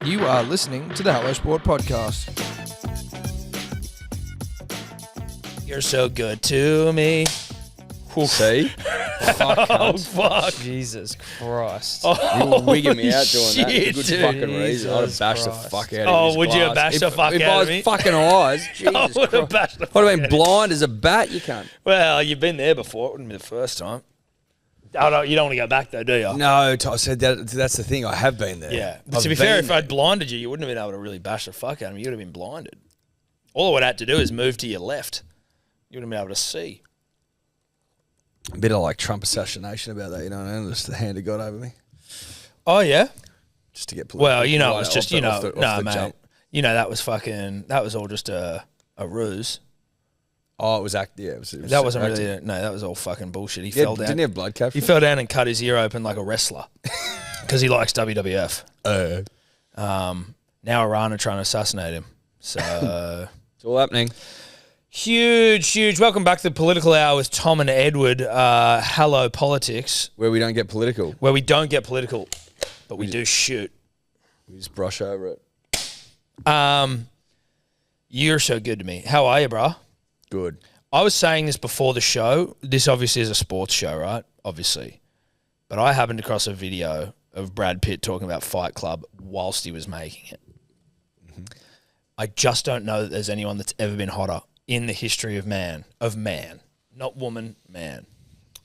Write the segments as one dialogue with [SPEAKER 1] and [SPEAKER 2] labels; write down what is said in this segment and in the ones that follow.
[SPEAKER 1] You are listening to the Hello Sport Podcast.
[SPEAKER 2] You're so good to me.
[SPEAKER 3] See?
[SPEAKER 2] Oh, fuck.
[SPEAKER 4] Jesus Christ.
[SPEAKER 3] You were wigging me out doing that.
[SPEAKER 2] shit,
[SPEAKER 3] For good
[SPEAKER 2] dude.
[SPEAKER 3] fucking reason. I'd have
[SPEAKER 4] Jesus
[SPEAKER 3] bashed the
[SPEAKER 4] Christ.
[SPEAKER 3] fuck out of
[SPEAKER 2] Oh,
[SPEAKER 3] his
[SPEAKER 2] would you have
[SPEAKER 3] glass.
[SPEAKER 2] bashed the fuck
[SPEAKER 3] if
[SPEAKER 2] out
[SPEAKER 3] I
[SPEAKER 2] of
[SPEAKER 3] was
[SPEAKER 2] me?
[SPEAKER 3] fucking eyes, Jesus
[SPEAKER 2] I would have
[SPEAKER 3] Christ.
[SPEAKER 2] bashed the
[SPEAKER 3] I'd
[SPEAKER 2] fuck
[SPEAKER 3] have
[SPEAKER 2] out
[SPEAKER 3] been
[SPEAKER 2] of you.
[SPEAKER 3] blind as a bat, you cunt.
[SPEAKER 2] Well, you've been there before. It wouldn't be the first time. Oh, no, you don't want to go back, though, do you?
[SPEAKER 3] No, I said that's the thing. I have been there.
[SPEAKER 2] Yeah. But
[SPEAKER 3] I've
[SPEAKER 2] to be fair,
[SPEAKER 3] been
[SPEAKER 2] if I'd blinded you, you wouldn't have been able to really bash the fuck out of him. You would have been blinded. All I would have had to do is move to your left. You wouldn't have been able to see.
[SPEAKER 3] a bit of like Trump assassination about that, you know what I mean? Just the hand of God over me.
[SPEAKER 2] Oh, yeah?
[SPEAKER 3] Just to get political.
[SPEAKER 2] Well, you know, it
[SPEAKER 3] Right
[SPEAKER 2] was
[SPEAKER 3] off
[SPEAKER 2] just,
[SPEAKER 3] the-
[SPEAKER 2] you know,
[SPEAKER 3] off the
[SPEAKER 2] no, mate.
[SPEAKER 3] jump.
[SPEAKER 2] You know, that was all just a ruse.
[SPEAKER 3] Oh, it was it was
[SPEAKER 2] That wasn't
[SPEAKER 3] acting.
[SPEAKER 2] really, no, that was all fucking bullshit. He
[SPEAKER 3] Yeah,
[SPEAKER 2] fell down.
[SPEAKER 3] didn't he have blood capture?
[SPEAKER 2] He fell down and cut his ear open like a wrestler because he likes WWF. Now Iran are trying to assassinate him. So
[SPEAKER 3] It's all happening.
[SPEAKER 2] huge. Welcome back to the Political Hour with Tom and Edward. Hello Politics,
[SPEAKER 3] Where we don't get political.
[SPEAKER 2] where we don't get political, but we do shoot.
[SPEAKER 3] We just brush over it.
[SPEAKER 2] You're so good to me. How are you, bruh?
[SPEAKER 3] Good.
[SPEAKER 2] I was saying this before the show. This obviously is a sports show, right? Obviously. But I happened across a video of Brad Pitt talking about Fight Club whilst he was making it.
[SPEAKER 3] Mm-hmm.
[SPEAKER 2] I just don't know that there's anyone that's ever been hotter in the history of man. Not woman, man.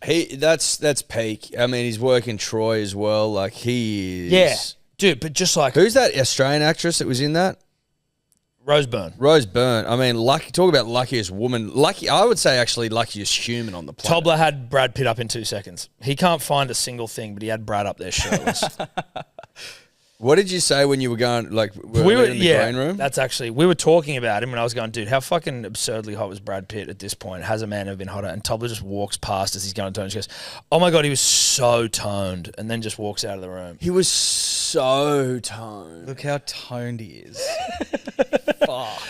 [SPEAKER 3] That's peak. I mean, he's working Troy as well. Like, he is...
[SPEAKER 2] Yeah. Dude, but just like
[SPEAKER 3] Who's that Australian actress that was in that?
[SPEAKER 2] Rose Byrne.
[SPEAKER 3] Rose Byrne. I mean, talk about luckiest woman. I would say actually luckiest human on the planet.
[SPEAKER 2] Tobler had Brad Pitt up in 2 seconds. He can't find a single thing, but he had Brad up there shirtless.
[SPEAKER 3] What did you say when you were going, like, we were in the green room?
[SPEAKER 2] That's actually, we were talking about him and I was going, dude, how fucking absurdly hot was Brad Pitt at this point? Has a man ever been hotter? And Tobler just walks past as he's going to turn and she goes, oh my God, he was so toned, and then just walks out of the room.
[SPEAKER 3] He was so toned.
[SPEAKER 4] Look how toned he is.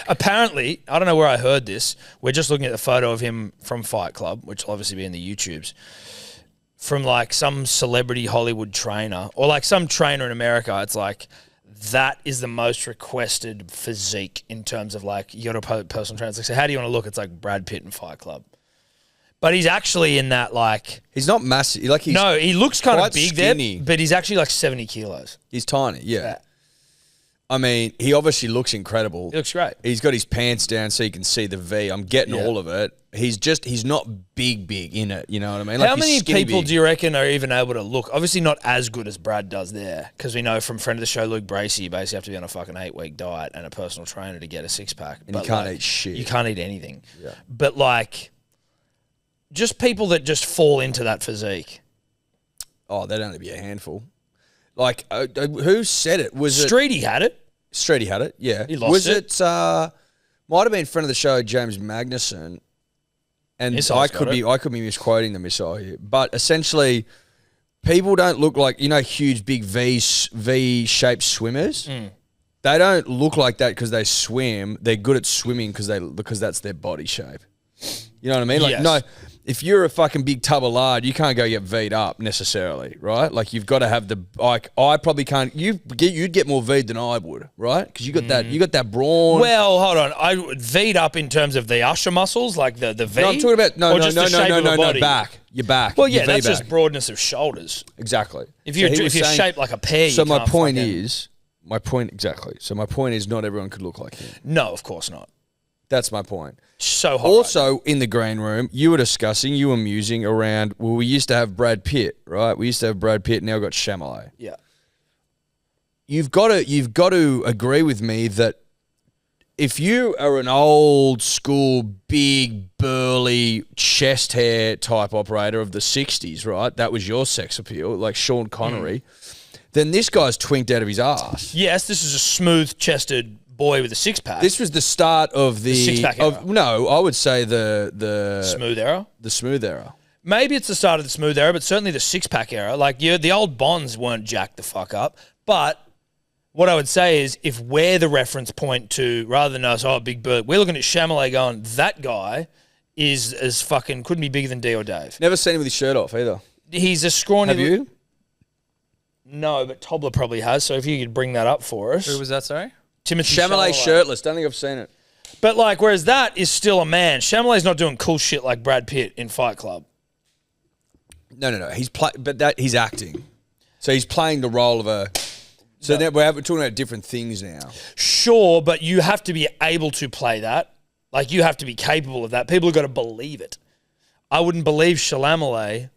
[SPEAKER 2] Apparently, I don't know where I heard this, we're just looking at the photo of him from Fight Club, which will obviously be in the YouTubes, from like some celebrity Hollywood trainer or like some trainer in America. It's like, that is the most requested physique in terms of like, you got a personal trainer. It's like, so how do you want to look? It's like Brad Pitt in Fight Club. But he's actually in that like...
[SPEAKER 3] He's not massive. Like, he's
[SPEAKER 2] No, he looks kind of
[SPEAKER 3] quite
[SPEAKER 2] big
[SPEAKER 3] skinny.
[SPEAKER 2] there, but he's actually like 70 kilos.
[SPEAKER 3] He's tiny, yeah.
[SPEAKER 2] Yeah.
[SPEAKER 3] I mean, he obviously looks incredible.
[SPEAKER 2] He looks great.
[SPEAKER 3] He's got his pants down so you can see the V. I'm getting
[SPEAKER 2] Yeah.
[SPEAKER 3] all of it. He's not big in it, you know what I mean?
[SPEAKER 2] How
[SPEAKER 3] Like, he's
[SPEAKER 2] many
[SPEAKER 3] skinny
[SPEAKER 2] people
[SPEAKER 3] big.
[SPEAKER 2] do you reckon are even able to look? Obviously not as good as Brad does there, because we know from friend of the show, Luke Bracey, you basically have to be on a fucking 8-week diet and a personal trainer to get a six-pack.
[SPEAKER 3] And you can't eat shit.
[SPEAKER 2] You can't eat anything.
[SPEAKER 3] Yeah.
[SPEAKER 2] But like, just people that just fall into that physique.
[SPEAKER 3] Oh, that'd only be a handful. Like, who said it? Was it...
[SPEAKER 2] Streety had it.
[SPEAKER 3] Streety had it, yeah.
[SPEAKER 2] He lost
[SPEAKER 3] was
[SPEAKER 2] it.
[SPEAKER 3] Might have been friend of the show, James Magnuson, and
[SPEAKER 2] Missile's
[SPEAKER 3] I
[SPEAKER 2] got
[SPEAKER 3] could be misquoting the missile here, but essentially, people don't look like, you know, huge big V-shaped swimmers. They don't look like that because they swim. They're good at swimming because that's their body shape. You know what I mean? Like,
[SPEAKER 2] Yes.
[SPEAKER 3] no, if you're a fucking big tub of lard, you can't go get V'd up necessarily, right? Like, you've got to have like, I probably can't. You'd get more V'd than I would, right? Because you got that brawn.
[SPEAKER 2] Well, hold on. I V'd up in terms of the usher muscles, like the V.
[SPEAKER 3] No, I'm talking about
[SPEAKER 2] or just the shape of the body?
[SPEAKER 3] back. Your back.
[SPEAKER 2] Well, yeah,
[SPEAKER 3] your
[SPEAKER 2] that's
[SPEAKER 3] V-back.
[SPEAKER 2] just broadness of shoulders.
[SPEAKER 3] Exactly.
[SPEAKER 2] If
[SPEAKER 3] So
[SPEAKER 2] you're
[SPEAKER 3] he was saying-
[SPEAKER 2] shaped like a pear,
[SPEAKER 3] So
[SPEAKER 2] you
[SPEAKER 3] my
[SPEAKER 2] can't
[SPEAKER 3] point
[SPEAKER 2] fucking-
[SPEAKER 3] is, So my point is, not everyone could look like him.
[SPEAKER 2] No, of course not.
[SPEAKER 3] That's my point.
[SPEAKER 2] So hot.
[SPEAKER 3] Also, in the green room, you were musing around. Well, we used to have Brad Pitt, right? We used to have Brad Pitt. Now we've got Chalamet.
[SPEAKER 2] Yeah.
[SPEAKER 3] You've got to agree with me that if you are an old school, big, burly, chest hair type operator of the 60s, right? That was your sex appeal, like Sean Connery. Then this guy's twinked out of his ass.
[SPEAKER 2] Yes, this is a smooth-chested boy with a six-pack.
[SPEAKER 3] This was the start of the
[SPEAKER 2] six-pack era.
[SPEAKER 3] No, I would say the
[SPEAKER 2] smooth era.
[SPEAKER 3] the smooth era.
[SPEAKER 2] Maybe it's the start of the smooth era, but certainly the six-pack era. Like, the old Bonds weren't jacked the fuck up. But what I would say is, if we're the reference point to, rather than us, Big Bird, we're looking at Chalamet going, that guy is as fucking, couldn't be bigger than D or Dave.
[SPEAKER 3] Never seen him with his shirt off either.
[SPEAKER 2] He's a scrawny...
[SPEAKER 3] Have you?
[SPEAKER 2] No, but Tobler probably has. So if you could bring that up for us.
[SPEAKER 4] Who was that, sorry?
[SPEAKER 2] Timothy
[SPEAKER 3] Chalamet shirtless. Don't think I've seen it.
[SPEAKER 2] But like, whereas that is still a man. Chalamet's not doing cool shit like Brad Pitt in Fight Club.
[SPEAKER 3] No. He's acting. So he's playing the role of a. So now we're talking about different things now.
[SPEAKER 2] Sure, but you have to be able to play that. Like, you have to be capable of that. People have got to believe it. I wouldn't believe Chalamet.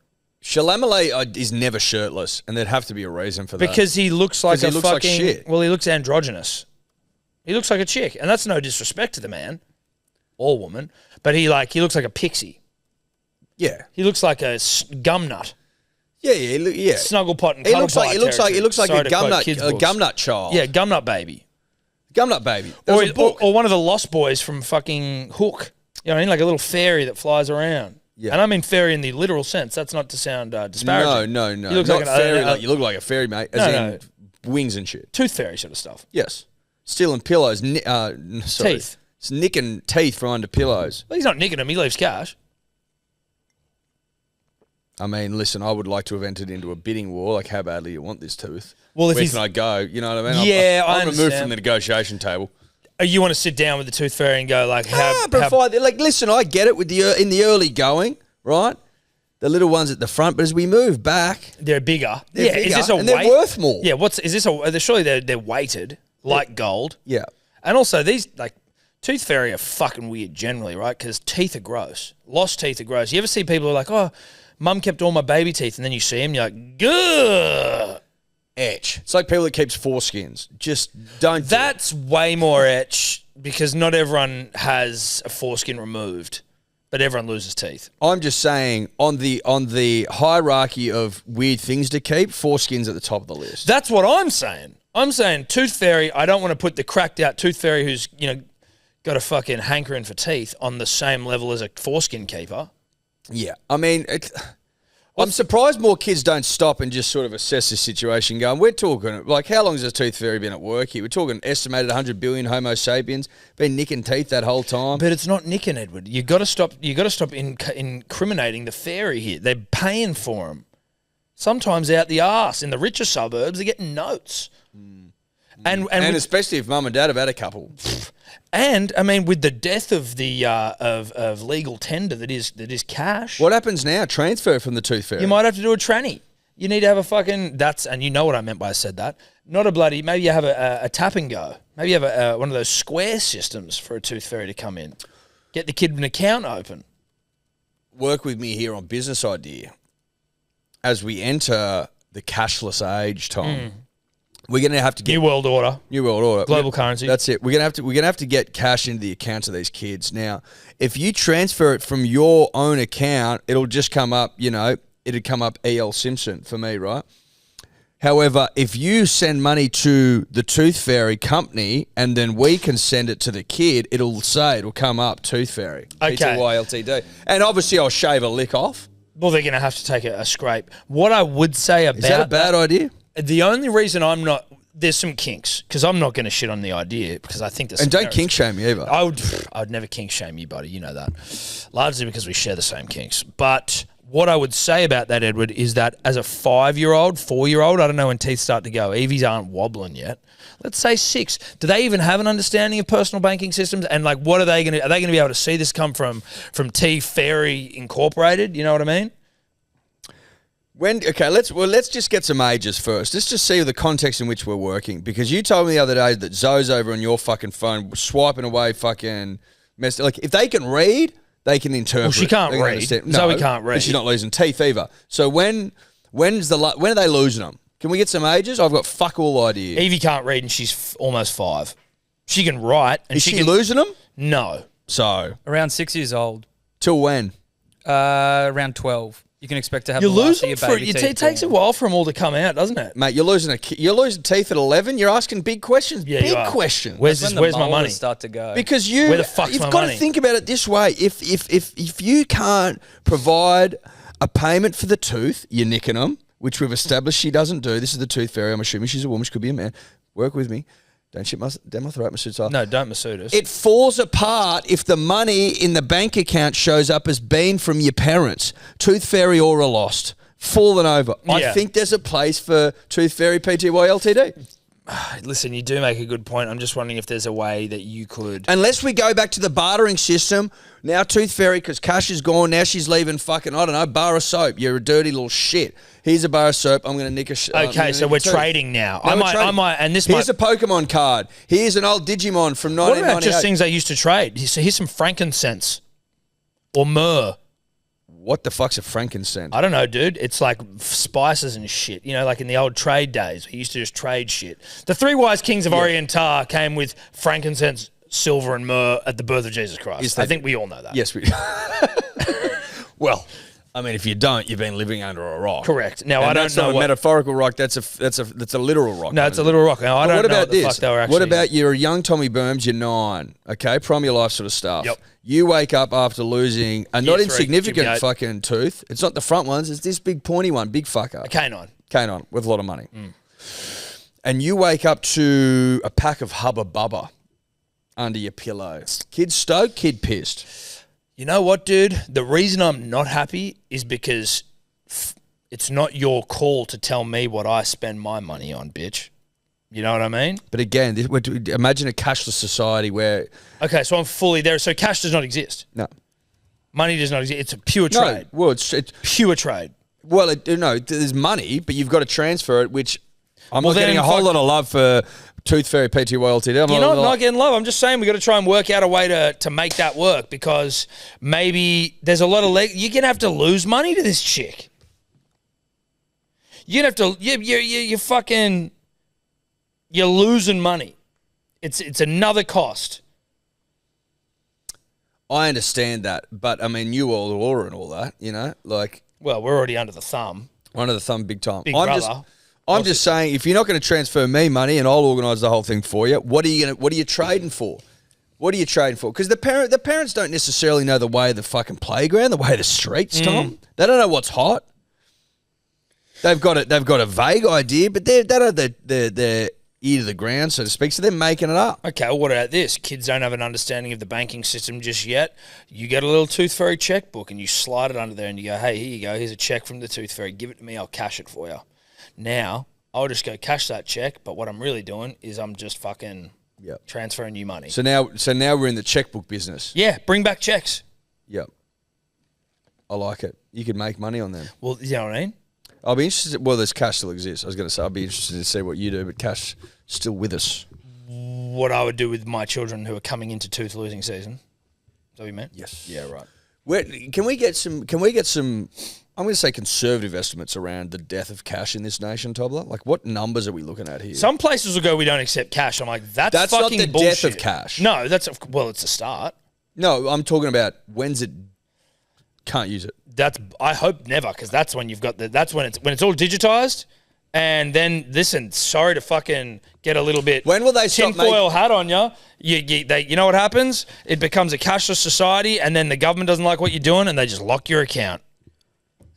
[SPEAKER 3] Chalamet is never shirtless, and there'd have to be a reason for that.
[SPEAKER 2] Because he looks like
[SPEAKER 3] he looks like shit.
[SPEAKER 2] Well, he looks androgynous. He looks like a chick, and that's no disrespect to the man or woman, but he looks like a pixie.
[SPEAKER 3] Yeah.
[SPEAKER 2] He looks like a gum nut.
[SPEAKER 3] Yeah.
[SPEAKER 2] Snuggle pot and
[SPEAKER 3] He
[SPEAKER 2] cuddle
[SPEAKER 3] looks like
[SPEAKER 2] territory.
[SPEAKER 3] a gumnut child.
[SPEAKER 2] Yeah, gumnut baby.
[SPEAKER 3] Gumnut baby.
[SPEAKER 2] Or one of the Lost Boys from fucking Hook. You know what I mean? Like a little fairy that flies around. Yeah. And I mean fairy in the literal sense. That's not to sound disparaging.
[SPEAKER 3] No.
[SPEAKER 2] You look
[SPEAKER 3] not
[SPEAKER 2] like
[SPEAKER 3] fairy. You look like a fairy, mate. As in wings and shit.
[SPEAKER 2] Tooth fairy sort of stuff.
[SPEAKER 3] Yes. Stealing pillows.
[SPEAKER 2] Teeth.
[SPEAKER 3] It's nicking teeth from under pillows.
[SPEAKER 2] Well, he's not nicking them. He leaves cash.
[SPEAKER 3] I mean, listen, I would like to have entered into a bidding war. Like, how badly you want this tooth?
[SPEAKER 2] Well, if
[SPEAKER 3] where can I go? You know what I mean?
[SPEAKER 2] Yeah,
[SPEAKER 3] I'm removed from the negotiation table.
[SPEAKER 2] You want to sit down with the tooth fairy and go like,
[SPEAKER 3] listen, I get it with in the early going, right? The little ones at the front, but as we move back,
[SPEAKER 2] they're bigger.
[SPEAKER 3] They're bigger,
[SPEAKER 2] is this a weight?
[SPEAKER 3] They're worth more.
[SPEAKER 2] Yeah, surely they're weighted like gold.
[SPEAKER 3] Yeah,
[SPEAKER 2] and also these tooth fairy are fucking weird generally, right? Because teeth are gross. Lost teeth are gross. You ever see people who are like, oh, mum kept all my baby teeth, and then you see them, you're like, gah.
[SPEAKER 3] Etch. It's like people that keeps foreskins. Just don't.
[SPEAKER 2] That's way more etch because not everyone has a foreskin removed, but everyone loses teeth.
[SPEAKER 3] I'm just saying on the hierarchy of weird things to keep, foreskin's at the top of the list.
[SPEAKER 2] That's what I'm saying. I'm saying tooth fairy. I don't want to put the cracked out tooth fairy who's got a fucking hankering for teeth on the same level as a foreskin keeper.
[SPEAKER 3] Yeah, I mean, I'm surprised more kids don't stop and just sort of assess the situation going, we're talking, like, how long has this tooth fairy been at work here? We're talking estimated 100 billion Homo sapiens, been nicking teeth that whole time.
[SPEAKER 2] But it's not nicking, Edward. You got to stop incriminating the fairy here. They're paying for them. Sometimes out the arse. In the richer suburbs, they're getting notes. And
[SPEAKER 3] especially if mum and dad have had a couple.
[SPEAKER 2] And I mean, with the death of the of legal tender that is cash.
[SPEAKER 3] What happens now? Transfer from the tooth fairy.
[SPEAKER 2] You might have to do a tranny. You need to have a fucking and you know what I meant by I said that. Not a bloody. Maybe you have a tap and go. Maybe you have one of those square systems for a tooth fairy to come in. Get the kid an account open.
[SPEAKER 3] Work with me here on business idea. As we enter the cashless age, Tom. We're going to have to get
[SPEAKER 2] New World Order,
[SPEAKER 3] global
[SPEAKER 2] currency.
[SPEAKER 3] That's it. We're going to have to get cash into the accounts of these kids. Now, if you transfer it from your own account, it'll just come up. It'd come up E.L. Simpson for me, right? However, if you send money to the Tooth Fairy company and then we can send it to the kid, it'll come up Tooth Fairy.
[SPEAKER 2] Okay.
[SPEAKER 3] PTYLTD. And obviously, I'll shave a lick off.
[SPEAKER 2] Well, they're going to have to take a scrape. What I would say about
[SPEAKER 3] is that a bad idea?
[SPEAKER 2] The only reason I'm not, there's some kinks because I'm not going to shit on the idea because I think there's
[SPEAKER 3] and don't kink shame me either.
[SPEAKER 2] I'd never kink shame you, buddy. You know that, largely because we share the same kinks. But what I would say about that, Edward, is that as a 5-year-old, 4-year-old, I don't know when teeth start to go. Evie's aren't wobbling yet. Let's say 6. Do they even have an understanding of personal banking systems? And like, what are they going to? Are they going to be able to see this come from T Fairy Incorporated? You know what I mean?
[SPEAKER 3] Let's just get some ages first. Let's just see the context in which we're working. Because you told me the other day that Zoe's over on your fucking phone swiping away fucking mess. Like, if they can read, they can interpret.
[SPEAKER 2] Well, she can't read. Zoe can't read.
[SPEAKER 3] But she's not losing teeth either. So when are they losing them? Can we get some ages? I've got fuck all ideas.
[SPEAKER 2] Evie can't read and she's almost 5. She can write. And
[SPEAKER 3] Is she losing them?
[SPEAKER 2] No.
[SPEAKER 3] So
[SPEAKER 4] around 6 years old.
[SPEAKER 3] Till when?
[SPEAKER 4] Around 12. You can expect to have.
[SPEAKER 2] You lose them it takes a while for them all to come out, doesn't it,
[SPEAKER 3] mate? You're losing teeth at 11. You're asking big questions.
[SPEAKER 2] Yeah,
[SPEAKER 3] big questions.
[SPEAKER 2] Where's my money?
[SPEAKER 4] Start to go
[SPEAKER 3] because
[SPEAKER 2] where the fuck's
[SPEAKER 3] you've
[SPEAKER 2] my
[SPEAKER 3] got
[SPEAKER 2] money?
[SPEAKER 3] to think about it this way. If you can't provide a payment for the tooth, you're nicking them, which we've established she doesn't do. This is the tooth fairy. I'm assuming she's a woman. She could be a man. Work with me. Don't shit down my throat, Masood Sah.
[SPEAKER 2] No, don't Masood us.
[SPEAKER 3] It falls apart if the money in the bank account shows up as being from your parents. Tooth fairy aura lost. fallen over. I
[SPEAKER 2] Yeah.
[SPEAKER 3] think there's a place for Tooth Fairy Pty Ltd.
[SPEAKER 2] Listen, you do make a good point. I'm just wondering if there's a way that you could.
[SPEAKER 3] Unless we go back to the bartering system, now Tooth Fairy, because Cash is gone, now she's leaving fucking, I don't know, bar of soap. You're a dirty little shit. Here's a bar of soap. I'm going to nick a
[SPEAKER 2] Okay, so we're trading now. I might, and this
[SPEAKER 3] Here's
[SPEAKER 2] might.
[SPEAKER 3] a Pokemon card. Here's an old Digimon from 1998.
[SPEAKER 2] What about just things they used to trade? So here's some frankincense or myrrh.
[SPEAKER 3] What the fuck's a frankincense?
[SPEAKER 2] I don't know, dude. It's like spices and shit. You know, like in the old trade days, we used to just trade shit. The three wise kings of Orient came with frankincense, silver, and myrrh at the birth of Jesus Christ. I think we all know that.
[SPEAKER 3] Yes, we. Well, I mean, if you don't, you've been living under a rock.
[SPEAKER 2] Correct. Now,
[SPEAKER 3] And
[SPEAKER 2] I don't
[SPEAKER 3] that's
[SPEAKER 2] know
[SPEAKER 3] not a
[SPEAKER 2] what.
[SPEAKER 3] metaphorical rock. That's a literal rock.
[SPEAKER 2] No, it's a little rock. Now, I don't
[SPEAKER 3] What
[SPEAKER 2] know
[SPEAKER 3] about
[SPEAKER 2] what the
[SPEAKER 3] this?
[SPEAKER 2] fuck they were actually.
[SPEAKER 3] What about you're a young Tommy Burns, you're 9, okay, prime your life sort of stuff.
[SPEAKER 2] Yep.
[SPEAKER 3] You wake up after losing a not
[SPEAKER 2] 3,
[SPEAKER 3] insignificant
[SPEAKER 2] Jimmy
[SPEAKER 3] fucking tooth. It's not the front ones, it's this big pointy one, big fucker.
[SPEAKER 2] a canine?
[SPEAKER 3] Canine with a lot of money. And you wake up to a pack of Hubba Bubba under your pillow. Kid stoked, kid pissed.
[SPEAKER 2] You know what, dude? The reason I'm not happy is because it's not your call to tell me what I spend my money on, bitch. You know what I mean?
[SPEAKER 3] But again, imagine a cashless society where
[SPEAKER 2] Okay, so I'm fully there. So cash does not exist.
[SPEAKER 3] no,
[SPEAKER 2] Money does not exist. It's a pure
[SPEAKER 3] no.
[SPEAKER 2] trade.
[SPEAKER 3] Well, it's
[SPEAKER 2] Pure trade.
[SPEAKER 3] well, no. There's money, but you've got to transfer it. Which I'm
[SPEAKER 2] Well,
[SPEAKER 3] not getting
[SPEAKER 2] then
[SPEAKER 3] a whole
[SPEAKER 2] fuck-
[SPEAKER 3] lot of love for Tooth Fairy Pty Ltd.
[SPEAKER 2] You're not getting love. I'm just saying we got to try and work out a way to make that work because maybe there's a lot of you're gonna have to lose money to this chick. You're gonna have to. You fucking. You're losing money. It's another cost.
[SPEAKER 3] I understand that, but I mean, you all law and all that, you know, like
[SPEAKER 2] Well, we're already under the thumb.
[SPEAKER 3] one of the thumb big time.
[SPEAKER 2] Big
[SPEAKER 3] I'm
[SPEAKER 2] brother.
[SPEAKER 3] just saying, if you're not going to transfer me money and I'll organise the whole thing for you, what are you trading for? What are you trading for? Because the parents don't necessarily know the way of the fucking playground, the way of the streets, Tom. They don't know what's hot. They've got a vague idea, but they don't have their ear to the ground, so to speak. So they're making it up.
[SPEAKER 2] Okay, well, what about this? Kids don't have an understanding of the banking system just yet. You get a little Tooth Fairy checkbook and you slide it under there and you go, hey, here you go. Here's a check from the Tooth Fairy. Give it to me. I'll cash it for you. Now, I'll just go cash that check, but what I'm really doing is I'm just fucking transferring you money.
[SPEAKER 3] So now we're in the checkbook business.
[SPEAKER 2] Yeah, bring back checks.
[SPEAKER 3] Yep. I like it. You could make money on them.
[SPEAKER 2] Well, you know what I mean?
[SPEAKER 3] I'll be interested. Well, there's cash still exists. I was going to say I'll be interested to see what you do, but cash still with us.
[SPEAKER 2] What I would do with my children who are coming into tooth losing season. Is that what you meant?
[SPEAKER 3] Yes.
[SPEAKER 2] Yeah, right.
[SPEAKER 3] Can we get some? I'm going to say conservative estimates around the death of cash in this nation, Tobler. Like, what numbers are we looking at here?
[SPEAKER 2] Some places will go, we don't accept cash. I'm like, that's fucking
[SPEAKER 3] not the
[SPEAKER 2] bullshit.
[SPEAKER 3] death of cash.
[SPEAKER 2] No, it's a start.
[SPEAKER 3] No, I'm talking about when's it can't use it.
[SPEAKER 2] I hope never, because that's when you've got that's when it's all digitized. And then listen, sorry to fucking get a little bit
[SPEAKER 3] When will they stop
[SPEAKER 2] tinfoil hat on you? You know what happens? It becomes a cashless society, and then the government doesn't like what you're doing, and they just lock your account.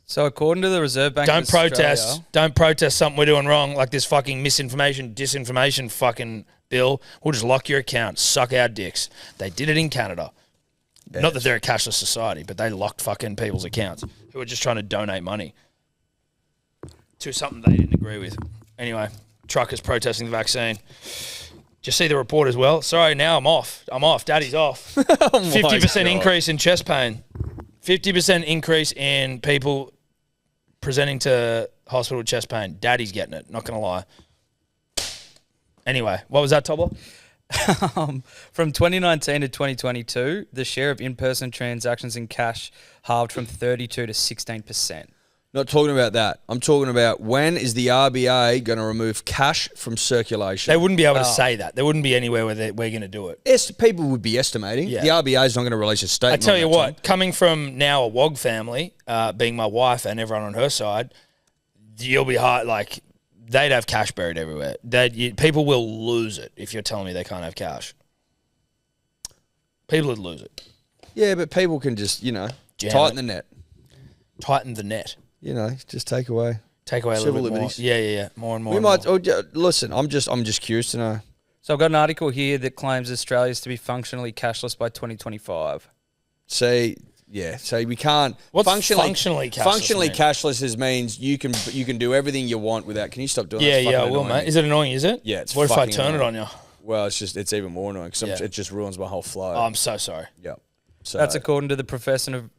[SPEAKER 4] So according to the Reserve Bank
[SPEAKER 2] Don't
[SPEAKER 4] of Australia,
[SPEAKER 2] protest. Don't protest something we're doing wrong, like this fucking misinformation, disinformation fucking bill. We'll just lock your account, suck our dicks. They did it in Canada.
[SPEAKER 3] Yes.
[SPEAKER 2] Not that they're a cashless society, but they locked fucking people's accounts who are just trying to donate money to something they didn't agree with. Anyway, truckers protesting the vaccine. Just see the report as well. Sorry, now I'm off. Daddy's off. 50% increase in chest pain. 50% increase in people presenting to hospital with chest pain. Daddy's getting it, not going to lie. Anyway, what was that, Tobler?
[SPEAKER 4] From 2019 to 2022, the share of in-person transactions in cash halved from 32 to 16%.
[SPEAKER 3] Not talking about that. I'm talking about when is the RBA going to remove cash from circulation?
[SPEAKER 2] They wouldn't be able to say that. There wouldn't be anywhere where we're going to do it.
[SPEAKER 3] People would be estimating.
[SPEAKER 2] Yeah.
[SPEAKER 3] The RBA is not going to release a
[SPEAKER 2] I
[SPEAKER 3] statement.
[SPEAKER 2] tell
[SPEAKER 3] on
[SPEAKER 2] you
[SPEAKER 3] that,
[SPEAKER 2] what,
[SPEAKER 3] Tom.
[SPEAKER 2] coming from now a WOG family, being my wife and everyone on her side, you'll be hard. Like, they'd have cash buried everywhere. People will lose it if you're telling me they can't have cash. People would lose it.
[SPEAKER 3] Yeah, but people can just,
[SPEAKER 2] Jam
[SPEAKER 3] tighten
[SPEAKER 2] it.
[SPEAKER 3] the net.
[SPEAKER 2] Tighten the net.
[SPEAKER 3] Just take away.
[SPEAKER 2] Take away a
[SPEAKER 3] Civil
[SPEAKER 2] little bit
[SPEAKER 3] liberties.
[SPEAKER 2] more. Yeah. More and more.
[SPEAKER 3] We
[SPEAKER 2] and
[SPEAKER 3] might.
[SPEAKER 2] more.
[SPEAKER 3] Listen, I'm just curious to know.
[SPEAKER 4] So I've got an article here that claims Australia is to be functionally cashless by 2025.
[SPEAKER 3] See, Yeah, so we can't.
[SPEAKER 2] What's
[SPEAKER 3] functionally
[SPEAKER 2] cashless
[SPEAKER 3] Functionally
[SPEAKER 2] mean?
[SPEAKER 3] cashless means you can do everything you want without. Can you stop doing that?
[SPEAKER 2] Yeah, I will, mate. Is it annoying? Is it?
[SPEAKER 3] Yeah, it's
[SPEAKER 2] What if I
[SPEAKER 3] fucking
[SPEAKER 2] turn it
[SPEAKER 3] annoying.
[SPEAKER 2] on you?
[SPEAKER 3] Well, it's even more annoying because
[SPEAKER 2] Yeah.
[SPEAKER 3] it just ruins my whole flow.
[SPEAKER 2] Oh, I'm so sorry.
[SPEAKER 3] Yeah. So
[SPEAKER 4] That's according to the professor of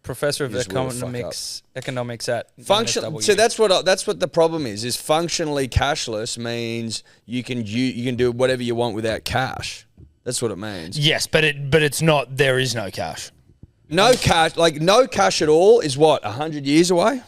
[SPEAKER 3] You just will fuck
[SPEAKER 4] economics at
[SPEAKER 3] function.
[SPEAKER 4] NSW.
[SPEAKER 3] So that's what the problem is. Is functionally cashless means you can do whatever you want without cash. That's what it means.
[SPEAKER 2] Yes, but it's not. There is no cash.
[SPEAKER 3] No cash, no cash at all is what 100 years away.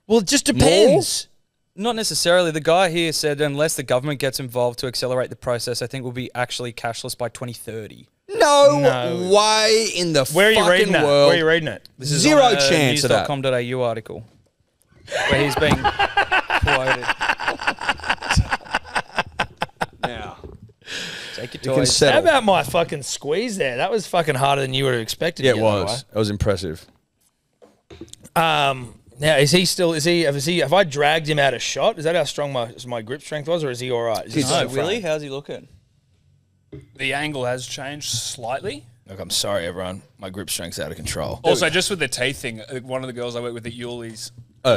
[SPEAKER 2] Well, it just depends.
[SPEAKER 4] Not necessarily. The guy here said unless the government gets involved to accelerate the process, I think we'll be actually cashless by 2030.
[SPEAKER 3] No way in the
[SPEAKER 2] Where are you reading
[SPEAKER 3] fucking
[SPEAKER 2] that?
[SPEAKER 3] world.
[SPEAKER 2] Where are you reading it?
[SPEAKER 4] This is
[SPEAKER 3] Zero
[SPEAKER 4] on a
[SPEAKER 3] chance of that.
[SPEAKER 4] news.com.au article where he's being quoted.
[SPEAKER 3] Now,
[SPEAKER 4] Take your
[SPEAKER 3] you can
[SPEAKER 4] toys.
[SPEAKER 2] How
[SPEAKER 3] settle.
[SPEAKER 2] about my fucking squeeze there? That was fucking harder than you would have expected.
[SPEAKER 3] Yeah,
[SPEAKER 2] to
[SPEAKER 3] it
[SPEAKER 2] get,
[SPEAKER 3] was. It was impressive.
[SPEAKER 2] Now, is he still? Have I dragged him out of shot? Is that how strong my grip strength was, or is he all right? Is he
[SPEAKER 4] No,
[SPEAKER 2] still
[SPEAKER 4] really?
[SPEAKER 2] framed?
[SPEAKER 4] How's he looking?
[SPEAKER 5] The angle has changed slightly.
[SPEAKER 2] Look, I'm sorry, everyone. My grip strength's out of control.
[SPEAKER 5] Also, just with the teeth thing, one of the girls I work with at Yuli's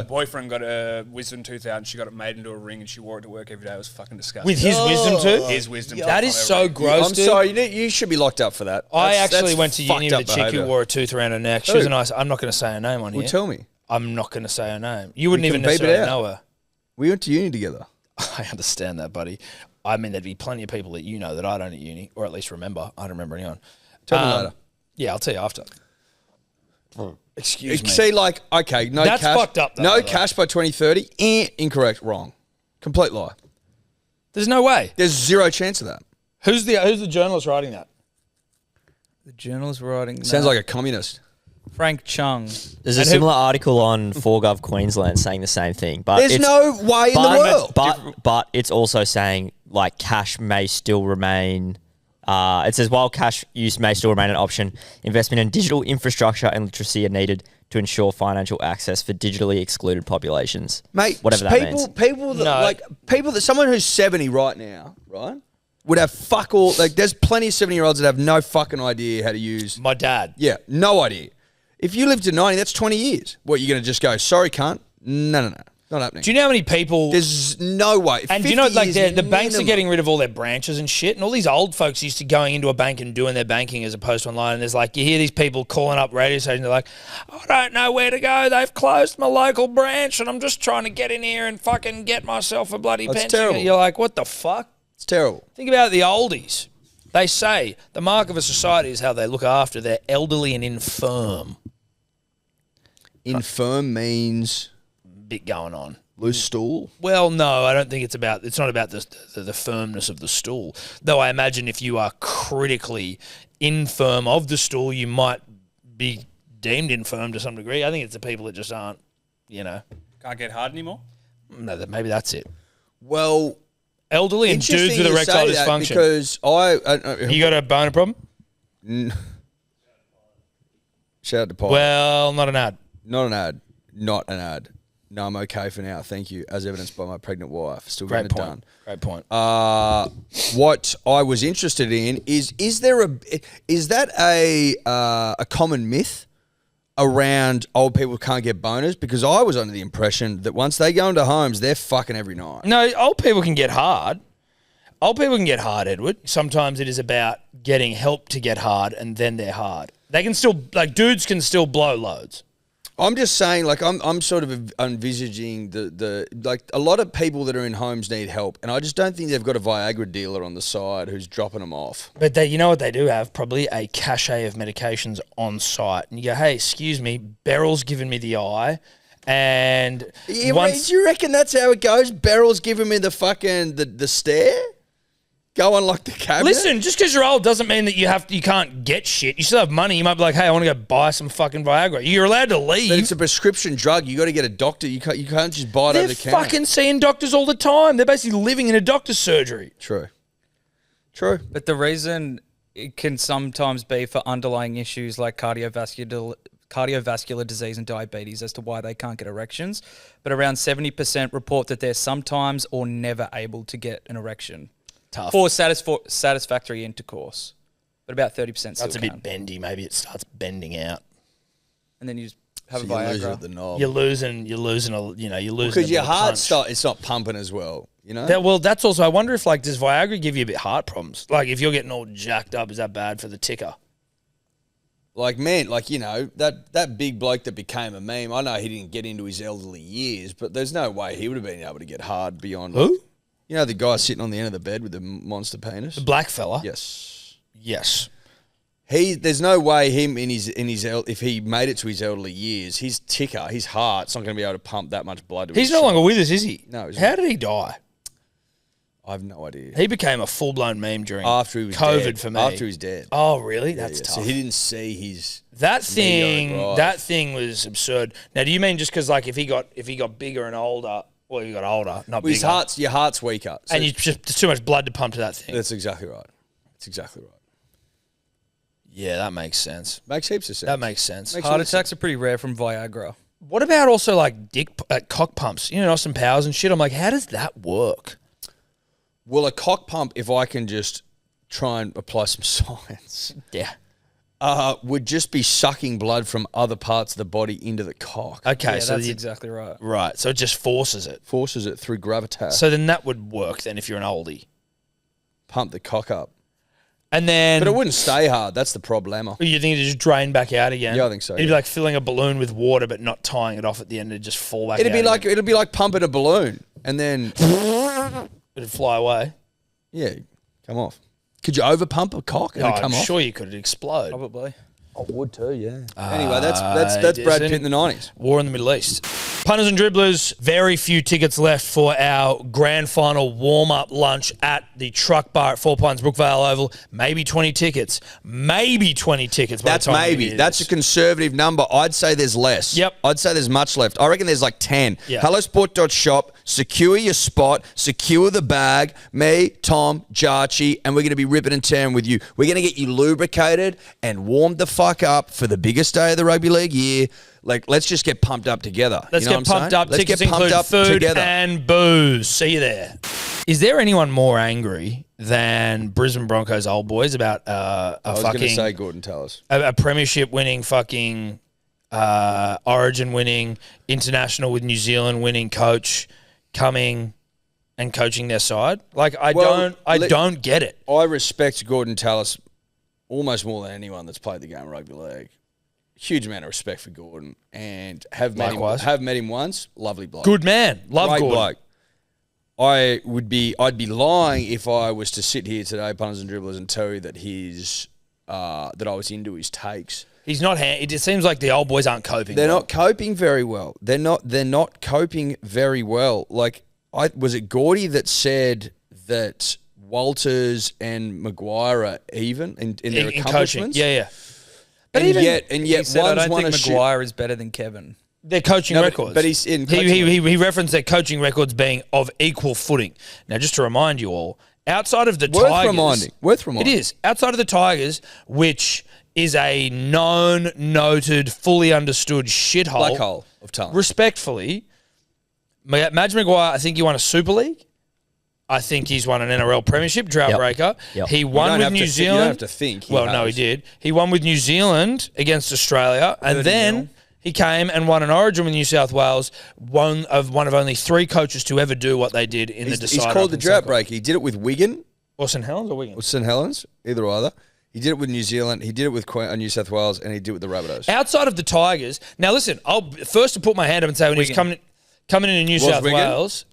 [SPEAKER 5] boyfriend got a wisdom tooth out and she got it made into a ring and she wore it to work every day. It was fucking disgusting.
[SPEAKER 2] With his wisdom tooth?
[SPEAKER 5] His wisdom tooth.
[SPEAKER 2] That is so gross,
[SPEAKER 3] I'm
[SPEAKER 2] dude.
[SPEAKER 3] sorry. You should be locked up for that.
[SPEAKER 2] I
[SPEAKER 3] That's
[SPEAKER 2] actually went to uni
[SPEAKER 3] fucked
[SPEAKER 2] with a
[SPEAKER 3] up
[SPEAKER 2] chick
[SPEAKER 3] behaviour.
[SPEAKER 2] who wore a tooth around her neck. She
[SPEAKER 3] Who?
[SPEAKER 2] was a nice. I'm not going to say her name on here.
[SPEAKER 3] Well, tell me.
[SPEAKER 2] I'm not going to say her name. You wouldn't
[SPEAKER 3] We
[SPEAKER 2] even
[SPEAKER 3] can beep it
[SPEAKER 2] necessarily
[SPEAKER 3] out.
[SPEAKER 2] know her.
[SPEAKER 3] We went to uni together.
[SPEAKER 2] I understand that, buddy. I mean, there'd be plenty of people that you know that I don't at uni, or at least remember. I don't remember anyone.
[SPEAKER 3] Tell me later.
[SPEAKER 2] Yeah, I'll tell you after. Excuse me.
[SPEAKER 3] See, okay, no
[SPEAKER 2] That's
[SPEAKER 3] cash.
[SPEAKER 2] fucked up, though,
[SPEAKER 3] No
[SPEAKER 2] by the way.
[SPEAKER 3] cash by 2030. Incorrect. Wrong. Complete lie.
[SPEAKER 2] There's no way.
[SPEAKER 3] There's zero chance of that.
[SPEAKER 2] Who's the journalist writing that?
[SPEAKER 4] The journalist writing.
[SPEAKER 3] Sounds like a communist.
[SPEAKER 4] Frank Chung.
[SPEAKER 6] There's a similar article on 4Gov Queensland saying the same thing, but
[SPEAKER 3] There's
[SPEAKER 6] it's,
[SPEAKER 3] no way in the world.
[SPEAKER 6] But it's also saying like cash may still remain. It says while cash use may still remain an option, investment in digital infrastructure and literacy are needed to ensure financial access for digitally excluded populations.
[SPEAKER 3] Mate,
[SPEAKER 6] whatever that means.
[SPEAKER 3] people that
[SPEAKER 2] No.
[SPEAKER 3] someone who's 70 right now, right, would have fuck all. Like, there's plenty of 70-year-olds that have no fucking idea how to use.
[SPEAKER 2] My dad.
[SPEAKER 3] Yeah, no idea. If you live to 90, that's 20 years. What, you're going to just go, sorry, cunt? No. Not happening.
[SPEAKER 2] Do you know how many people?
[SPEAKER 3] There's no way.
[SPEAKER 2] And do you know,
[SPEAKER 3] 50
[SPEAKER 2] like,
[SPEAKER 3] years
[SPEAKER 2] the banks are
[SPEAKER 3] minimum.
[SPEAKER 2] getting rid of all their branches and shit, and all these old folks used to going into a bank and doing their banking as opposed to online. And there's like, you hear these people calling up radio stations, they're like, I don't know where to go. They've closed my local branch, and I'm just trying to get in here and fucking get myself a bloody
[SPEAKER 3] That's
[SPEAKER 2] pension.
[SPEAKER 3] terrible.
[SPEAKER 2] You're like, what the fuck?
[SPEAKER 3] It's terrible.
[SPEAKER 2] Think about the oldies. They say the mark of a society is how they look after their elderly and infirm.
[SPEAKER 3] Infirm means
[SPEAKER 2] Bit going on.
[SPEAKER 3] loose stool.
[SPEAKER 2] Well, no, I don't think it's not about the firmness of the stool. Though I imagine if you are critically infirm of the stool, you might be deemed infirm to some degree. I think it's the people that just aren't,
[SPEAKER 5] Can't get hard anymore.
[SPEAKER 2] no, maybe that's it.
[SPEAKER 3] Well,
[SPEAKER 2] Elderly and dudes
[SPEAKER 3] interesting
[SPEAKER 2] with
[SPEAKER 3] you
[SPEAKER 2] erectile
[SPEAKER 3] say that
[SPEAKER 2] dysfunction.
[SPEAKER 3] because
[SPEAKER 2] You got a boner problem?
[SPEAKER 3] shout out to Paul.
[SPEAKER 2] Well, not an ad.
[SPEAKER 3] Not an ad. Not an ad. No, I'm okay for now. Thank you. As evidenced by my pregnant wife. Still
[SPEAKER 2] Great
[SPEAKER 3] getting it
[SPEAKER 2] point.
[SPEAKER 3] done.
[SPEAKER 2] Great point.
[SPEAKER 3] What I was interested in is that a common myth around old people can't get boners? Because I was under the impression that once they go into homes, they're fucking every night.
[SPEAKER 2] No, old people can get hard. Old people can get hard, Edward. Sometimes it is about getting help to get hard, and then they're hard. They can still, dudes can still blow loads.
[SPEAKER 3] I'm just saying, I'm sort of envisaging the a lot of people that are in homes need help, and I just don't think they've got a Viagra dealer on the side who's dropping them off.
[SPEAKER 2] But you know what they do have? Probably a cachet of medications on site. And you go, hey, excuse me, Beryl's given me the eye. And
[SPEAKER 3] Do you reckon that's how it goes? Beryl's giving me the fucking the stare? Go unlock the cabinet?
[SPEAKER 2] Listen, just because you're old doesn't mean that you can't get shit. You still have money. You might be like, hey, I want to go buy some fucking Viagra. You're allowed to leave.
[SPEAKER 3] But it's a prescription drug. You got to get a doctor. You can't just buy it
[SPEAKER 2] They're
[SPEAKER 3] over the counter.
[SPEAKER 2] fucking seeing doctors all the time. They're basically living in a doctor's surgery.
[SPEAKER 3] True.
[SPEAKER 4] But the reason it can sometimes be for underlying issues like cardiovascular disease and diabetes as to why they can't get erections. But around 70% report that they're sometimes or never able to get an erection.
[SPEAKER 2] Tough.
[SPEAKER 4] For satisfactory intercourse. But about 30% still
[SPEAKER 2] That's a
[SPEAKER 4] can.
[SPEAKER 2] bit bendy. Maybe it starts bending out.
[SPEAKER 4] and then you just have
[SPEAKER 3] So
[SPEAKER 4] a
[SPEAKER 3] you're losing
[SPEAKER 4] Viagra.
[SPEAKER 3] at the knob.
[SPEAKER 2] You're losing
[SPEAKER 3] because
[SPEAKER 2] a
[SPEAKER 3] your
[SPEAKER 2] bit of
[SPEAKER 3] heart
[SPEAKER 2] punch.
[SPEAKER 3] it's not pumping as well. You know.
[SPEAKER 2] Well, that's also. I wonder if does Viagra give you a bit heart problems? Like if you're getting all jacked up, is that bad for the ticker?
[SPEAKER 3] Like, man, that big bloke that became a meme, I know he didn't get into his elderly years, but there's no way he would have been able to get hard beyond.
[SPEAKER 2] Who?
[SPEAKER 3] You know, the guy sitting on the end of the bed with the monster penis?
[SPEAKER 2] The black fella.
[SPEAKER 3] Yes.
[SPEAKER 2] Yes.
[SPEAKER 3] There's no way him if he made it to his elderly years, his ticker, his heart's not going to be able to pump that much blood to
[SPEAKER 2] He's
[SPEAKER 3] his
[SPEAKER 2] no
[SPEAKER 3] shot.
[SPEAKER 2] longer with us, is he?
[SPEAKER 3] No, he's
[SPEAKER 2] How
[SPEAKER 3] not.
[SPEAKER 2] did he die?
[SPEAKER 3] I have no idea.
[SPEAKER 2] He became a full blown meme during
[SPEAKER 3] After he was
[SPEAKER 2] COVID
[SPEAKER 3] dead.
[SPEAKER 2] for me.
[SPEAKER 3] After he was dead.
[SPEAKER 2] Oh, really?
[SPEAKER 3] Yeah,
[SPEAKER 2] That's
[SPEAKER 3] yeah.
[SPEAKER 2] tough.
[SPEAKER 3] So he didn't see his
[SPEAKER 2] That
[SPEAKER 3] meteoric rise.
[SPEAKER 2] that thing was absurd. Now, do you mean just because if he got bigger and older? Well, he got older, not
[SPEAKER 3] Well,
[SPEAKER 2] bigger.
[SPEAKER 3] your heart's weaker. So
[SPEAKER 2] And there's too much blood to pump to that thing.
[SPEAKER 3] that's exactly right. That's exactly right.
[SPEAKER 2] Yeah, that makes sense.
[SPEAKER 3] Makes heaps of sense.
[SPEAKER 2] That makes sense.
[SPEAKER 3] Makes
[SPEAKER 4] Heart
[SPEAKER 3] all the
[SPEAKER 4] attacks are pretty rare from Viagra.
[SPEAKER 2] What about also cock pumps? You know, Austin Powers and shit. I'm like, how does that work?
[SPEAKER 3] Well, a cock pump, if I can just try and apply some science,
[SPEAKER 2] Yeah.
[SPEAKER 3] would just be sucking blood from other parts of the body into the cock.
[SPEAKER 2] Okay,
[SPEAKER 4] Yeah,
[SPEAKER 2] so
[SPEAKER 4] that's exactly right.
[SPEAKER 2] right, so it just forces it.
[SPEAKER 3] Forces it through gravitas.
[SPEAKER 2] So then that would work then if you're an oldie.
[SPEAKER 3] Pump the cock up.
[SPEAKER 2] And then
[SPEAKER 3] But it wouldn't stay hard. That's the problema.
[SPEAKER 2] you think it just drain back out again?
[SPEAKER 3] Yeah, I think so,
[SPEAKER 2] It'd be
[SPEAKER 3] yeah.
[SPEAKER 2] like filling a balloon with water but not tying it off at the end and just fall back
[SPEAKER 3] It'd
[SPEAKER 2] out
[SPEAKER 3] be like
[SPEAKER 2] again.
[SPEAKER 3] it'd be like pumping a balloon and then
[SPEAKER 2] It'd fly away.
[SPEAKER 3] yeah, come off. Could you over pump a cock and
[SPEAKER 2] Oh,
[SPEAKER 3] it come
[SPEAKER 2] I'm
[SPEAKER 3] off?
[SPEAKER 2] sure you could explode.
[SPEAKER 4] Probably.
[SPEAKER 3] I would too, yeah. Anyway, that's Brad Pitt in the 90s.
[SPEAKER 2] War in the Middle East. Punters and dribblers, very few tickets left for our grand final warm-up lunch at the Truck Bar at Four Pines Brookvale Oval. Maybe 20 tickets. Maybe 20 tickets.
[SPEAKER 3] That's maybe. That's a conservative number. I'd say there's less.
[SPEAKER 2] Yep.
[SPEAKER 3] I'd say there's much left. I reckon there's like 10.
[SPEAKER 2] Yeah.
[SPEAKER 3] HelloSport.shop. Secure your spot. Secure the bag. Me, Tom, Jarchi, and we're going to be ripping and tearing with you. We're going to get you lubricated and warmed the fuck up for the biggest day of the rugby league year. Like, let's just get pumped up together.
[SPEAKER 2] Let's
[SPEAKER 3] You know
[SPEAKER 2] get
[SPEAKER 3] what I'm
[SPEAKER 2] pumped
[SPEAKER 3] saying?
[SPEAKER 2] up.
[SPEAKER 3] Let's
[SPEAKER 2] Tickets
[SPEAKER 3] get pumped
[SPEAKER 2] include
[SPEAKER 3] up
[SPEAKER 2] food
[SPEAKER 3] together.
[SPEAKER 2] and booze. See you there. Is there anyone more angry than Brisbane Broncos old boys about
[SPEAKER 3] I was going to say Gordon Tallis.
[SPEAKER 2] a premiership winning fucking Origin winning, international with New Zealand winning coach coming and coaching their side? Like I don't get it.
[SPEAKER 3] I respect Gordon Tallis almost more than anyone that's played the game of rugby league. Huge amount of respect for Gordon, and have met him once. Lovely bloke.
[SPEAKER 2] Good man. Love
[SPEAKER 3] Great
[SPEAKER 2] Gordon.
[SPEAKER 3] bloke. I'd be lying if I was to sit here today, punters and dribblers, and tell you that that I was into his takes.
[SPEAKER 2] He's not. It just seems like the old boys aren't coping.
[SPEAKER 3] They're
[SPEAKER 2] well.
[SPEAKER 3] not coping very well. They're not coping very well. Like, was it Gordy that said that Walters and Maguire are even in their
[SPEAKER 2] in coaching.
[SPEAKER 3] accomplishments?
[SPEAKER 2] Yeah.
[SPEAKER 3] And yet
[SPEAKER 4] He said, I
[SPEAKER 3] one's
[SPEAKER 4] don't
[SPEAKER 3] won
[SPEAKER 4] think
[SPEAKER 3] a
[SPEAKER 4] Maguire is better than Kevin.
[SPEAKER 2] Their coaching records.
[SPEAKER 3] but he's in coaching
[SPEAKER 2] he referenced their coaching records being of equal footing. Now, just to remind you all, outside of the Tigers...
[SPEAKER 3] Worth reminding.
[SPEAKER 2] It is. Outside of the Tigers, which is a known, noted, fully understood shithole.
[SPEAKER 3] Black hole of talent.
[SPEAKER 2] Respectfully, Madge Maguire, I think he won a Super League. I think he's won an NRL premiership, drought
[SPEAKER 6] Yep.
[SPEAKER 2] breaker.
[SPEAKER 6] Yep.
[SPEAKER 2] He
[SPEAKER 3] You
[SPEAKER 2] won
[SPEAKER 3] don't
[SPEAKER 2] with
[SPEAKER 3] have
[SPEAKER 2] New
[SPEAKER 3] to
[SPEAKER 2] Zealand.
[SPEAKER 3] you don't have to think.
[SPEAKER 2] Well, no, he did. He won with New Zealand against Australia, and
[SPEAKER 4] 30
[SPEAKER 2] then
[SPEAKER 4] nil.
[SPEAKER 2] he came and won an Origin with New South Wales. One of only 3 coaches to ever do what they did in the
[SPEAKER 3] He's
[SPEAKER 2] decider.
[SPEAKER 3] called the
[SPEAKER 2] up in
[SPEAKER 3] drought
[SPEAKER 2] Suncorp.
[SPEAKER 3] breaker. He did it with Wigan
[SPEAKER 2] Or St Helens or Wigan.
[SPEAKER 3] or St Helens, either. He did it with New Zealand. He did it with New South Wales, and he did it with the Rabbitohs.
[SPEAKER 2] Outside of the Tigers, now listen, I'll first to put my hand up and say when he was coming into New South
[SPEAKER 3] Wigan?
[SPEAKER 2] Wales.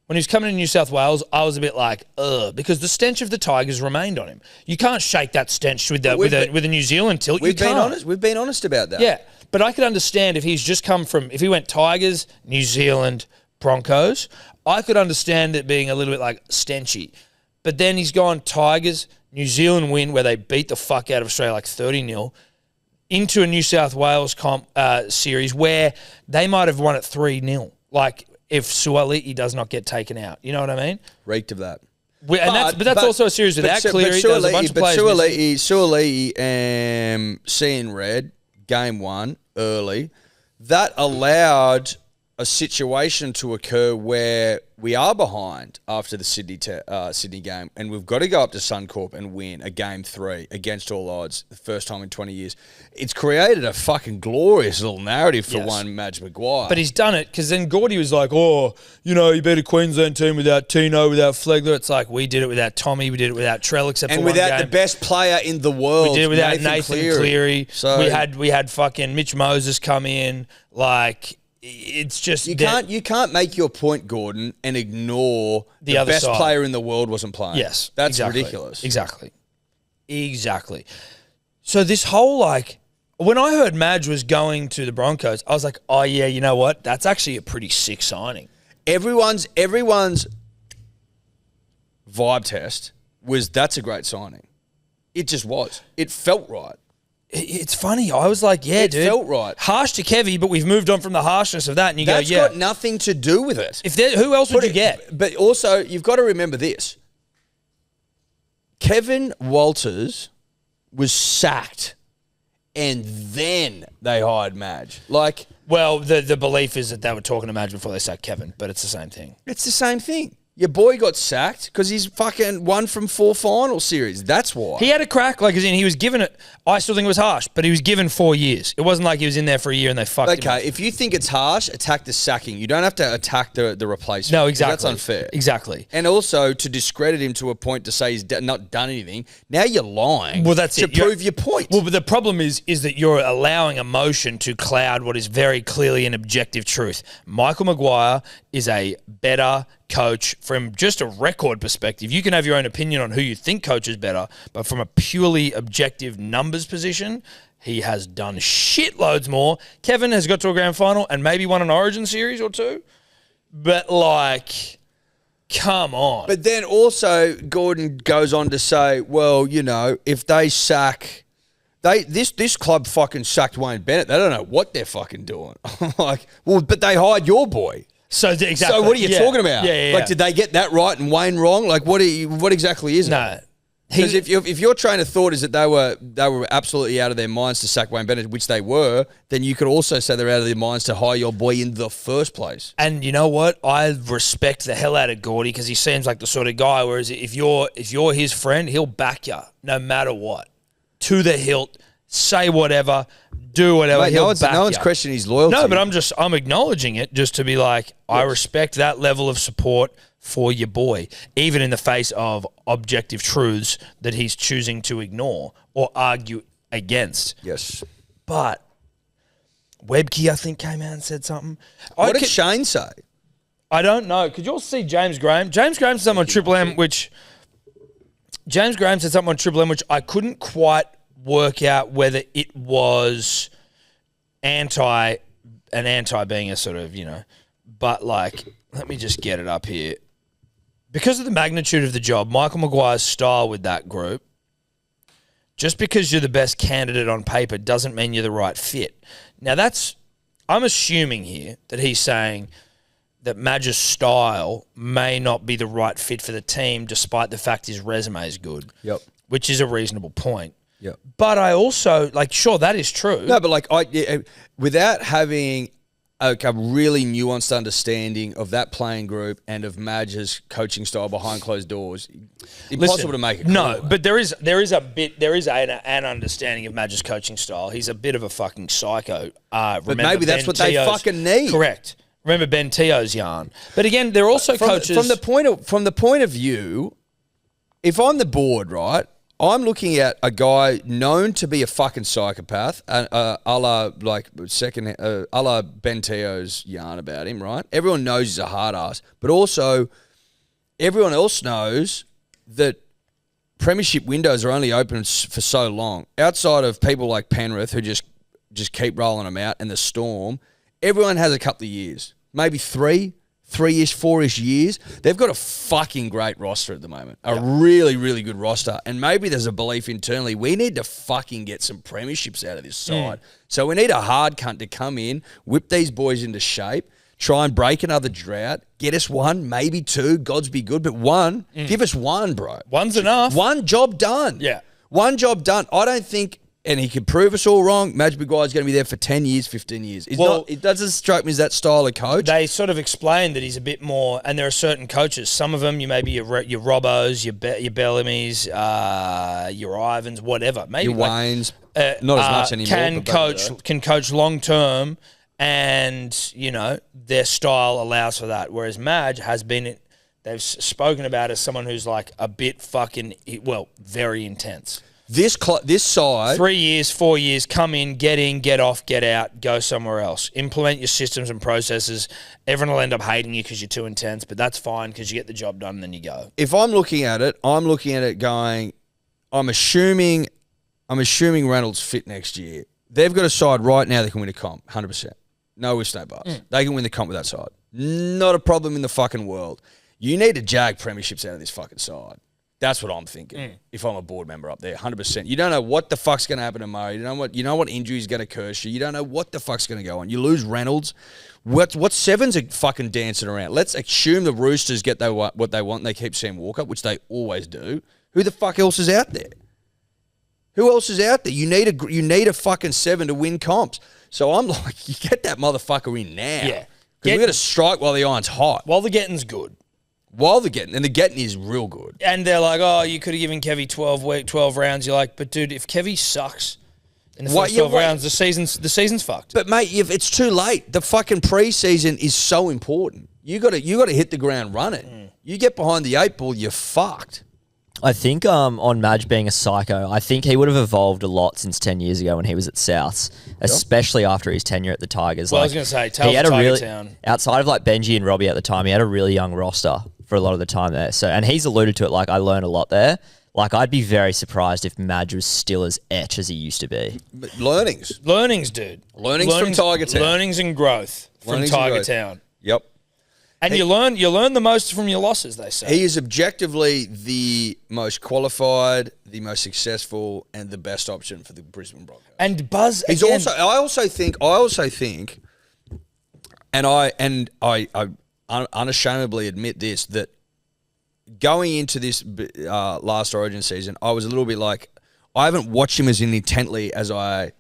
[SPEAKER 2] When he was coming to New South Wales, I was a bit like, ugh, because the stench of the Tigers remained on him. You can't shake that stench with a New Zealand tilt.
[SPEAKER 3] We've been honest about that.
[SPEAKER 2] Yeah, but I could understand if he's just come from, if he went Tigers, New Zealand, Broncos, I could understand it being a little bit like stenchy. But then he's gone Tigers, New Zealand win where they beat the fuck out of Australia like 30-0, into a New South Wales series where they might have won it 3-0. Like, if Suaalii does not get taken out. You know what I mean?
[SPEAKER 3] Reeked of that.
[SPEAKER 2] But that's also a series without Cleary. There was a bunch of players missing.
[SPEAKER 3] Suaalii seeing red, game 1, early, that allowed a situation to occur where we are behind after the Sydney game, and we've got to go up to Suncorp and win a game 3 against all odds, the first time in 20 years. It's created a fucking glorious little narrative for one Madge Maguire.
[SPEAKER 2] But he's done it because then Gordy was like, oh, you know, you beat a Queensland team without Tino, without Flegler. It's like we did it without Tommy, we did it without Trell, except
[SPEAKER 3] and
[SPEAKER 2] for one game.
[SPEAKER 3] without the best player in the world.
[SPEAKER 2] We did it without Nathan Cleary.
[SPEAKER 3] So
[SPEAKER 2] we had fucking Mitch Moses come in. Like, it's just
[SPEAKER 3] you can't make your point, Gordon, and ignore the
[SPEAKER 2] other
[SPEAKER 3] best
[SPEAKER 2] side.
[SPEAKER 3] player in the world wasn't playing.
[SPEAKER 2] Yes,
[SPEAKER 3] that's
[SPEAKER 2] exactly.
[SPEAKER 3] ridiculous.
[SPEAKER 2] Exactly. So this whole, like, when I heard Madge was going to the Broncos, I was like, oh yeah, you know what? That's actually a pretty sick signing.
[SPEAKER 3] Everyone's vibe test was that's a great signing. It just was. It felt right.
[SPEAKER 2] It's funny. I was like, yeah,
[SPEAKER 3] It
[SPEAKER 2] dude.
[SPEAKER 3] felt right.
[SPEAKER 2] Harsh to Kevy, but we've moved on from the harshness of that. And you
[SPEAKER 3] That's
[SPEAKER 2] go, yeah.
[SPEAKER 3] got nothing to do with it.
[SPEAKER 2] Who else would you get?
[SPEAKER 3] But also, you've got to remember this. Kevin Walters was sacked, and then they hired Madge. Like,
[SPEAKER 2] Well, the belief is that they were talking to Madge before they sacked Kevin, but it's the same thing.
[SPEAKER 3] it's the same thing. Your boy got sacked because he's fucking 1 from 4 final series. That's why.
[SPEAKER 2] He had a crack, like, as in he was given it. I still think it was harsh, but he was given 4 years. It wasn't like he was in there for a year and they fucked him.
[SPEAKER 3] Okay, if you think it's harsh, attack the sacking. You don't have to attack the replacement.
[SPEAKER 2] No, exactly.
[SPEAKER 3] That's unfair.
[SPEAKER 2] Exactly.
[SPEAKER 3] And also to discredit him to a point to say he's not done anything. Now you're lying.
[SPEAKER 2] Well, that's
[SPEAKER 3] to
[SPEAKER 2] it. You're-
[SPEAKER 3] prove your point.
[SPEAKER 2] Well, but the problem is that you're allowing emotion to cloud what is very clearly an objective truth. Michael Maguire is a better coach from just a record perspective. You can have your own opinion on who you think coach is better, but from a purely objective numbers position, he has done shitloads more. Kevin has got to a grand final and maybe won an Origin series or 2, but like, come on.
[SPEAKER 3] But then also Gordon goes on to say, well, you know, if they sack... This club fucking sacked Wayne Bennett. They don't know what they're fucking doing. Like, well, but they hired your boy.
[SPEAKER 2] So exactly.
[SPEAKER 3] So what are you talking about?
[SPEAKER 2] Yeah.
[SPEAKER 3] Like, did they get that right and Wayne wrong? Like, what exactly is it?
[SPEAKER 2] No.
[SPEAKER 3] Because if your train of thought is that they were absolutely out of their minds to sack Wayne Bennett, which they were, then you could also say they're out of their minds to hire your boy in the first place.
[SPEAKER 2] And you know what? I respect the hell out of Gordy because he seems like the sort of guy. Whereas if you're his friend, he'll back you no matter what, to the hilt. Say whatever, do whatever.
[SPEAKER 3] Mate,
[SPEAKER 2] he'll
[SPEAKER 3] no one's
[SPEAKER 2] ya.
[SPEAKER 3] questioning his loyalty.
[SPEAKER 2] No, but I'm acknowledging it just to be like, I respect that level of support for your boy, even in the face of objective truths that he's choosing to ignore or argue against.
[SPEAKER 3] Yes.
[SPEAKER 2] But Webke, I think, came out and said something.
[SPEAKER 3] What did Shane say?
[SPEAKER 2] I don't know. Could you all see James Graham? James Graham said something on Triple M, which I couldn't quite work out whether it was anti being a sort of, you know, but like, let me just get it up here. Because of the magnitude of the job, Michael Maguire's style with that group, just because you're the best candidate on paper doesn't mean you're the right fit. Now I'm assuming here that he's saying that Madge's style may not be the right fit for the team despite the fact his resume is good.
[SPEAKER 3] Yep.
[SPEAKER 2] Which is a reasonable point.
[SPEAKER 3] Yeah,
[SPEAKER 2] but I also sure that is true.
[SPEAKER 3] No, but without having a really nuanced understanding of that playing group and of Madge's coaching style behind closed doors, impossible to make it.
[SPEAKER 2] No, but there is an understanding of Madge's coaching style. He's a bit of a fucking psycho.
[SPEAKER 3] But maybe that's what they fucking need.
[SPEAKER 2] Correct. Remember Ben Teo's yarn. But again, they're also coaches
[SPEAKER 3] from the point of view. If I'm the board, right? I'm looking at a guy known to be a fucking psychopath, a la Ben Teo's yarn about him, right? Everyone knows he's a hard ass, but also everyone else knows that premiership windows are only open for so long. Outside of people like Penrith who just keep rolling them out, and the Storm, everyone has a couple of years, maybe 3-ish, 4-ish years. They've got a fucking great roster at the moment. A really, really good roster. And maybe there's a belief internally, we need to fucking get some premierships out of this side. So we need a hard cunt to come in, whip these boys into shape, try and break another drought, get us 1, maybe 2, God's be good, but 1, give us 1, bro.
[SPEAKER 2] One's enough.
[SPEAKER 3] One job done.
[SPEAKER 2] Yeah.
[SPEAKER 3] One job done. I don't think and he could prove us all wrong. Madge Maguire's going to be there for 10 years, 15 years. It doesn't strike me as that style of coach.
[SPEAKER 2] They sort of explained that he's a bit more, and there are certain coaches. Some of them, you maybe your Robbos, your Bellamy's, your Ivans, whatever. Maybe
[SPEAKER 3] your Waynes, not as much anymore.
[SPEAKER 2] Can coach long term, and their style allows for that. Whereas Madge has been, they've spoken about as someone who's like a bit very intense.
[SPEAKER 3] This side,
[SPEAKER 2] 3 years, 4 years, come in, get off, get out, go somewhere else. Implement your systems and processes. Everyone will end up hating you because you're too intense, but that's fine because you get the job done and then you go.
[SPEAKER 3] If I'm looking at it going, I'm assuming Reynolds fit next year. They've got a side right now that can win a comp, 100%. No ifs, no buts. They can win the comp with that side. Not a problem in the fucking world. You need to jag premierships out of this fucking side. That's what I'm thinking. If I'm a board member up there, 100%. You don't know what the fuck's going to happen tomorrow. You know what injury is going to curse you. You don't know what the fuck's going to go on. You lose Reynolds. What sevens are fucking dancing around? Let's assume the Roosters get what they want and they keep Sam Walker, which they always do. Who the fuck else is out there? Who else is out there? You need a fucking seven to win comps. So I'm like, you get that motherfucker in now.
[SPEAKER 2] Yeah.
[SPEAKER 3] Because we got to strike while the iron's hot.
[SPEAKER 2] While the getting's good.
[SPEAKER 3] And the getting is real good.
[SPEAKER 2] And they're like, oh, you could have given Kevy 12 rounds. You're like, but dude, if Kevy sucks in the first 12 rounds, the season's fucked.
[SPEAKER 3] But mate, if it's too late, the fucking preseason is so important. You got to hit the ground running. You get behind the 8 ball, you're fucked.
[SPEAKER 6] I think on Madge being a psycho, I think he would have evolved a lot since 10 years ago when he was at Souths, especially after his tenure at the Tigers.
[SPEAKER 2] Well, I was going to say, tell Town.
[SPEAKER 6] Outside of like Benji and Robbie at the time, he had a really young roster for a lot of the time there. So, and he's alluded to it, like, I learned a lot there. Like, I'd be very surprised if Madge was still as etch as he used to be.
[SPEAKER 3] But learnings,
[SPEAKER 2] dude.
[SPEAKER 3] Learnings from Tiger Town.
[SPEAKER 2] Learnings and growth from Tiger Town.
[SPEAKER 3] Yep.
[SPEAKER 2] And you learn the most from your losses, they say.
[SPEAKER 3] He is objectively the most qualified, the most successful, and the best option for the Brisbane Broncos.
[SPEAKER 2] And Buzz,
[SPEAKER 3] he's
[SPEAKER 2] again,
[SPEAKER 3] I also think, and I unashamedly admit this, that going into this last Origin season, I was a little bit like, I haven't watched him as intently as I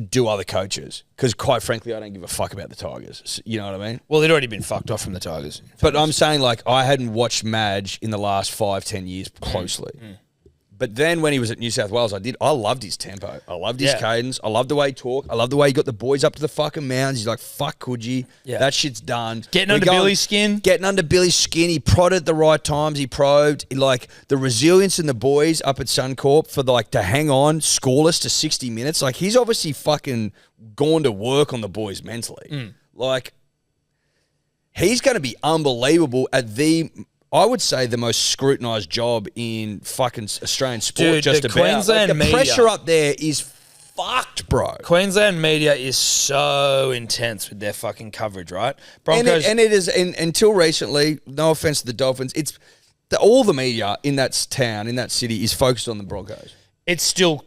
[SPEAKER 3] do other coaches, because quite frankly, I don't give a fuck about the Tigers. You know what I mean?
[SPEAKER 2] Well, they'd already been fucked off from the Tigers.
[SPEAKER 3] But I'm saying, like, I hadn't watched Madge in the last 5-10 years closely. But then when he was at New South Wales, I loved his tempo. I loved his cadence. I loved the way he talked. I loved the way he got the boys up to the fucking mounds. He's like, fuck Coogee.
[SPEAKER 2] Yeah.
[SPEAKER 3] That shit's done.
[SPEAKER 2] Getting under Billy's skin.
[SPEAKER 3] He prodded at the right times. He probed. Like, the resilience in the boys up at Suncorp for, like, to hang on scoreless to 60 minutes. Like, he's obviously fucking gone to work on the boys mentally. Like, he's going to be unbelievable at I would say the most scrutinised job in fucking Australian sport.
[SPEAKER 2] Dude,
[SPEAKER 3] just
[SPEAKER 2] the
[SPEAKER 3] about.
[SPEAKER 2] Queensland
[SPEAKER 3] the
[SPEAKER 2] media,
[SPEAKER 3] pressure up there is fucked, bro.
[SPEAKER 2] Queensland media is so intense with their fucking coverage, right? Broncos,
[SPEAKER 3] and it is until recently. No offense to the Dolphins, all the media in that town, in that city, is focused on the Broncos.
[SPEAKER 2] It still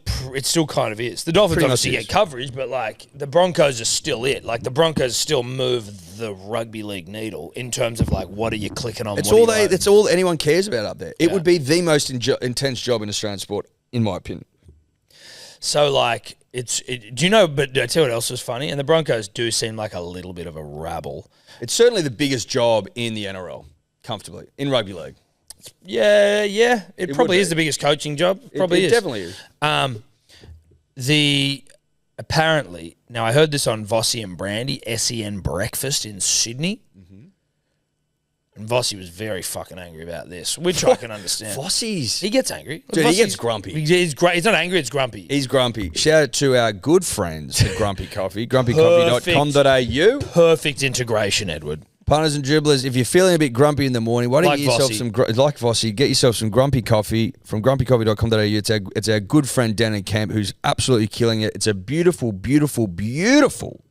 [SPEAKER 2] kind of is. The Dolphins obviously get coverage, but like the Broncos are still it. Like the Broncos still move the rugby league needle in terms of like what are you clicking on?
[SPEAKER 3] It's all anyone cares about up there. It would be the most intense job in Australian sport, in my opinion.
[SPEAKER 2] So like do you know? But I tell you what else was funny, and the Broncos do seem like a little bit of a rabble.
[SPEAKER 3] It's certainly the biggest job in the NRL, comfortably, in rugby league.
[SPEAKER 2] Yeah. It probably is the biggest coaching job. Probably
[SPEAKER 3] it
[SPEAKER 2] is.
[SPEAKER 3] Definitely is.
[SPEAKER 2] Apparently, now I heard this on Vossi and Brandy, SEN Breakfast in Sydney. And Vossi was very fucking angry about this, which I can understand.
[SPEAKER 3] He
[SPEAKER 2] gets angry.
[SPEAKER 3] Dude, he gets grumpy.
[SPEAKER 2] He's not angry, it's grumpy.
[SPEAKER 3] He's grumpy. Shout out to our good friends at Grumpy Coffee, grumpycoffee.com.au.
[SPEAKER 2] Perfect integration, Edward.
[SPEAKER 3] Punters and dribblers, if you're feeling a bit grumpy in the morning, why don't you get yourself get yourself some grumpy coffee from grumpycoffee.com.au. It's our good friend Dan and Camp, who's absolutely killing it. It's a beautiful, beautiful, beautiful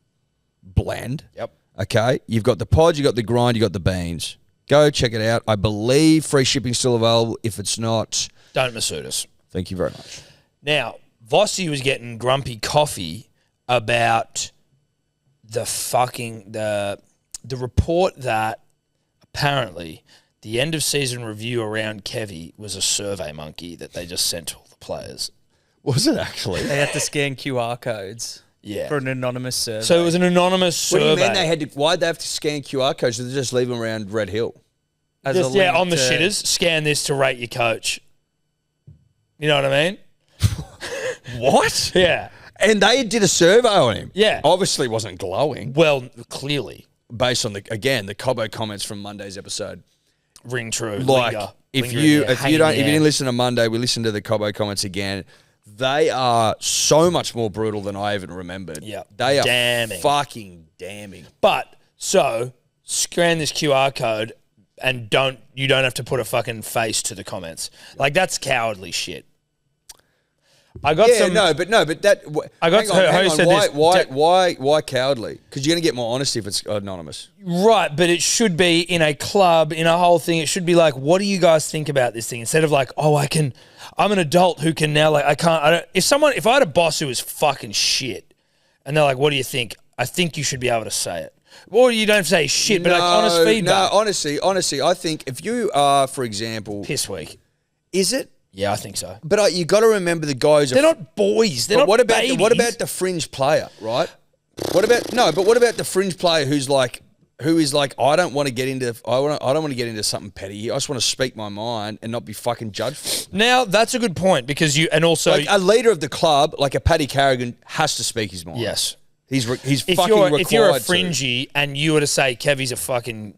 [SPEAKER 3] blend.
[SPEAKER 2] Yep.
[SPEAKER 3] Okay? You've got the pods, you've got the grind, you've got the beans. Go check it out. I believe free shipping's still available. If it's not,
[SPEAKER 2] don't missuit us.
[SPEAKER 3] Thank you very much.
[SPEAKER 2] Now, Vossi was getting grumpy coffee about the report that apparently the end of season review around Kevy was a survey monkey that they just sent to all the players.
[SPEAKER 3] Was it actually?
[SPEAKER 4] They had to scan QR codes
[SPEAKER 2] Yeah.
[SPEAKER 4] for an anonymous survey.
[SPEAKER 2] So it was an anonymous
[SPEAKER 3] What do
[SPEAKER 2] survey.
[SPEAKER 3] you mean they had to? Why'd they have to scan QR codes? Did they just leave them around Red Hill?
[SPEAKER 4] As a
[SPEAKER 2] Just,
[SPEAKER 4] link
[SPEAKER 2] on the
[SPEAKER 4] to-
[SPEAKER 2] shitters, scan this to rate your coach. You know what I mean?
[SPEAKER 3] What?
[SPEAKER 2] Yeah.
[SPEAKER 3] And they did a survey on him.
[SPEAKER 2] Yeah.
[SPEAKER 3] Obviously wasn't glowing.
[SPEAKER 2] Well, clearly.
[SPEAKER 3] Based on the Cobbo comments from Monday's episode.
[SPEAKER 2] Ring true.
[SPEAKER 3] Like
[SPEAKER 2] linger,
[SPEAKER 3] if
[SPEAKER 2] linger
[SPEAKER 3] you
[SPEAKER 2] in there,
[SPEAKER 3] if
[SPEAKER 2] hang
[SPEAKER 3] you
[SPEAKER 2] in
[SPEAKER 3] don't if you
[SPEAKER 2] there.
[SPEAKER 3] didn't listen to Monday, we listened to the Cobbo comments again. They are so much more brutal than I even remembered.
[SPEAKER 2] Yeah.
[SPEAKER 3] They are
[SPEAKER 2] Damning.
[SPEAKER 3] fucking damning.
[SPEAKER 2] But so scan this QR code and you don't have to put a fucking face to the comments. Like that's cowardly shit. I got
[SPEAKER 3] Yeah,
[SPEAKER 2] some.
[SPEAKER 3] but that.
[SPEAKER 2] I got who said
[SPEAKER 3] why,
[SPEAKER 2] this?
[SPEAKER 3] Why cowardly? Because you're gonna get more honesty if it's anonymous.
[SPEAKER 2] Right, but it should be in a club, in a whole thing. It should be like, what do you guys think about this thing? Instead of like, oh, I'm an adult who can now, like, if I had a boss who was fucking shit and they're like, what do you think? I think you should be able to say it. Or you don't say shit, but like honest feedback.
[SPEAKER 3] No, honestly, I think if you are, for example,
[SPEAKER 2] Piss week.
[SPEAKER 3] is it?
[SPEAKER 2] Yeah, I think so.
[SPEAKER 3] But you got to remember the guys.
[SPEAKER 2] They're not boys. They're
[SPEAKER 3] But
[SPEAKER 2] not
[SPEAKER 3] what about
[SPEAKER 2] babies.
[SPEAKER 3] what about the fringe player, right? What about the fringe player who is like I don't want to get into something petty here. I just want to speak my mind and not be fucking judged for it.
[SPEAKER 2] Now, that's a good point because you, and also,
[SPEAKER 3] Like a leader of the club, like a Paddy Carrigan, has to speak his mind.
[SPEAKER 2] yes.
[SPEAKER 3] He's
[SPEAKER 2] If
[SPEAKER 3] fucking required
[SPEAKER 2] if you're a
[SPEAKER 3] to.
[SPEAKER 2] fringy and you were to say Kevy's a fucking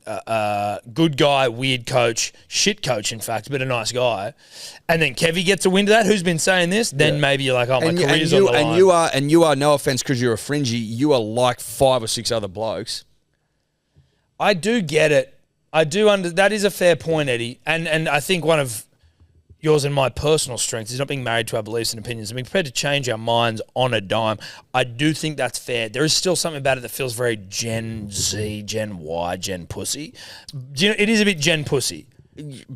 [SPEAKER 2] good guy, weird coach, shit coach, in fact, but a nice guy, and then Kevy gets a wind of that, who's been saying this, then maybe you're like, oh, my career's on the line.
[SPEAKER 3] And you are, no offense, because you're a fringy, you are like 5 or 6 other blokes.
[SPEAKER 2] I do get it. I do that is a fair point, Eddie. And I think one of yours and my personal strengths is not being married to our beliefs and opinions and being prepared to change our minds on a dime. I do think that's fair. There is still something about it that feels very Gen Z, Gen Y, Gen pussy. It is a bit Gen pussy.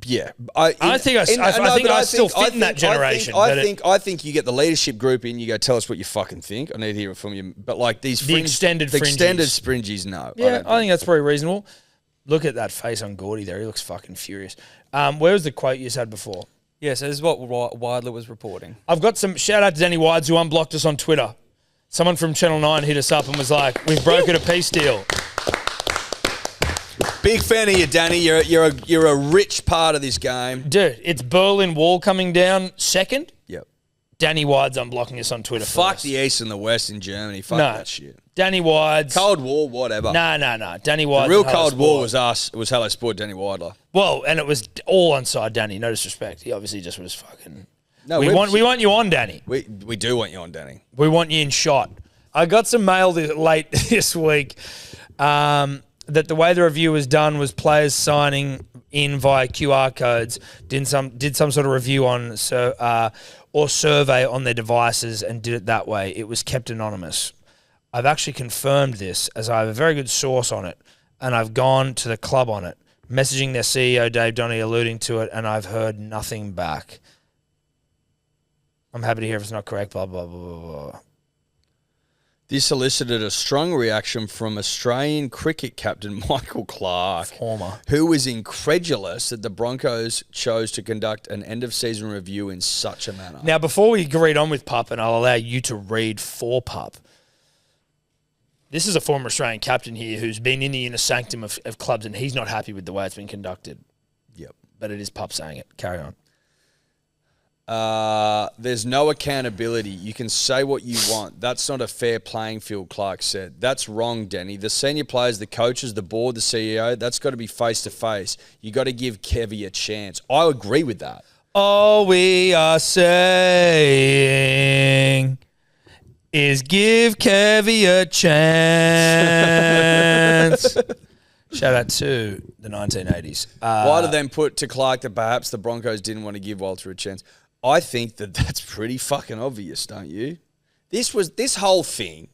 [SPEAKER 3] Yeah,
[SPEAKER 2] I think I still fit in that generation.
[SPEAKER 3] I think you get the leadership group in. You go, tell us what you fucking think. I need to hear it from you. But like the extended fringies, no.
[SPEAKER 2] Yeah, I think that's very reasonable. Look at that face on Gordy there. He looks fucking furious. Where was the quote you had before?
[SPEAKER 4] Yeah, so this is what Widler was reporting.
[SPEAKER 2] I've got some shout out to Danny Wides who unblocked us on Twitter. Someone from Channel 9 hit us up and was like, we've brokered a peace deal.
[SPEAKER 3] Big fan of you, Danny. You're a rich part of this game.
[SPEAKER 2] Dude, it's Berlin Wall coming down second.
[SPEAKER 3] Yep.
[SPEAKER 2] Danny Wides unblocking us on Twitter
[SPEAKER 3] Fuck
[SPEAKER 2] first.
[SPEAKER 3] the East and the West in Germany. Fuck
[SPEAKER 2] No.
[SPEAKER 3] that shit.
[SPEAKER 2] Danny Wides.
[SPEAKER 3] Cold War, whatever.
[SPEAKER 2] No. Danny Wides.
[SPEAKER 3] The real
[SPEAKER 2] and Hello
[SPEAKER 3] Cold War
[SPEAKER 2] Sport.
[SPEAKER 3] was us. It was Hello Sport, Danny Widler.
[SPEAKER 2] Well, and it was all onside Danny. No disrespect. He obviously just was fucking.
[SPEAKER 3] No,
[SPEAKER 2] we want you on, Danny.
[SPEAKER 3] We do want you on, Danny.
[SPEAKER 2] We want you in shot. I got some mail late this week that the way the review was done was players signing in via QR codes, did some sort of review on or survey on their devices and did it that way. It was kept anonymous. I've actually confirmed this as I have a very good source on it, and I've gone to the club on it, messaging their CEO Dave Donny alluding to it, and I've heard nothing back. I'm happy to hear if it's not correct, blah, blah, blah, blah, blah.
[SPEAKER 3] This elicited a strong reaction from Australian cricket captain Michael Clarke,
[SPEAKER 2] Former.
[SPEAKER 3] who was incredulous that the Broncos chose to conduct an end-of-season review in such a manner.
[SPEAKER 2] Now, before we read on with Pup, and I'll allow you to read for Pup, this is a former Australian captain here who's been in the inner sanctum of clubs, and he's not happy with the way it's been conducted.
[SPEAKER 3] Yep.
[SPEAKER 2] But it is Pup saying it. Carry on.
[SPEAKER 3] There's no accountability. You can say what you want. That's not a fair playing field, Clark said. That's wrong, Danny. The senior players, the coaches, the board, the CEO, that's got to be face-to-face. You got to give Kevy a chance. I agree with that.
[SPEAKER 2] All we are saying is give Kevy a chance. Shout out to the 1980s.
[SPEAKER 3] Why do then put to Clark that perhaps the Broncos didn't want to give Walter a chance? I think that's pretty fucking obvious, don't you? This whole thing's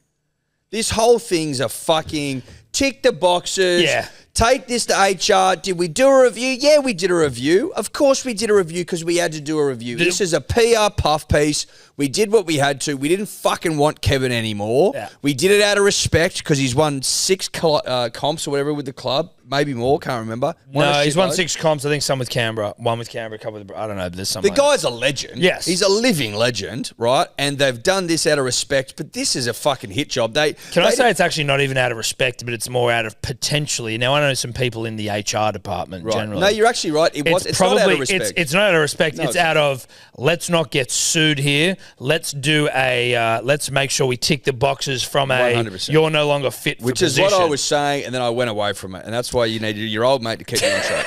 [SPEAKER 3] a fucking tick the boxes.
[SPEAKER 2] Yeah.
[SPEAKER 3] Take this to HR. Did we do a review? Yeah, we did a review. Of course we did a review because we had to do a review. This is a PR puff piece. We did what we had to. We didn't fucking want Kevin anymore.
[SPEAKER 2] Yeah.
[SPEAKER 3] We did it out of respect because he's won 6 comps or whatever with the club. Maybe more, can't remember.
[SPEAKER 2] No, he's won 6 comps. I think some with Canberra. One with Canberra, a couple with... I don't know, but there's something.
[SPEAKER 3] The guy's a legend.
[SPEAKER 2] Yes.
[SPEAKER 3] He's a living legend, right? And they've done this out of respect, but this is a fucking hit job.
[SPEAKER 2] Can I say it's actually not even out of respect, but it's more out of potentially... Now, I know some people in the HR department generally.
[SPEAKER 3] No, you're actually right. It's not out of respect.
[SPEAKER 2] It's not out of respect.
[SPEAKER 3] No,
[SPEAKER 2] it's out of, let's not get sued here. Let's do let's make sure we tick the boxes from
[SPEAKER 3] 100%.
[SPEAKER 2] You're no longer fit for
[SPEAKER 3] Which
[SPEAKER 2] position.
[SPEAKER 3] is what I was saying, and then I went away from it. And that's why you need your old mate to keep you on track.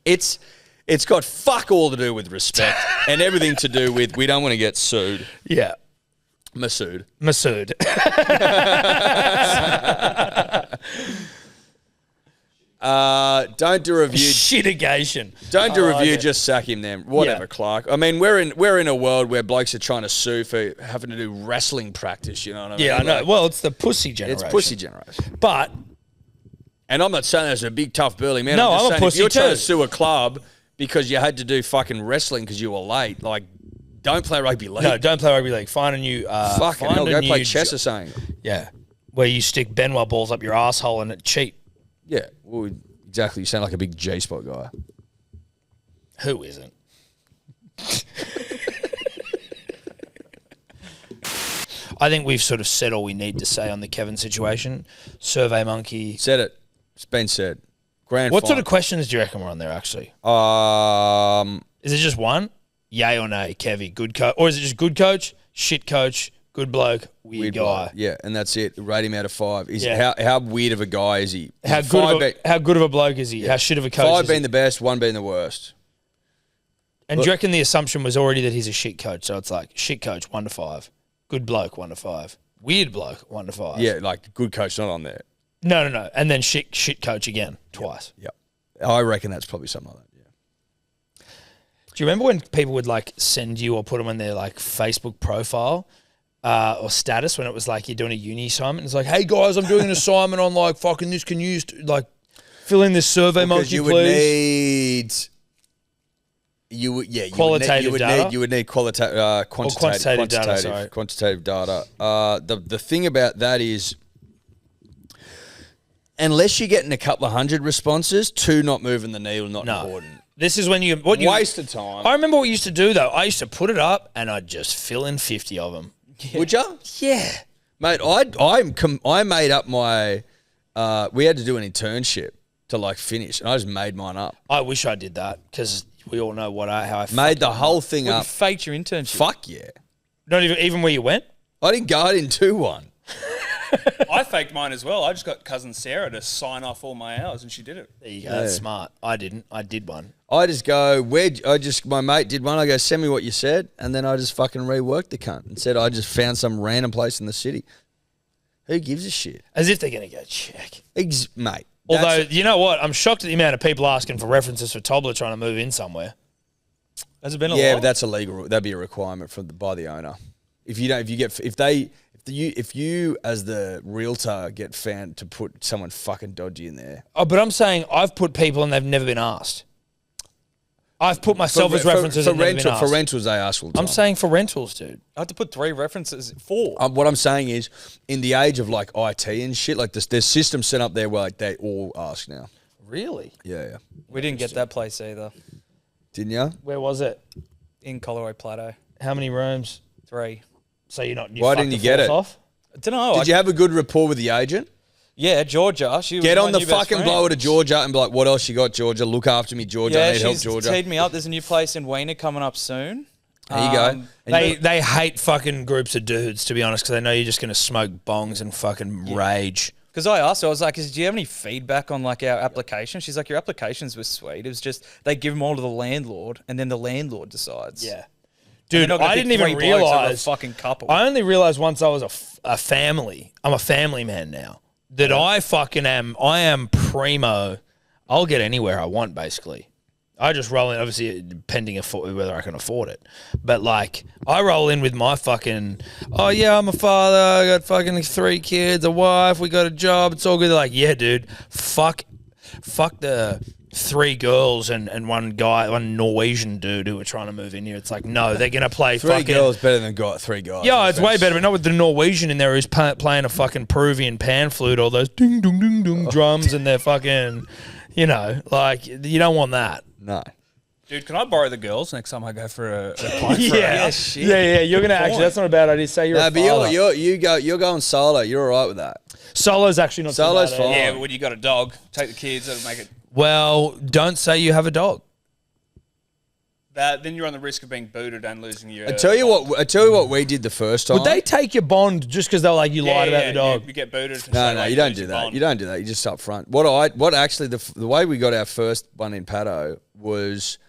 [SPEAKER 3] It's got fuck all to do with respect and everything to do with we don't want to get sued.
[SPEAKER 2] Yeah.
[SPEAKER 3] Masood. Don't do a review.
[SPEAKER 2] Shitigation.
[SPEAKER 3] Don't do a review. Just sack him then. Whatever,
[SPEAKER 2] Yeah.
[SPEAKER 3] Clark. I mean, we're in a world where blokes are trying to sue for having to do wrestling practice. You know what I mean?
[SPEAKER 2] Yeah, I know.
[SPEAKER 3] Like,
[SPEAKER 2] Well, it's the pussy generation.
[SPEAKER 3] it's pussy generation.
[SPEAKER 2] But
[SPEAKER 3] And I'm not saying there's a big tough burly man.
[SPEAKER 2] No,
[SPEAKER 3] I'm just
[SPEAKER 2] I'm a
[SPEAKER 3] saying
[SPEAKER 2] pussy
[SPEAKER 3] if you're trying
[SPEAKER 2] too.
[SPEAKER 3] to sue a club because you had to do fucking wrestling because you were late, like, don't play rugby league.
[SPEAKER 2] no, don't play rugby league. Find a new...
[SPEAKER 3] Fucking
[SPEAKER 2] find
[SPEAKER 3] hell,
[SPEAKER 2] a
[SPEAKER 3] go
[SPEAKER 2] new
[SPEAKER 3] play chess or something.
[SPEAKER 2] Yeah. Where you stick Benoit balls up your asshole and it cheat.
[SPEAKER 3] Yeah, well, exactly. You sound like a big G-spot guy.
[SPEAKER 2] Who isn't? I think we've sort of said all we need to say on the Kevin situation. Survey Monkey.
[SPEAKER 3] Said it. It's been said. Grand
[SPEAKER 2] What sort
[SPEAKER 3] final.
[SPEAKER 2] of questions do you reckon were on there, actually? Is it just one? Yay or nay, Kevy, good coach? Or is it just good coach, shit coach, good bloke, weird guy?
[SPEAKER 3] bloke. Yeah, and that's it. Rate him out of 5.
[SPEAKER 2] Yeah.
[SPEAKER 3] How weird of a guy is he?
[SPEAKER 2] How good of a bloke is he? How shit of a coach
[SPEAKER 3] 5
[SPEAKER 2] is
[SPEAKER 3] being
[SPEAKER 2] he?
[SPEAKER 3] the best, 1 being the worst.
[SPEAKER 2] And do you reckon the assumption was already that he's a shit coach? So it's like, shit coach, 1 to 5. Good bloke, 1 to 5. Weird bloke, 1 to 5.
[SPEAKER 3] Yeah, like good coach not on there.
[SPEAKER 2] No. And then shit coach again, twice.
[SPEAKER 3] Yep. I reckon that's probably something like that. Yeah.
[SPEAKER 2] Do you remember when people would like send you or put them on their like Facebook profile or status when it was like you're doing a uni assignment? It's like, hey guys, I'm doing an assignment on like fucking this. Can you like fill in this survey monkey,
[SPEAKER 3] you
[SPEAKER 2] please?
[SPEAKER 3] would need.
[SPEAKER 2] Qualitative data?
[SPEAKER 3] You would need quantitative
[SPEAKER 2] data, sorry.
[SPEAKER 3] Quantitative data. The thing about that is, unless you're getting a couple of hundred responses, 2 not moving the needle, not important.
[SPEAKER 2] This is when you
[SPEAKER 3] Waste of time.
[SPEAKER 2] I remember what you used to do though. I used to put it up and I'd just fill in 50 of them.
[SPEAKER 3] Would you?
[SPEAKER 2] Yeah,
[SPEAKER 3] Mate, I made up my. We had to do an internship to like finish, and I just made mine up.
[SPEAKER 2] I wish I did that because we all know how I
[SPEAKER 3] Made the whole thing
[SPEAKER 4] You
[SPEAKER 3] up.
[SPEAKER 4] faked your internship.
[SPEAKER 3] Fuck yeah!
[SPEAKER 2] Not even where you went.
[SPEAKER 3] I didn't do one.
[SPEAKER 5] I faked mine as well. I just got cousin Sarah to sign off all my hours, and she did it.
[SPEAKER 2] There you go. That's smart. I didn't. I did one.
[SPEAKER 3] I just go, my mate did one. I go, send me what you said. And then I just fucking reworked the cunt and said, I just found some random place in the city. Who gives a shit?
[SPEAKER 2] As if they're going to go check.
[SPEAKER 3] Mate.
[SPEAKER 2] Although, you know what? I'm shocked at the amount of people asking for references for Tobler trying to move in somewhere.
[SPEAKER 4] Has it been a
[SPEAKER 3] yeah,
[SPEAKER 4] lot?
[SPEAKER 3] but that's illegal. That'd be a requirement by the owner. If you as the realtor get found to put someone fucking dodgy in there.
[SPEAKER 2] Oh, but I'm saying I've put people and they've never been asked. I've put myself as references and never been asked.
[SPEAKER 3] For rentals, they ask all the time.
[SPEAKER 2] I'm saying for rentals, dude.
[SPEAKER 4] I had to put 3 references. 4.
[SPEAKER 3] What I'm saying is, in the age of like IT and shit, like there's systems set up there where like they all ask now.
[SPEAKER 2] Really?
[SPEAKER 3] Yeah.
[SPEAKER 4] We didn't get that place either.
[SPEAKER 3] Didn't you?
[SPEAKER 2] Where was it?
[SPEAKER 4] In Colorado Plateau.
[SPEAKER 2] How many rooms?
[SPEAKER 4] 3.
[SPEAKER 2] So you're not.
[SPEAKER 3] Why didn't you get it?
[SPEAKER 2] Off?
[SPEAKER 4] I don't know.
[SPEAKER 3] Did you have a good rapport with the agent?
[SPEAKER 4] Yeah, Georgia. She was
[SPEAKER 3] Get
[SPEAKER 4] my
[SPEAKER 3] on the
[SPEAKER 4] new best
[SPEAKER 3] fucking
[SPEAKER 4] friend.
[SPEAKER 3] blower to Georgia and be like, what else you got, Georgia? Look after me, Georgia. I need help,
[SPEAKER 4] she's
[SPEAKER 3] Georgia.
[SPEAKER 4] teed me up. There's a new place in Wiener coming up soon.
[SPEAKER 3] There you go. And
[SPEAKER 2] They hate fucking groups of dudes, to be honest, because they know you're just going to smoke bongs and fucking rage.
[SPEAKER 4] Because I asked her, I was like, do you have any feedback on like our application? She's like, your applications were sweet. It was just, they give them all to the landlord and then the landlord decides.
[SPEAKER 2] Yeah.
[SPEAKER 4] They're
[SPEAKER 2] Dude,
[SPEAKER 4] not gonna
[SPEAKER 2] I
[SPEAKER 4] pick
[SPEAKER 2] didn't even
[SPEAKER 4] 3 blokes over a
[SPEAKER 2] realize.
[SPEAKER 4] fucking couple.
[SPEAKER 2] I only realized once I was a family. I'm a family man now. That I am primo. I'll get anywhere I want, basically. I just roll in, obviously, depending whether I can afford it. But, like, I roll in with my fucking, oh, yeah, I'm a father. I got fucking 3 kids, a wife. We got a job. It's all good. They're like, yeah, dude, fuck the 3 girls and one Norwegian dude who were trying to move in here. It's like, no, they're going to play
[SPEAKER 3] 3
[SPEAKER 2] fucking...
[SPEAKER 3] girls better than 3 guys.
[SPEAKER 2] Yeah, it's way better, but not with the Norwegian in there who's playing a fucking Peruvian pan flute, all those ding, ding, ding, ding drums, and they're fucking, you know, like, you don't want that.
[SPEAKER 3] No.
[SPEAKER 5] Dude, can I borrow the girls next time I go for a pint?
[SPEAKER 2] Yeah, yeah, you're going to actually, that's not a bad idea. Say you're a father.
[SPEAKER 3] But you're going solo. You're all right with that.
[SPEAKER 2] Solo's actually not
[SPEAKER 3] Solo's
[SPEAKER 2] too bad.
[SPEAKER 3] fine.
[SPEAKER 5] Yeah, but when you got a dog, take the kids, that'll make it...
[SPEAKER 2] Well, don't say you have a dog.
[SPEAKER 5] Then you're on the risk of being booted and losing your...
[SPEAKER 3] I tell you what we did the first time.
[SPEAKER 2] Would they take your bond just because they're like, you lied about the dog?
[SPEAKER 5] You get booted. For
[SPEAKER 3] No, you don't do that. You don't do that. You just up front. What actually the way we got our first one in Paddo was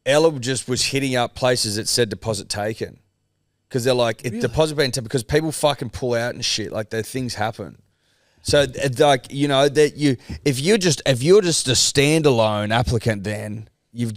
[SPEAKER 3] Ella just was hitting up places that said deposit taken because they're like deposit being taken because people fucking pull out and shit. Like things happen. So like you know that if you're just a standalone applicant, then you're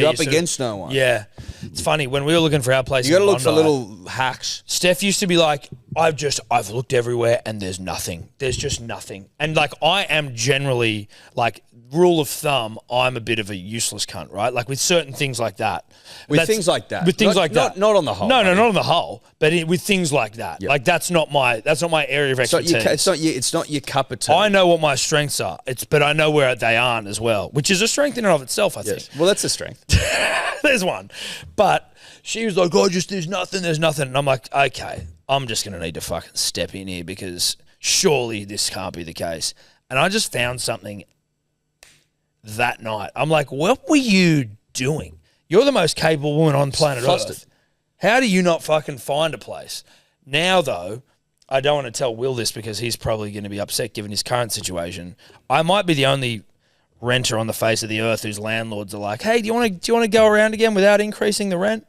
[SPEAKER 3] up against no one.
[SPEAKER 2] Yeah. It's funny, when we were looking for our place,
[SPEAKER 3] You got to look for little hacks.
[SPEAKER 2] Steph used to be like, I've looked everywhere and there's nothing. There's just nothing. And like, I am generally like, rule of thumb, I'm a bit of a useless cunt, right? Like with certain things like that.
[SPEAKER 3] With things like that.
[SPEAKER 2] With things like that.
[SPEAKER 3] Not on the whole.
[SPEAKER 2] No, not on the whole. But with things like that. Yep. Like that's not my area of expertise.
[SPEAKER 3] It's not your cup of tea.
[SPEAKER 2] I know what my strengths are. But I know where they aren't as well, which is a strength in and of itself, I think.
[SPEAKER 3] Well, that's a strength.
[SPEAKER 2] There's one. But she was like, there's nothing. And I'm like, okay, I'm just going to need to fucking step in here because surely this can't be the case. And I just found something that night. I'm like, what were you doing? You're the most capable woman on planet Earth. How do you not fucking find a place? Now, though, I don't want to tell Will this because he's probably going to be upset given his current situation. I might be the only renter on the face of the earth whose landlords are like, hey, do you want to go around again without increasing the rent?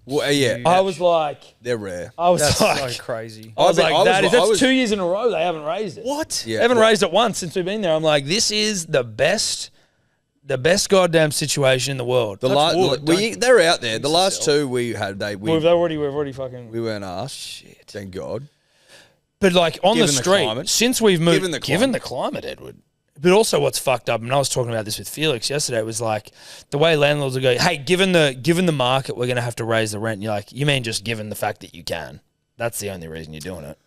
[SPEAKER 3] Well, yeah.
[SPEAKER 2] I was like...
[SPEAKER 3] They're rare.
[SPEAKER 2] I was
[SPEAKER 4] That's
[SPEAKER 2] like...
[SPEAKER 4] so crazy.
[SPEAKER 2] I was like, that's 2 years in a row they haven't raised it.
[SPEAKER 3] What? Yeah,
[SPEAKER 2] they haven't raised it once since we've been there. I'm like, this is the best goddamn situation in the world.
[SPEAKER 3] They're out there. The last 2 we had, we've
[SPEAKER 2] already fucking...
[SPEAKER 3] We weren't asked. Shit. Thank God.
[SPEAKER 2] But like on
[SPEAKER 3] Given
[SPEAKER 2] the
[SPEAKER 3] the
[SPEAKER 2] street,
[SPEAKER 3] climate.
[SPEAKER 2] since we've moved...
[SPEAKER 3] Given
[SPEAKER 2] the climate, Edward. But also what's fucked up, and I was talking about this with Felix yesterday, it was like the way landlords will go, hey, given the market, we're going to have to raise the rent. And you're like, you mean just given the fact that you can? That's the only reason you're doing it.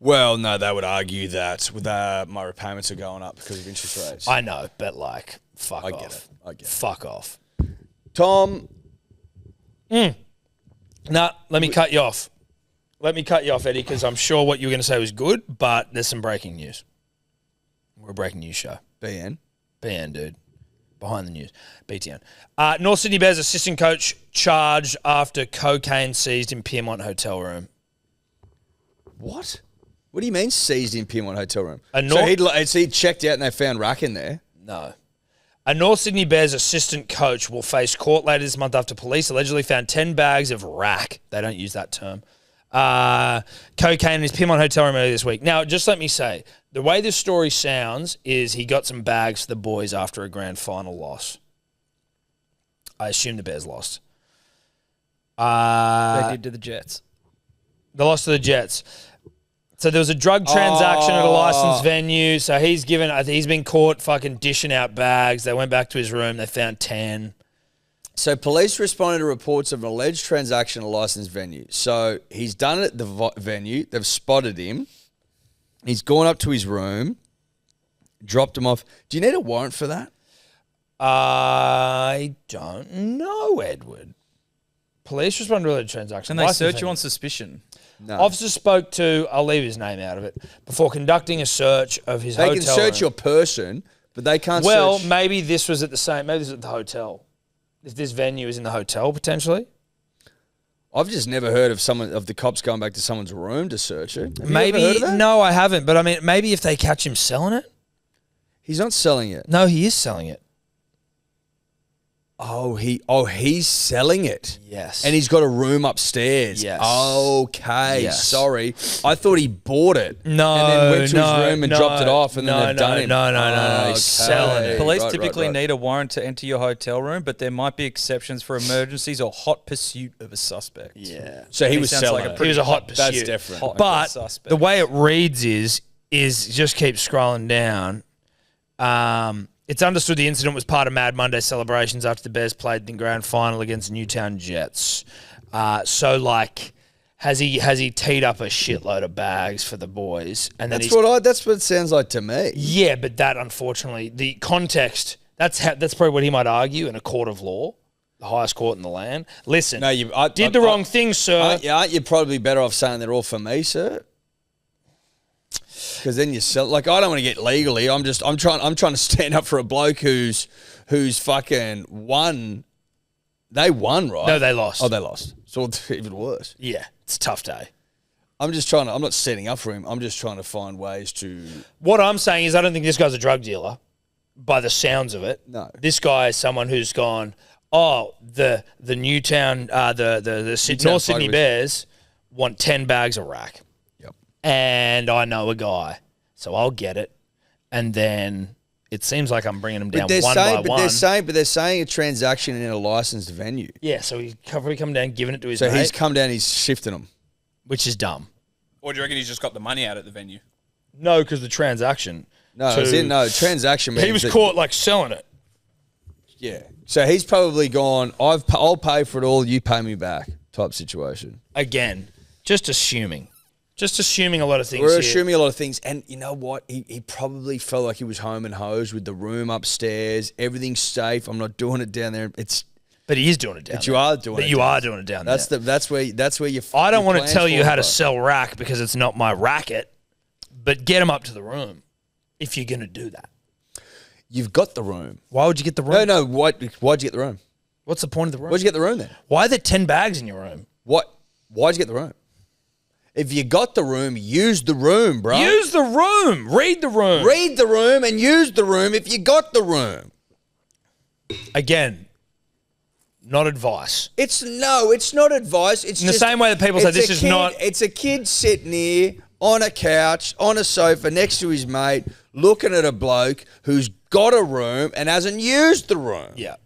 [SPEAKER 3] Well, no, they would argue that with my repayments are going up because of interest rates.
[SPEAKER 2] I know, but like, fuck off.
[SPEAKER 3] I get it.
[SPEAKER 2] Fuck off.
[SPEAKER 3] Tom.
[SPEAKER 2] Nah, let me cut you off. Let me cut you off, Eddie, because I'm sure what you were going to say was good, but there's some breaking news. We're a breaking news show.
[SPEAKER 3] BN,
[SPEAKER 2] dude. Behind the news. BTN. North Sydney Bears assistant coach charged after cocaine seized in Piermont hotel room.
[SPEAKER 3] What? What do you mean seized in Piermont hotel room? So he checked out and they found rack in there?
[SPEAKER 2] No. A North Sydney Bears assistant coach will face court later this month after police allegedly found 10 bags of rack. They don't use that term. Cocaine in his Piermont hotel room earlier this week. Now, just let me say, the way this story sounds is he got some bags for the boys after a grand final loss. I assume the Bears lost.
[SPEAKER 4] They did to the Jets.
[SPEAKER 2] They lost to the Jets. So there was a drug transaction at a licensed venue. So he's been caught fucking dishing out bags. They went back to his room. They found 10.
[SPEAKER 3] So police responded to reports of an alleged transaction at a licensed venue. So he's done it at the venue. They've spotted him. He's gone up to his room, dropped him off. Do you need a warrant for that?
[SPEAKER 2] I don't know, Edward. Police responded to a alleged transaction.
[SPEAKER 4] Can they search you on suspicion?
[SPEAKER 3] No.
[SPEAKER 2] Officer spoke to, I'll leave his name out of it, before conducting a search of his hotel room.
[SPEAKER 3] They can search your person, but they can't search...
[SPEAKER 2] Well, maybe this was at maybe this was at the hotel. If this venue is in the hotel, potentially.
[SPEAKER 3] I've just never heard of the cops going back to someone's room to search it. Have
[SPEAKER 2] Maybe,
[SPEAKER 3] you ever heard of that?
[SPEAKER 2] no, I haven't. But I mean, maybe if they catch him selling it.
[SPEAKER 3] He's not selling it.
[SPEAKER 2] No, he is selling it.
[SPEAKER 3] He's selling it.
[SPEAKER 2] Yes.
[SPEAKER 3] And he's got a room upstairs.
[SPEAKER 2] Yes.
[SPEAKER 3] Okay.
[SPEAKER 2] Yes.
[SPEAKER 3] Sorry. I thought he bought it.
[SPEAKER 2] No,
[SPEAKER 3] and then went to his room and dropped it off, and then they've done him.
[SPEAKER 2] No. He's selling it.
[SPEAKER 4] Police
[SPEAKER 3] Right,
[SPEAKER 4] typically
[SPEAKER 3] right.
[SPEAKER 4] need a warrant to enter your hotel room, but there might be exceptions for emergencies or hot pursuit of a suspect.
[SPEAKER 2] Yeah.
[SPEAKER 3] So he was
[SPEAKER 4] sounds
[SPEAKER 3] selling
[SPEAKER 4] like a
[SPEAKER 3] it.
[SPEAKER 2] He was a hot pursuit.
[SPEAKER 3] That's different.
[SPEAKER 4] Hot
[SPEAKER 2] But
[SPEAKER 4] suspect.
[SPEAKER 2] the way it reads is just keep scrolling down. It's understood the incident was part of Mad Monday celebrations after the Bears played the grand final against Newtown Jets. So like, has he teed up a shitload of bags for the boys? And then
[SPEAKER 3] That's what it sounds like to me.
[SPEAKER 2] yeah, but that unfortunately the context that's probably what he might argue in a court of law, the highest court in the land. Listen,
[SPEAKER 3] No,
[SPEAKER 2] did the wrong thing, sir.
[SPEAKER 3] Aren't you probably better off saying they're all for me, sir? Because then you sell. Like, I don't want to get legally. I'm trying to stand up for a bloke who's fucking won. They won, right?
[SPEAKER 2] No, they lost.
[SPEAKER 3] Oh, they lost. So it's even worse.
[SPEAKER 2] Yeah, it's a tough day.
[SPEAKER 3] I'm not setting up for him. I'm just trying to find ways to.
[SPEAKER 2] What I'm saying is I don't think this guy's a drug dealer by the sounds of it.
[SPEAKER 3] No.
[SPEAKER 2] This guy is someone who's gone, the Newtown, the North Sydney
[SPEAKER 3] Buggeries.
[SPEAKER 2] Bears want 10 bags of rack.
[SPEAKER 3] Yep.
[SPEAKER 2] And I know a guy, so I'll get it. And then it seems like I'm bringing them down one by one.
[SPEAKER 3] They're saying a transaction in a licensed venue.
[SPEAKER 2] Yeah, so he's probably come down, giving it to his
[SPEAKER 3] So
[SPEAKER 2] mate,
[SPEAKER 3] he's come down, he's shifting them.
[SPEAKER 2] which is dumb.
[SPEAKER 5] Or do you reckon he's just got the money out at the venue?
[SPEAKER 2] No, because the transaction.
[SPEAKER 3] No, transaction means
[SPEAKER 2] He was
[SPEAKER 3] that-
[SPEAKER 2] caught like selling it.
[SPEAKER 3] Yeah. So he's probably gone, I'll pay for it all, you pay me back type situation.
[SPEAKER 2] Again, just assuming a lot of things.
[SPEAKER 3] We're
[SPEAKER 2] here.
[SPEAKER 3] assuming a lot of things. And you know what? He probably felt like he was home and hosed with the room upstairs. Everything's safe. I'm not doing it down there.
[SPEAKER 2] But he is doing it down
[SPEAKER 3] But
[SPEAKER 2] there.
[SPEAKER 3] you are doing
[SPEAKER 2] But
[SPEAKER 3] it
[SPEAKER 2] you
[SPEAKER 3] down
[SPEAKER 2] are
[SPEAKER 3] there.
[SPEAKER 2] doing it down
[SPEAKER 3] That's
[SPEAKER 2] there.
[SPEAKER 3] that's where you.
[SPEAKER 2] I don't
[SPEAKER 3] your
[SPEAKER 2] want to
[SPEAKER 3] plans
[SPEAKER 2] tell you
[SPEAKER 3] fall
[SPEAKER 2] how to
[SPEAKER 3] apart.
[SPEAKER 2] sell rack because it's not my racket, but get him up to the room if you're going to do that.
[SPEAKER 3] You've got the room.
[SPEAKER 2] Why would you get the room?
[SPEAKER 3] No. Why'd you get the room?
[SPEAKER 2] What's the point of the room?
[SPEAKER 3] Why'd you get the room then?
[SPEAKER 2] Why are there 10 bags in your room?
[SPEAKER 3] Why'd you get the room? If you got the room, use the room, bro.
[SPEAKER 2] Use the room. Read the room.
[SPEAKER 3] Read the room and use the room if you got the room.
[SPEAKER 2] Again, not advice.
[SPEAKER 3] It's not advice. It's
[SPEAKER 2] In the
[SPEAKER 3] just,
[SPEAKER 2] same way that people say
[SPEAKER 3] it's
[SPEAKER 2] this
[SPEAKER 3] a
[SPEAKER 2] is
[SPEAKER 3] kid-
[SPEAKER 2] not-
[SPEAKER 3] It's a kid sitting here on a couch, on a sofa next to his mate, looking at a bloke who's got a room and hasn't used the room.
[SPEAKER 2] Yeah.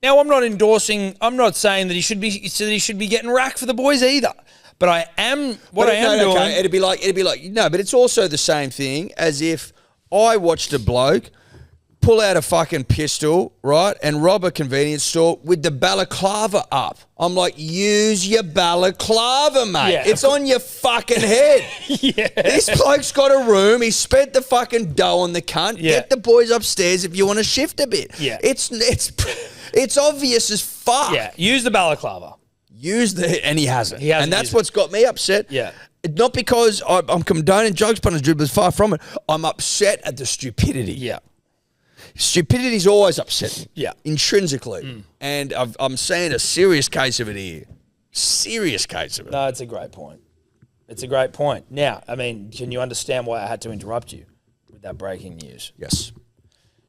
[SPEAKER 2] Now, I'm not saying that he should be getting rack for the boys either. But I am doing.
[SPEAKER 3] Okay, it'd be like no, but it's also the same thing as if I watched a bloke pull out a fucking pistol, right, and rob a convenience store with the balaclava up. I'm like, use your balaclava, mate.
[SPEAKER 2] Yeah,
[SPEAKER 3] It's on your fucking head.
[SPEAKER 2] Yeah.
[SPEAKER 3] This bloke's got a room. He spent the fucking dough on the cunt.
[SPEAKER 2] Yeah.
[SPEAKER 3] Get the boys upstairs if you want to shift a bit.
[SPEAKER 2] Yeah.
[SPEAKER 3] It's obvious as fuck.
[SPEAKER 2] Yeah. Use the balaclava.
[SPEAKER 3] And he hasn't.
[SPEAKER 2] He hasn't
[SPEAKER 3] And that's
[SPEAKER 2] used it.
[SPEAKER 3] what's got me upset.
[SPEAKER 2] Yeah.
[SPEAKER 3] Not because I'm condoning drugs, punters, dribblers, far from it. I'm upset at the stupidity.
[SPEAKER 2] Yeah.
[SPEAKER 3] Stupidity's always upsetting.
[SPEAKER 2] Yeah.
[SPEAKER 3] Intrinsically. And I'm seeing a serious case of it here. Serious case of it.
[SPEAKER 2] No, it's a great point. It's a great point. Now, I mean, can you understand why I had to interrupt you with that breaking news?
[SPEAKER 3] Yes.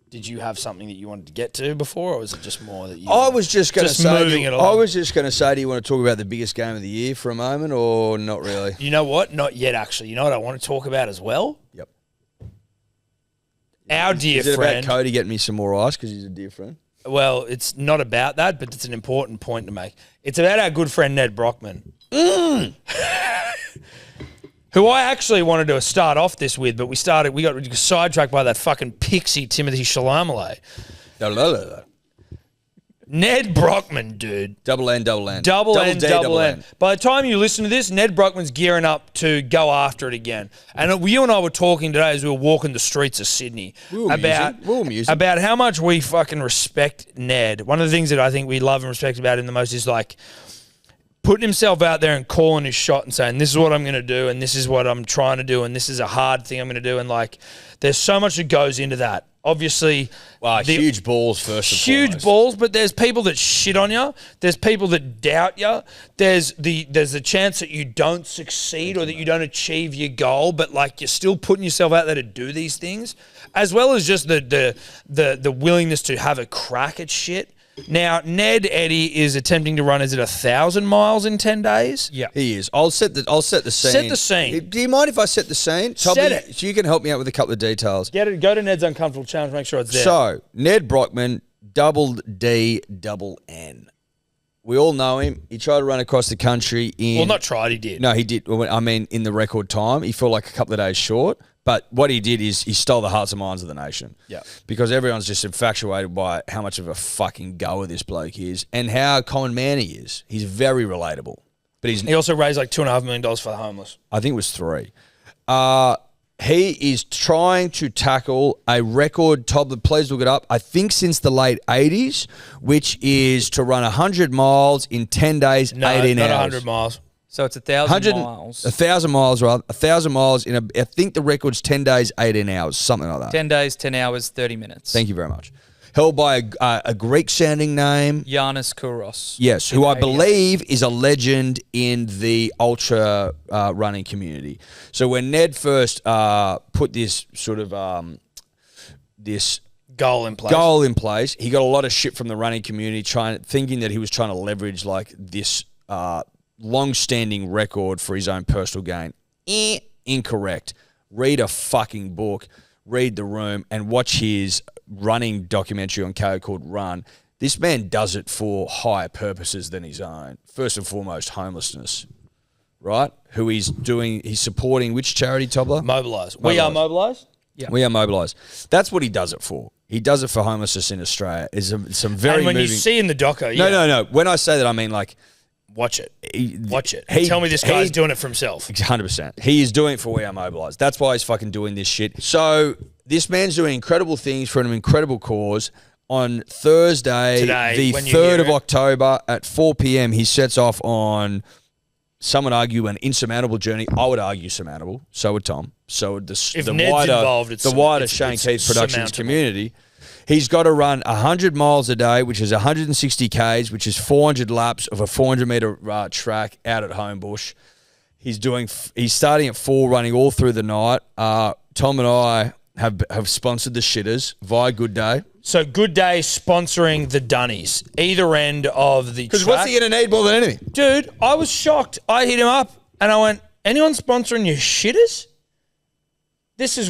[SPEAKER 2] Did you have something that you wanted to get to before, or was it just more that you?
[SPEAKER 3] I was just going to
[SPEAKER 2] Just
[SPEAKER 3] say.
[SPEAKER 2] moving it along.
[SPEAKER 3] Do you want to talk about the biggest game of the year for a moment, or not really?
[SPEAKER 2] You know what? Not yet, actually. You know what I want to talk about as well?
[SPEAKER 3] Yep.
[SPEAKER 2] Our dear
[SPEAKER 3] Is it
[SPEAKER 2] friend.
[SPEAKER 3] about Cody getting me some more ice because he's a dear friend?
[SPEAKER 2] Well, it's not about that, but it's an important point to make. It's about our good friend Nedd Brockmann. Who I actually wanted to start off this with, but we got sidetracked by that fucking pixie Timothy Chalamet. Nedd Brockmann, dude.
[SPEAKER 3] Double N.
[SPEAKER 2] Double N. By the time you listen to this, Nedd Brockmann's gearing up to go after it again. And you and I were talking today as we were walking the streets of Sydney about how much we fucking respect Nedd. One of the things that I think we love and respect about him the most is like putting himself out there and calling his shot and saying, this is what I'm going to do and this is what I'm trying to do and this is a hard thing I'm going to do. And like, there's so much that goes into that. Obviously,
[SPEAKER 3] Wow, huge balls first and
[SPEAKER 2] huge
[SPEAKER 3] foremost.
[SPEAKER 2] balls, but there's people that shit on you. There's people that doubt you. There's the chance that you don't succeed or that you don't achieve your goal, but like you're still putting yourself out there to do these things, as well as just the willingness to have a crack at shit. Now, Nedd Eddie is attempting to run, is it 1,000 miles in 10 days?
[SPEAKER 4] Yeah.
[SPEAKER 3] He is. I'll set the scene.
[SPEAKER 2] Set the scene.
[SPEAKER 3] Do you mind if I set the scene?
[SPEAKER 2] Set it.
[SPEAKER 3] So you can help me out with a couple of details.
[SPEAKER 2] Go to Ned's Uncomfortable Challenge, make sure it's there.
[SPEAKER 3] So, Nedd Brockmann, double D, double N. We all know him. He tried to run across the country in...
[SPEAKER 2] Well, not tried, he did.
[SPEAKER 3] No, he did. I mean, in the record time. He fell like a couple of days short. But what he did is he stole the hearts and minds of the nation.
[SPEAKER 2] Yeah.
[SPEAKER 3] Because everyone's just infatuated by how much of a fucking goer this bloke is and how common man he is. He's very relatable. But
[SPEAKER 2] He also raised like $2.5 million for the homeless.
[SPEAKER 3] I think it was 3. He is trying to tackle a record, Toddler, please look it up, I think since the late 80s, which is to run 100 miles in 10 days, 18 hours.
[SPEAKER 2] Not 100 miles.
[SPEAKER 4] So it's 1,000 miles.
[SPEAKER 3] 1,000 miles, rather. 1,000 miles in I think the record's 10 days, 18 hours, something like that.
[SPEAKER 4] 10 days, 10 hours, 30 minutes.
[SPEAKER 3] Thank you very much. Held by a Greek-sounding name.
[SPEAKER 4] Giannis Kouros.
[SPEAKER 3] Yes, who I believe is a legend in the ultra running community. So when Nedd first put this sort of this
[SPEAKER 2] Goal in place,
[SPEAKER 3] he got a lot of shit from the running community, thinking that he was trying to leverage like this long-standing record for his own personal gain. Incorrect. Read a fucking book, read The Room, and watch his running documentary on KO called Run. This man does it for higher purposes than his own. First and foremost, homelessness, right? He's supporting which charity, Tobler?
[SPEAKER 2] Mobilise. We are mobilised?
[SPEAKER 4] Yeah.
[SPEAKER 3] We are mobilised. That's what he does it for. He does it for homelessness in Australia. It's some very
[SPEAKER 2] And when
[SPEAKER 3] moving...
[SPEAKER 2] you see in the doco,
[SPEAKER 3] No. When I say that, I mean like...
[SPEAKER 2] Watch it. And tell me this guy's doing it for himself.
[SPEAKER 3] 100%. He is doing it for We Are Mobilised. That's why he's fucking doing this shit. So this man's doing incredible things for an incredible cause. On Thursday,
[SPEAKER 2] Today,
[SPEAKER 3] the
[SPEAKER 2] when you
[SPEAKER 3] 3rd
[SPEAKER 2] hear
[SPEAKER 3] of
[SPEAKER 2] it.
[SPEAKER 3] October at 4 p.m, he sets off on, some would argue, an insurmountable journey. I would argue surmountable. So would Tom. So would
[SPEAKER 2] If
[SPEAKER 3] the
[SPEAKER 2] Ned's involved, it's
[SPEAKER 3] wider
[SPEAKER 2] it's
[SPEAKER 3] Shane Keith Productions
[SPEAKER 2] surmountable.
[SPEAKER 3] community. He's got to run 100 miles a day, which is 160 Ks, which is 400 laps of a 400-metre track out at Homebush. He's starting at 4, running all through the night. Tom and I have sponsored the shitters via Good Day.
[SPEAKER 2] So Good Day sponsoring the Dunnies, either end of the track.
[SPEAKER 3] Because what's he going to need more than anything?
[SPEAKER 2] Dude, I was shocked. I hit him up and I went, anyone sponsoring your shitters?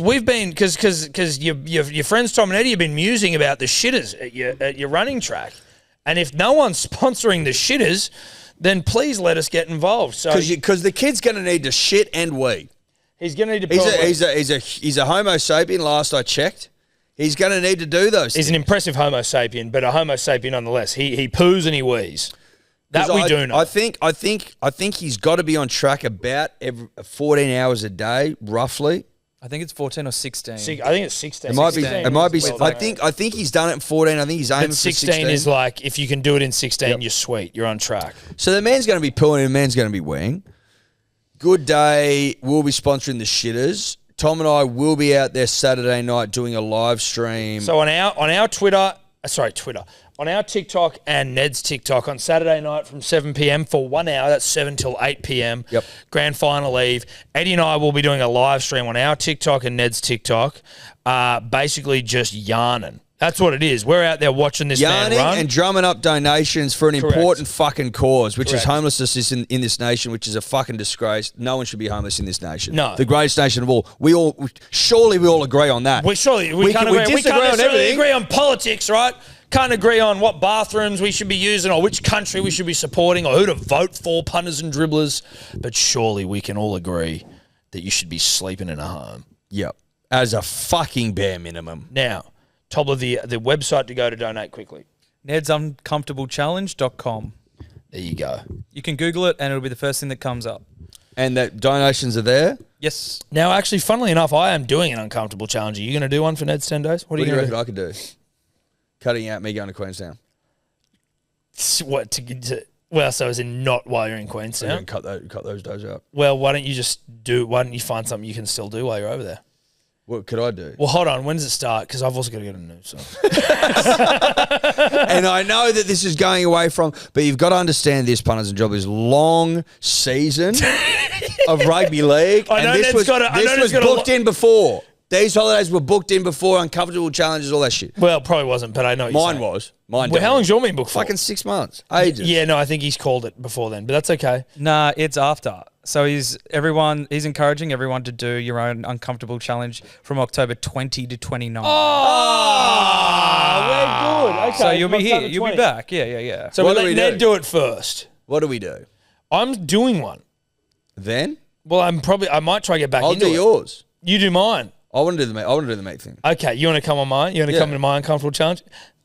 [SPEAKER 2] We've been, because your friends Tom and Eddie have been musing about the shitters at your running track. And if no one's sponsoring the shitters, then please let us get involved. So
[SPEAKER 3] Because the kid's going to need to shit and wee.
[SPEAKER 2] he's going to need to
[SPEAKER 3] He's a Homo sapien, last I checked. He's going to need to do those
[SPEAKER 2] He's
[SPEAKER 3] things.
[SPEAKER 2] an impressive Homo sapien, but a Homo sapien nonetheless. He poos and he wheezes. That we do know.
[SPEAKER 3] I think he's got to be on track about 14 hours a day, roughly.
[SPEAKER 4] I think it's 14 or 16.
[SPEAKER 2] I think it's 16.
[SPEAKER 3] It might be.
[SPEAKER 2] 16
[SPEAKER 3] It might be.
[SPEAKER 2] is well
[SPEAKER 3] I
[SPEAKER 2] done.
[SPEAKER 3] think he's done it in 14. I think he's aiming
[SPEAKER 2] But
[SPEAKER 3] for
[SPEAKER 2] 16 is like, if you can do it in 16, you're sweet. You're on track.
[SPEAKER 3] So the man's going to be pulling and the man's going to be weeing. Good Day will be sponsoring the shitters. Tom and I will be out there Saturday night doing a live stream.
[SPEAKER 2] So on our Twitter, on our TikTok and Ned's TikTok on Saturday night from 7 p.m. for 1 hour, that's 7 till 8 p.m.
[SPEAKER 3] Yep.
[SPEAKER 2] Grand final eve. Eddie and I will be doing a live stream on our TikTok and Ned's TikTok, basically just yarning. That's what it is. We're out there watching this man
[SPEAKER 3] yarning
[SPEAKER 2] run.
[SPEAKER 3] and drumming up donations for an
[SPEAKER 2] Correct.
[SPEAKER 3] important fucking cause, which is
[SPEAKER 2] Correct.
[SPEAKER 3] homelessness in this nation, which is a fucking disgrace. No one should be homeless in this nation.
[SPEAKER 2] No.
[SPEAKER 3] The greatest nation of all. We all agree on that.
[SPEAKER 2] We can't agree. We can't
[SPEAKER 3] disagree on
[SPEAKER 2] necessarily
[SPEAKER 3] everything.
[SPEAKER 2] agree on politics, right? Can't agree on what bathrooms we should be using or which country we should be supporting or who to vote for, punters and dribblers. But surely we can all agree that you should be sleeping in a home.
[SPEAKER 3] Yep. As a fucking bare minimum.
[SPEAKER 2] Now, Tobler, the website to go to donate quickly.
[SPEAKER 4] NedsUncomfortableChallenge.com.
[SPEAKER 2] There you go.
[SPEAKER 4] You can Google it and it'll be the first thing that comes up.
[SPEAKER 3] And that donations are there.
[SPEAKER 4] Yes.
[SPEAKER 2] Now, actually, funnily enough, I am doing an uncomfortable challenge. Are you going to do one for Ned's 10 days? What are
[SPEAKER 3] What do
[SPEAKER 2] you
[SPEAKER 3] you
[SPEAKER 2] going to
[SPEAKER 3] reckon
[SPEAKER 2] do?
[SPEAKER 3] I could do? Cutting out me going to Queenstown.
[SPEAKER 2] What, well, so as in not while you're in
[SPEAKER 3] I'm
[SPEAKER 2] Queenstown?
[SPEAKER 3] going to cut those days out.
[SPEAKER 2] Well, why don't you find something you can still do while you're over there?
[SPEAKER 3] What could I do?
[SPEAKER 2] Well, hold on. When does it start? Because I've also got to go to news. So.
[SPEAKER 3] And I know that this is going away from, but you've got to understand this, punters and jobbers, long season of rugby league.
[SPEAKER 2] I know
[SPEAKER 3] and this
[SPEAKER 2] Ned's
[SPEAKER 3] was booked in before. These holidays were booked in before, uncomfortable challenges, all that shit.
[SPEAKER 2] Well, it probably wasn't, but I know what you're
[SPEAKER 3] Mine
[SPEAKER 2] saying.
[SPEAKER 3] was.
[SPEAKER 2] Well, how long's your mean book for?
[SPEAKER 3] Fucking 6 months. Ages.
[SPEAKER 2] Yeah, no, I think he's called it before then, but that's okay.
[SPEAKER 4] Nah, it's after. So he's encouraging everyone to do your own uncomfortable challenge from October 20 to 29.
[SPEAKER 2] We're good. Okay.
[SPEAKER 4] So you'll be
[SPEAKER 2] from
[SPEAKER 4] here.
[SPEAKER 2] October
[SPEAKER 4] You'll
[SPEAKER 2] 20.
[SPEAKER 4] be back. Yeah.
[SPEAKER 2] So
[SPEAKER 3] What
[SPEAKER 2] we'll
[SPEAKER 3] do
[SPEAKER 2] let
[SPEAKER 3] we
[SPEAKER 2] Ned
[SPEAKER 3] do?
[SPEAKER 2] do it first.
[SPEAKER 3] What do we do?
[SPEAKER 2] I'm doing one.
[SPEAKER 3] Then?
[SPEAKER 2] Well, I might try to get back
[SPEAKER 3] I'll
[SPEAKER 2] into
[SPEAKER 3] do
[SPEAKER 2] it.
[SPEAKER 3] yours.
[SPEAKER 2] You do mine.
[SPEAKER 3] I want to do the meat thing.
[SPEAKER 2] Okay, you want to come on mine? You want to
[SPEAKER 3] Yeah.
[SPEAKER 2] come into my uncomfortable challenge?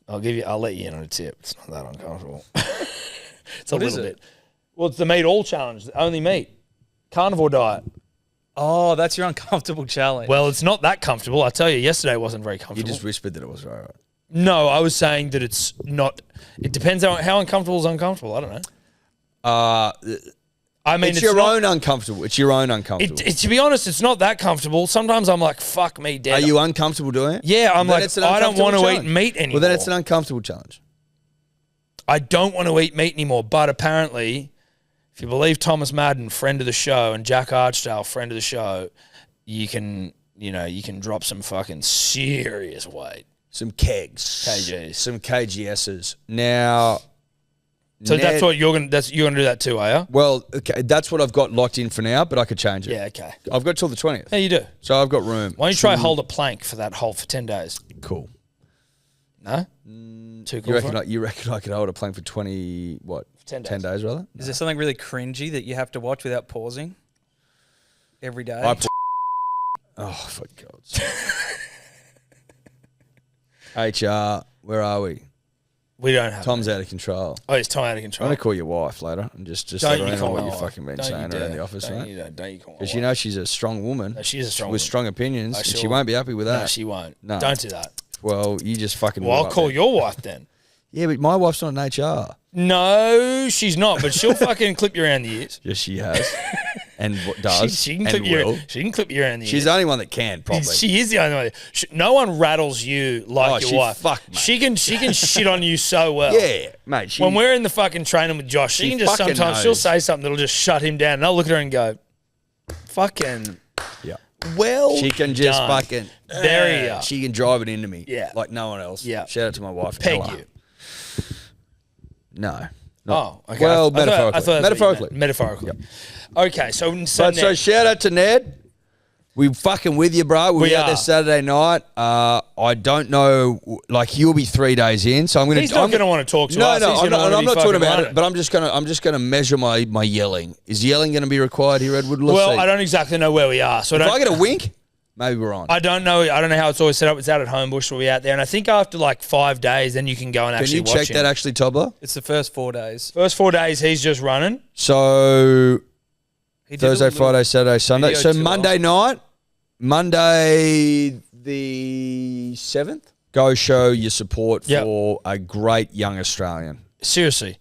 [SPEAKER 2] I'll let you in on a tip. It's not that uncomfortable. It's a little bit. Well, it's the meat all challenge. Only meat. Carnivore diet.
[SPEAKER 4] Oh, that's your uncomfortable challenge.
[SPEAKER 2] Well, it's not that comfortable. I tell you, yesterday it wasn't very
[SPEAKER 3] You
[SPEAKER 2] comfortable.
[SPEAKER 3] just whispered that it was right.
[SPEAKER 2] No, I was saying that it's not. It depends on how uncomfortable is uncomfortable. I don't know. I mean,
[SPEAKER 3] It's your
[SPEAKER 2] not,
[SPEAKER 3] own uncomfortable. It's your own uncomfortable.
[SPEAKER 2] To be honest, it's not that comfortable. Sometimes I'm like, fuck me dead.
[SPEAKER 3] Are you uncomfortable doing it?
[SPEAKER 2] Yeah, I'm
[SPEAKER 3] Then
[SPEAKER 2] like,
[SPEAKER 3] it's an
[SPEAKER 2] I don't
[SPEAKER 3] uncomfortable
[SPEAKER 2] want to
[SPEAKER 3] challenge.
[SPEAKER 2] eat meat anymore.
[SPEAKER 3] Well, then it's an uncomfortable challenge.
[SPEAKER 2] I don't want to eat meat anymore. But apparently, if you believe Thomas Madden, friend of the show, and Jack Archdale, friend of the show, you can drop some fucking serious weight.
[SPEAKER 3] Some kegs.
[SPEAKER 2] KGs.
[SPEAKER 3] Some KGSs. Now...
[SPEAKER 2] So
[SPEAKER 3] Ned-
[SPEAKER 2] that's what you're gonna do that too, are you?
[SPEAKER 3] Well, okay, that's what I've got locked in for now, but I could change it.
[SPEAKER 2] Yeah, okay.
[SPEAKER 3] I've got till the 20th.
[SPEAKER 2] Yeah, you do.
[SPEAKER 3] So I've got room.
[SPEAKER 2] Why don't you try hold a plank for that hole for 10 days?
[SPEAKER 3] Cool.
[SPEAKER 2] No? Too cool
[SPEAKER 3] You reckon,
[SPEAKER 2] for it?
[SPEAKER 3] you reckon I could hold a plank for 20, what?
[SPEAKER 2] 10 days.
[SPEAKER 3] 10 days, rather?
[SPEAKER 4] Is there something really cringy that you have to watch without pausing every day?
[SPEAKER 3] Oh, for God's sake. HR, where are we?
[SPEAKER 2] We don't have
[SPEAKER 3] Tom's
[SPEAKER 2] it.
[SPEAKER 3] out of control.
[SPEAKER 2] Oh, it's time out of
[SPEAKER 3] I'm
[SPEAKER 2] control.
[SPEAKER 3] going to call your wife later and just
[SPEAKER 2] Don't
[SPEAKER 3] let
[SPEAKER 2] you
[SPEAKER 3] her know
[SPEAKER 2] call
[SPEAKER 3] what
[SPEAKER 2] my
[SPEAKER 3] you've
[SPEAKER 2] wife.
[SPEAKER 3] fucking been
[SPEAKER 2] Don't
[SPEAKER 3] saying
[SPEAKER 2] you
[SPEAKER 3] around
[SPEAKER 2] dare.
[SPEAKER 3] the office,
[SPEAKER 2] Don't
[SPEAKER 3] right?
[SPEAKER 2] you call my
[SPEAKER 3] Because you
[SPEAKER 2] wife.
[SPEAKER 3] know she's a strong woman.
[SPEAKER 2] No, she is a strong
[SPEAKER 3] with
[SPEAKER 2] woman.
[SPEAKER 3] strong opinions,
[SPEAKER 2] No,
[SPEAKER 3] and
[SPEAKER 2] she
[SPEAKER 3] she
[SPEAKER 2] will.
[SPEAKER 3] won't be happy with that.
[SPEAKER 2] No, she won't.
[SPEAKER 3] No.
[SPEAKER 2] Don't do that.
[SPEAKER 3] Well, you just fucking...
[SPEAKER 2] Well, I'll
[SPEAKER 3] move up
[SPEAKER 2] call
[SPEAKER 3] there.
[SPEAKER 2] your wife then.
[SPEAKER 3] Yeah, but my wife's not an HR.
[SPEAKER 2] No, she's not, but she'll fucking clip you around the ears.
[SPEAKER 3] Yes, she has. And what does.
[SPEAKER 2] She can
[SPEAKER 3] and
[SPEAKER 2] clip you.
[SPEAKER 3] will.
[SPEAKER 2] She can clip you around the ears.
[SPEAKER 3] She's the only one that can, probably.
[SPEAKER 2] She is the only one. No one rattles you like your
[SPEAKER 3] she
[SPEAKER 2] wife.
[SPEAKER 3] fuck, mate.
[SPEAKER 2] She can shit on you so well.
[SPEAKER 3] Yeah, mate.
[SPEAKER 2] When we're in the fucking training with Josh, she
[SPEAKER 3] She
[SPEAKER 2] can just
[SPEAKER 3] fucking
[SPEAKER 2] sometimes she'll
[SPEAKER 3] knows.
[SPEAKER 2] say something that'll just shut him down, and I'll look at her and go, "Fucking
[SPEAKER 3] Yeah.
[SPEAKER 2] well."
[SPEAKER 3] She can just
[SPEAKER 2] done.
[SPEAKER 3] fucking...
[SPEAKER 2] There you are.
[SPEAKER 3] She can drive it into me.
[SPEAKER 2] Yeah.
[SPEAKER 3] Like no one else.
[SPEAKER 2] Yeah.
[SPEAKER 3] Shout out to my wife.
[SPEAKER 2] Peg
[SPEAKER 3] Ella.
[SPEAKER 2] you.
[SPEAKER 3] No.
[SPEAKER 2] Oh, okay.
[SPEAKER 3] Well,
[SPEAKER 2] I thought
[SPEAKER 3] metaphorically.
[SPEAKER 2] that's what you
[SPEAKER 3] Metaphorically.
[SPEAKER 2] meant. Metaphorically. Okay, so
[SPEAKER 3] So shout out to Ned. We fucking with you, bro. We'll
[SPEAKER 2] We
[SPEAKER 3] be out there
[SPEAKER 2] are.
[SPEAKER 3] Saturday night. I don't know, like you'll be 3 days in, so I'm gonna.
[SPEAKER 2] He's not going to want to talk to
[SPEAKER 3] No,
[SPEAKER 2] us.
[SPEAKER 3] no,
[SPEAKER 2] He's
[SPEAKER 3] I'm
[SPEAKER 2] gonna
[SPEAKER 3] not,
[SPEAKER 2] wanna
[SPEAKER 3] I'm
[SPEAKER 2] be
[SPEAKER 3] not talking
[SPEAKER 2] fucking
[SPEAKER 3] about
[SPEAKER 2] running.
[SPEAKER 3] it. But I'm just gonna measure my yelling. Is yelling going to be required here, Edward? Let's
[SPEAKER 2] well,
[SPEAKER 3] see.
[SPEAKER 2] I don't exactly know where we are, so
[SPEAKER 3] If I get a wink, maybe we're on.
[SPEAKER 2] I don't know. I don't know how it's always set up. It's out at Homebush. We'll be out there, and I think after like 5 days, then you can go and
[SPEAKER 3] Can
[SPEAKER 2] actually
[SPEAKER 3] you
[SPEAKER 2] watch
[SPEAKER 3] check
[SPEAKER 2] him.
[SPEAKER 3] that actually, Tobler?
[SPEAKER 4] It's the first 4 days.
[SPEAKER 2] First 4 days, he's just running.
[SPEAKER 3] So
[SPEAKER 4] He did a
[SPEAKER 3] Thursday,
[SPEAKER 4] little
[SPEAKER 3] Friday, Saturday, Sunday.
[SPEAKER 4] video
[SPEAKER 3] So
[SPEAKER 4] tour.
[SPEAKER 3] Monday night, Monday the 7th, go show your support
[SPEAKER 2] Yep.
[SPEAKER 3] for a great young Australian.
[SPEAKER 2] Seriously.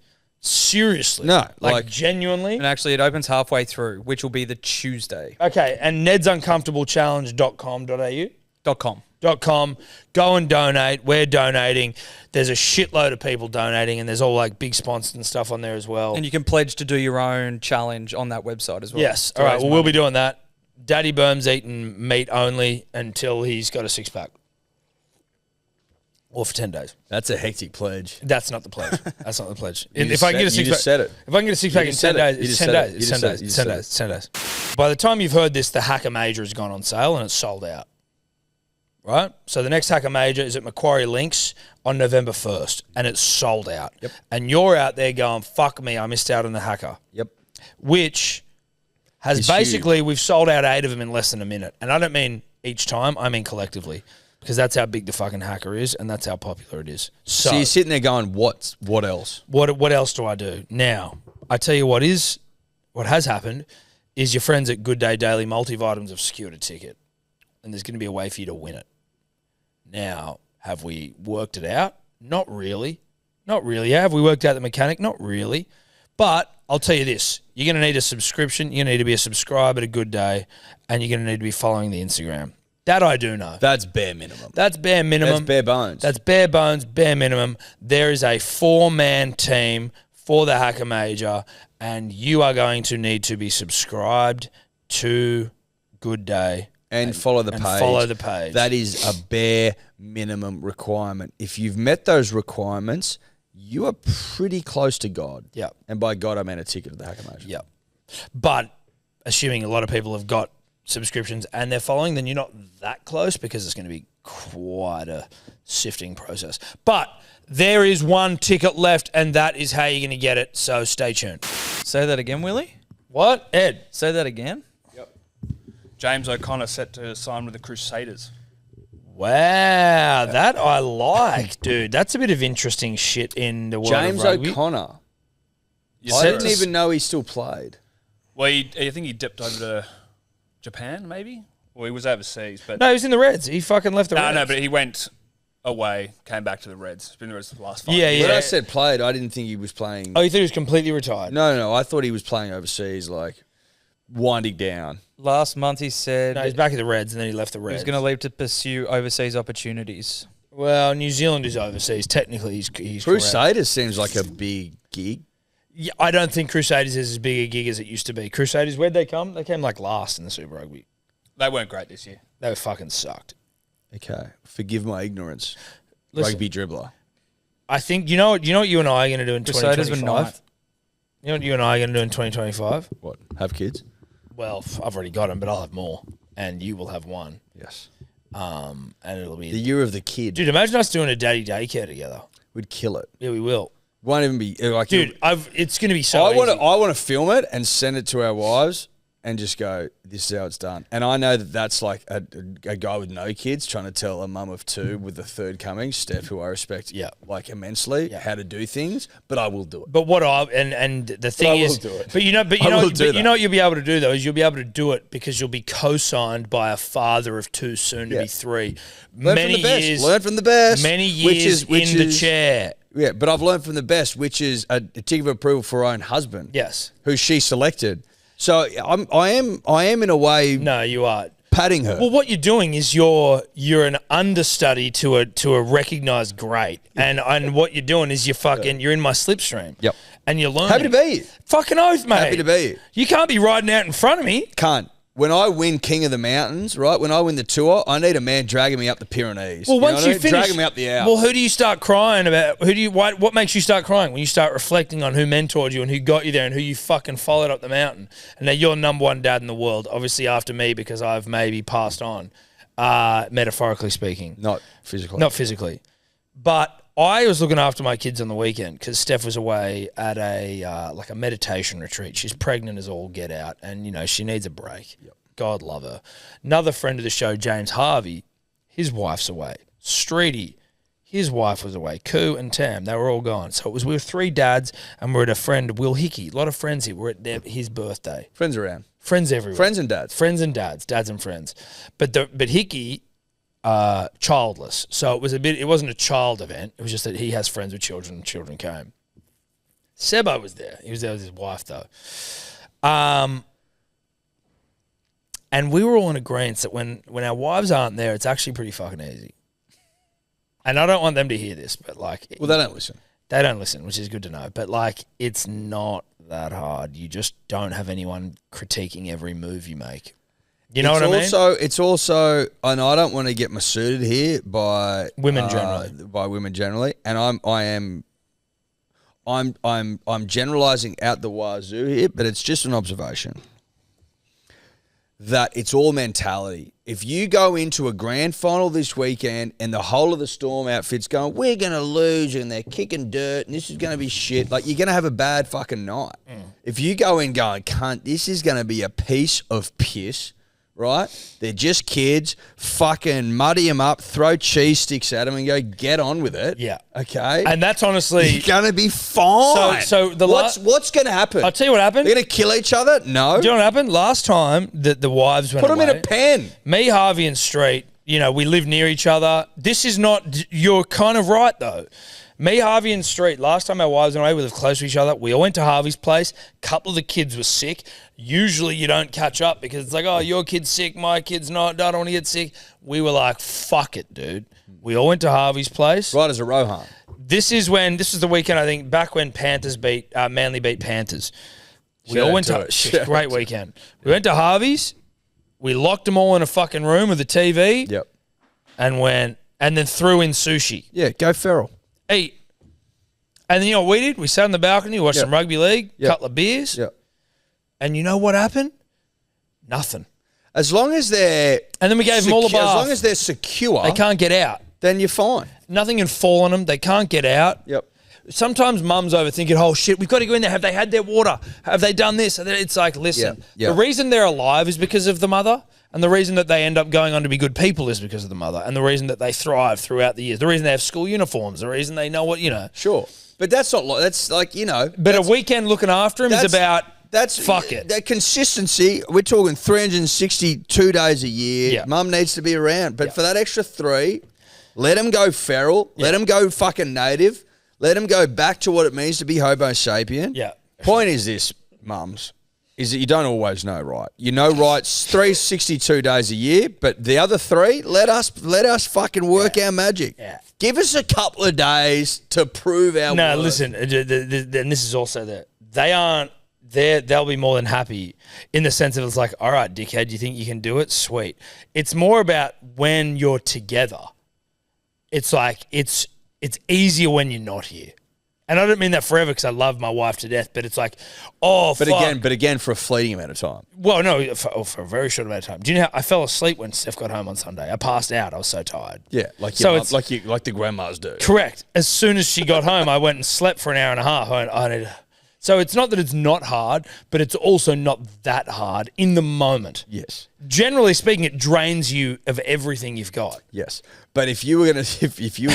[SPEAKER 3] No, like-
[SPEAKER 2] genuinely.
[SPEAKER 4] And actually, it opens halfway through, which will be the Tuesday.
[SPEAKER 2] Okay, and nedsuncomfortablechallenge.com.au.
[SPEAKER 4] .com.
[SPEAKER 2] .com. Go and donate. We're donating. There's a shitload of people donating, and there's all like big sponsors and stuff on there as well.
[SPEAKER 4] And you can pledge to do your own challenge on that website as well.
[SPEAKER 2] Yes.
[SPEAKER 4] to
[SPEAKER 2] All right.
[SPEAKER 4] raise
[SPEAKER 2] Well, we'll
[SPEAKER 4] money.
[SPEAKER 2] be doing that. Daddy Berm's eating meat only until he's got a 6-pack. Or for 10 days.
[SPEAKER 3] That's a hectic pledge.
[SPEAKER 2] That's not the pledge. That's not the pledge.
[SPEAKER 3] You
[SPEAKER 2] If
[SPEAKER 3] just
[SPEAKER 2] I can get a
[SPEAKER 3] said- you
[SPEAKER 2] 6-pack,
[SPEAKER 3] just said it.
[SPEAKER 2] if I can get a 6-pack
[SPEAKER 3] You
[SPEAKER 2] in
[SPEAKER 3] just
[SPEAKER 2] 10
[SPEAKER 3] said it.
[SPEAKER 2] days,
[SPEAKER 3] You
[SPEAKER 2] it's
[SPEAKER 3] just
[SPEAKER 2] 10
[SPEAKER 3] said it.
[SPEAKER 2] days.
[SPEAKER 3] You
[SPEAKER 2] It's
[SPEAKER 3] just
[SPEAKER 2] 10
[SPEAKER 3] said
[SPEAKER 2] days.
[SPEAKER 3] it. You
[SPEAKER 2] It's
[SPEAKER 3] just
[SPEAKER 2] 10
[SPEAKER 3] said
[SPEAKER 2] days. It's 10 days. By the time you've heard this, the Hacker Major has gone on sale and it's sold out. Right? So the next Hacker Major is at Macquarie Links on November 1st and it's sold out.
[SPEAKER 3] Yep.
[SPEAKER 2] And you're out there going, fuck me, I missed out on the Hacker.
[SPEAKER 3] Yep.
[SPEAKER 2] Which has
[SPEAKER 3] It's
[SPEAKER 2] basically, we've sold out 8 of them in less than a minute. And I don't mean each time, I mean collectively. Because that's how big the fucking Hacker is and that's how popular it is.
[SPEAKER 3] So you're sitting there going, what else?
[SPEAKER 2] What else do I do? Now, I tell you what has happened is your friends at Good Day Daily Multivitamins have secured a ticket and there's going to be a way for you to win it. Now, have we worked it out? Not really. Not really. Have we worked out the mechanic? Not really. But I'll tell you this. You're going to need a subscription. You're going to need to be a subscriber to Good Day and you're going to need to be following the Instagram. That I do know.
[SPEAKER 3] That's bare minimum.
[SPEAKER 2] That's bare minimum.
[SPEAKER 3] That's bare bones.
[SPEAKER 2] That's bare bones, bare minimum. There is a 4-man team for the Hacker Major, and you are going to need to be subscribed to Good Day.
[SPEAKER 3] And follow the page.
[SPEAKER 2] Follow the page.
[SPEAKER 3] That is a bare minimum requirement. If you've met those requirements, you are pretty close to God.
[SPEAKER 2] Yep.
[SPEAKER 3] And by God, I mean a ticket to the Hacker Major.
[SPEAKER 2] Yep. But assuming a lot of people have got subscriptions and they're following, then you're not that close because it's going to be quite a sifting process. But there is one ticket left, and that is how you're going to get it. So stay tuned.
[SPEAKER 4] Say that again, Willie.
[SPEAKER 2] What? Ed?
[SPEAKER 4] Say that again.
[SPEAKER 5] James O'Connor set to sign with the Crusaders.
[SPEAKER 2] Wow, that I like, dude. That's a bit of interesting shit in the world
[SPEAKER 3] James
[SPEAKER 2] of rugby.
[SPEAKER 3] O'Connor.
[SPEAKER 5] You
[SPEAKER 3] I
[SPEAKER 5] said
[SPEAKER 3] didn't
[SPEAKER 5] to-
[SPEAKER 3] even know he still played.
[SPEAKER 5] Well, I think he dipped over to Japan, maybe? Or he was overseas. But
[SPEAKER 2] No, he was in the Reds. He fucking left the Reds.
[SPEAKER 5] No, but he went away, came back to the Reds. It's been the Reds for the last 5
[SPEAKER 2] Yeah,
[SPEAKER 5] years.
[SPEAKER 3] When I said played, I didn't think he was playing.
[SPEAKER 2] Oh, you thought he was completely retired?
[SPEAKER 3] No, I thought he was playing overseas, like winding down.
[SPEAKER 4] Last month he said
[SPEAKER 2] No, he's back at the Reds, and then he left the
[SPEAKER 4] he
[SPEAKER 2] Reds.
[SPEAKER 4] was going to leave to pursue overseas opportunities.
[SPEAKER 2] Well, New Zealand is overseas. Technically, he's correct.
[SPEAKER 3] Crusaders seems like a big gig.
[SPEAKER 2] Yeah, I don't think Crusaders is as big a gig as it used to be. Crusaders, where'd they come? They came like last in the Super Rugby.
[SPEAKER 5] They weren't great this year.
[SPEAKER 2] They were fucking sucked.
[SPEAKER 3] Okay, forgive my ignorance.
[SPEAKER 2] Listen,
[SPEAKER 3] Rugby dribbler.
[SPEAKER 2] I think you know what you and I are going to do in
[SPEAKER 4] Crusaders were
[SPEAKER 2] 2025.
[SPEAKER 4] ninth.
[SPEAKER 2] You know what you and I are going to do in 2025?
[SPEAKER 3] What? Have kids?
[SPEAKER 2] Well, I've already got them, but I'll have more, and you will have one.
[SPEAKER 3] Yes.
[SPEAKER 2] And it'll be
[SPEAKER 3] The year of the kid.
[SPEAKER 2] dude. Imagine us doing a daddy daycare together.
[SPEAKER 3] We'd kill it.
[SPEAKER 2] Yeah, we will,
[SPEAKER 3] Won't even be like.
[SPEAKER 2] dude. It's going to be so.
[SPEAKER 3] I want
[SPEAKER 2] easy.
[SPEAKER 3] to. I want to film it and send it to our wives and just go, "This is how it's done." And I know that that's like a guy with no kids trying to tell a mum of two with the third coming, Steph, who I respect,
[SPEAKER 2] Yeah.
[SPEAKER 3] like immensely,
[SPEAKER 2] Yeah.
[SPEAKER 3] how to do things. But I will do it.
[SPEAKER 2] But what I and the thing
[SPEAKER 3] I will
[SPEAKER 2] is,
[SPEAKER 3] do it.
[SPEAKER 2] but you know
[SPEAKER 3] I will do that.
[SPEAKER 2] what you'll be able to do though is you'll be able to do it because you'll be co-signed by a father of two, soon to
[SPEAKER 3] Yeah.
[SPEAKER 2] be three.
[SPEAKER 3] Learn
[SPEAKER 2] many
[SPEAKER 3] from the best.
[SPEAKER 2] years,
[SPEAKER 3] Learn from the best.
[SPEAKER 2] many years in the chair.
[SPEAKER 3] Yeah, but I've learned from the best, which is a ticket of approval for her own husband.
[SPEAKER 2] Yes.
[SPEAKER 3] Who she selected. So I am in a way
[SPEAKER 2] No, you are.
[SPEAKER 3] patting her.
[SPEAKER 2] Well, what you're doing is you're an understudy to a recognized great, and what you're doing is you're in my slipstream.
[SPEAKER 3] Yep.
[SPEAKER 2] And you're learning.
[SPEAKER 3] Happy to be you.
[SPEAKER 2] Fucking oath, mate.
[SPEAKER 3] Happy to be you.
[SPEAKER 2] You can't be riding out in front of me.
[SPEAKER 3] Can't. When I win King of the Mountains, right? When I win the tour, I need a man dragging me up the Pyrenees.
[SPEAKER 2] Well, once
[SPEAKER 3] know what I
[SPEAKER 2] you
[SPEAKER 3] mean?
[SPEAKER 2] finish,
[SPEAKER 3] dragging me up the Alps.
[SPEAKER 2] Well, who do you start crying about? What makes you start crying? When you start reflecting on who mentored you and who got you there and who you fucking followed up the mountain. And now you're number one dad in the world, obviously after me because I've maybe passed on, metaphorically speaking.
[SPEAKER 3] Not physically.
[SPEAKER 2] Not physically. But I was looking after my kids on the weekend because Steph was away at a like a meditation retreat. She's pregnant as all get out, and she needs a break. Yep. God love her. Another friend of the show, James Harvey, his wife's away. Streety, his wife was away. Koo and Tam, they were all gone. So we were three dads, and we're at a friend, Will Hickey. A lot of friends here. We're at his birthday.
[SPEAKER 3] Friends around.
[SPEAKER 2] Friends everywhere.
[SPEAKER 3] Friends and dads.
[SPEAKER 2] Friends and dads, dads and friends. But Hickey, childless. So it wasn't a child event. It was just that he has friends with children and children came. Sebo was there. He was there with his wife though. And we were all in agreement that when our wives aren't there, it's actually pretty fucking easy. And I don't want them to hear this, but like...
[SPEAKER 3] Well, they don't listen.
[SPEAKER 2] They don't listen, which is good to know. But like, it's not that hard. You just don't have anyone critiquing every move you make. You know what I mean?
[SPEAKER 3] It's also, and I don't want to get masuded here by
[SPEAKER 2] Women generally.
[SPEAKER 3] By women generally, and I'm generalizing out the wazoo here, but it's just an observation that it's all mentality. If you go into a grand final this weekend and the whole of the Storm outfit's going, we're going to lose and they're kicking dirt and this is going to be shit, like you're going to have a bad fucking night. If you go in going, cunt, this is going to be a piece of piss, right? They're just kids, fucking muddy them up, throw cheese sticks at them and go, get on with it.
[SPEAKER 2] Yeah.
[SPEAKER 3] Okay?
[SPEAKER 2] And that's honestly...
[SPEAKER 3] You're going to be fine.
[SPEAKER 2] So
[SPEAKER 3] what's going to happen?
[SPEAKER 2] I'll tell you what happened.
[SPEAKER 3] They're going to kill each other? No.
[SPEAKER 2] Do you know what happened? Last time the wives went
[SPEAKER 3] Put them
[SPEAKER 2] away,
[SPEAKER 3] in a pen.
[SPEAKER 2] Me, Harvey and Street, we live near each other. This is not... You're kind of right, though. Me, Harvey, and Street, last time our wives and I were close to each other, we all went to Harvey's place. A couple of the kids were sick. Usually you don't catch up because it's like, oh, your kid's sick, my kid's not, I don't want to get sick. We were like, fuck it, dude. We all went to Harvey's place.
[SPEAKER 3] Right as a Rohan.
[SPEAKER 2] This was the weekend, I think, back when Manly beat Panthers. We all went to great weekend. We went to Harvey's. We locked them all in a fucking room with a TV.
[SPEAKER 3] Yep.
[SPEAKER 2] And then threw in sushi.
[SPEAKER 3] Yeah, go feral.
[SPEAKER 2] Eat. And then you know what we did? We sat on the balcony, watched some rugby league, couple of beers.
[SPEAKER 3] Yep.
[SPEAKER 2] And you know what happened? Nothing.
[SPEAKER 3] As long as they're...
[SPEAKER 2] And then we gave them all a bath.
[SPEAKER 3] As long as they're secure...
[SPEAKER 2] They can't get out.
[SPEAKER 3] Then you're fine.
[SPEAKER 2] Nothing can fall on them. They can't get out.
[SPEAKER 3] Yep.
[SPEAKER 2] Sometimes mum's overthinking, oh shit, we've got to go in there. Have they had their water? Have they done this? And then it's like, listen, the reason they're alive is because of the mother. And the reason that they end up going on to be good people is because of the mother. And the reason that they thrive throughout the years. The reason they have school uniforms. The reason they know what, you know.
[SPEAKER 3] Sure. But that's not like, that's like, you know.
[SPEAKER 2] But a weekend looking after him is about, fuck it.
[SPEAKER 3] That consistency, we're talking 362 days a year.
[SPEAKER 2] Yeah.
[SPEAKER 3] Mum needs to be around. But for that extra 3, let them go feral. Let them go fucking native. Let them go back to what it means to be Homo sapien.
[SPEAKER 2] Yeah.
[SPEAKER 3] Point is this, mums, is that you don't always know right. You know right 362 days a year, but the other 3, let us fucking work our magic.
[SPEAKER 2] Yeah.
[SPEAKER 3] Give us a couple of days to prove our
[SPEAKER 2] No,
[SPEAKER 3] worth.
[SPEAKER 2] listen, and this is also that they aren't there. They'll be more than happy in the sense of it's like, all right, dickhead, you think you can do it? Sweet. It's more about when you're together. It's like, it's easier when you're not here. And I don't mean that forever because I love my wife to death, but it's like, fuck.
[SPEAKER 3] But again, for a fleeting amount of time.
[SPEAKER 2] Well, no, for a very short amount of time. Do you know how I fell asleep when Steph got home on Sunday? I passed out. I was so tired.
[SPEAKER 3] Yeah, like the grandmas do.
[SPEAKER 2] Correct. As soon as she got home, I went and slept for an hour and a half. So it's not that it's not hard, but it's also not that hard in the moment.
[SPEAKER 3] Yes.
[SPEAKER 2] Generally speaking, it drains you of everything you've got.
[SPEAKER 3] Yes. But if you were if you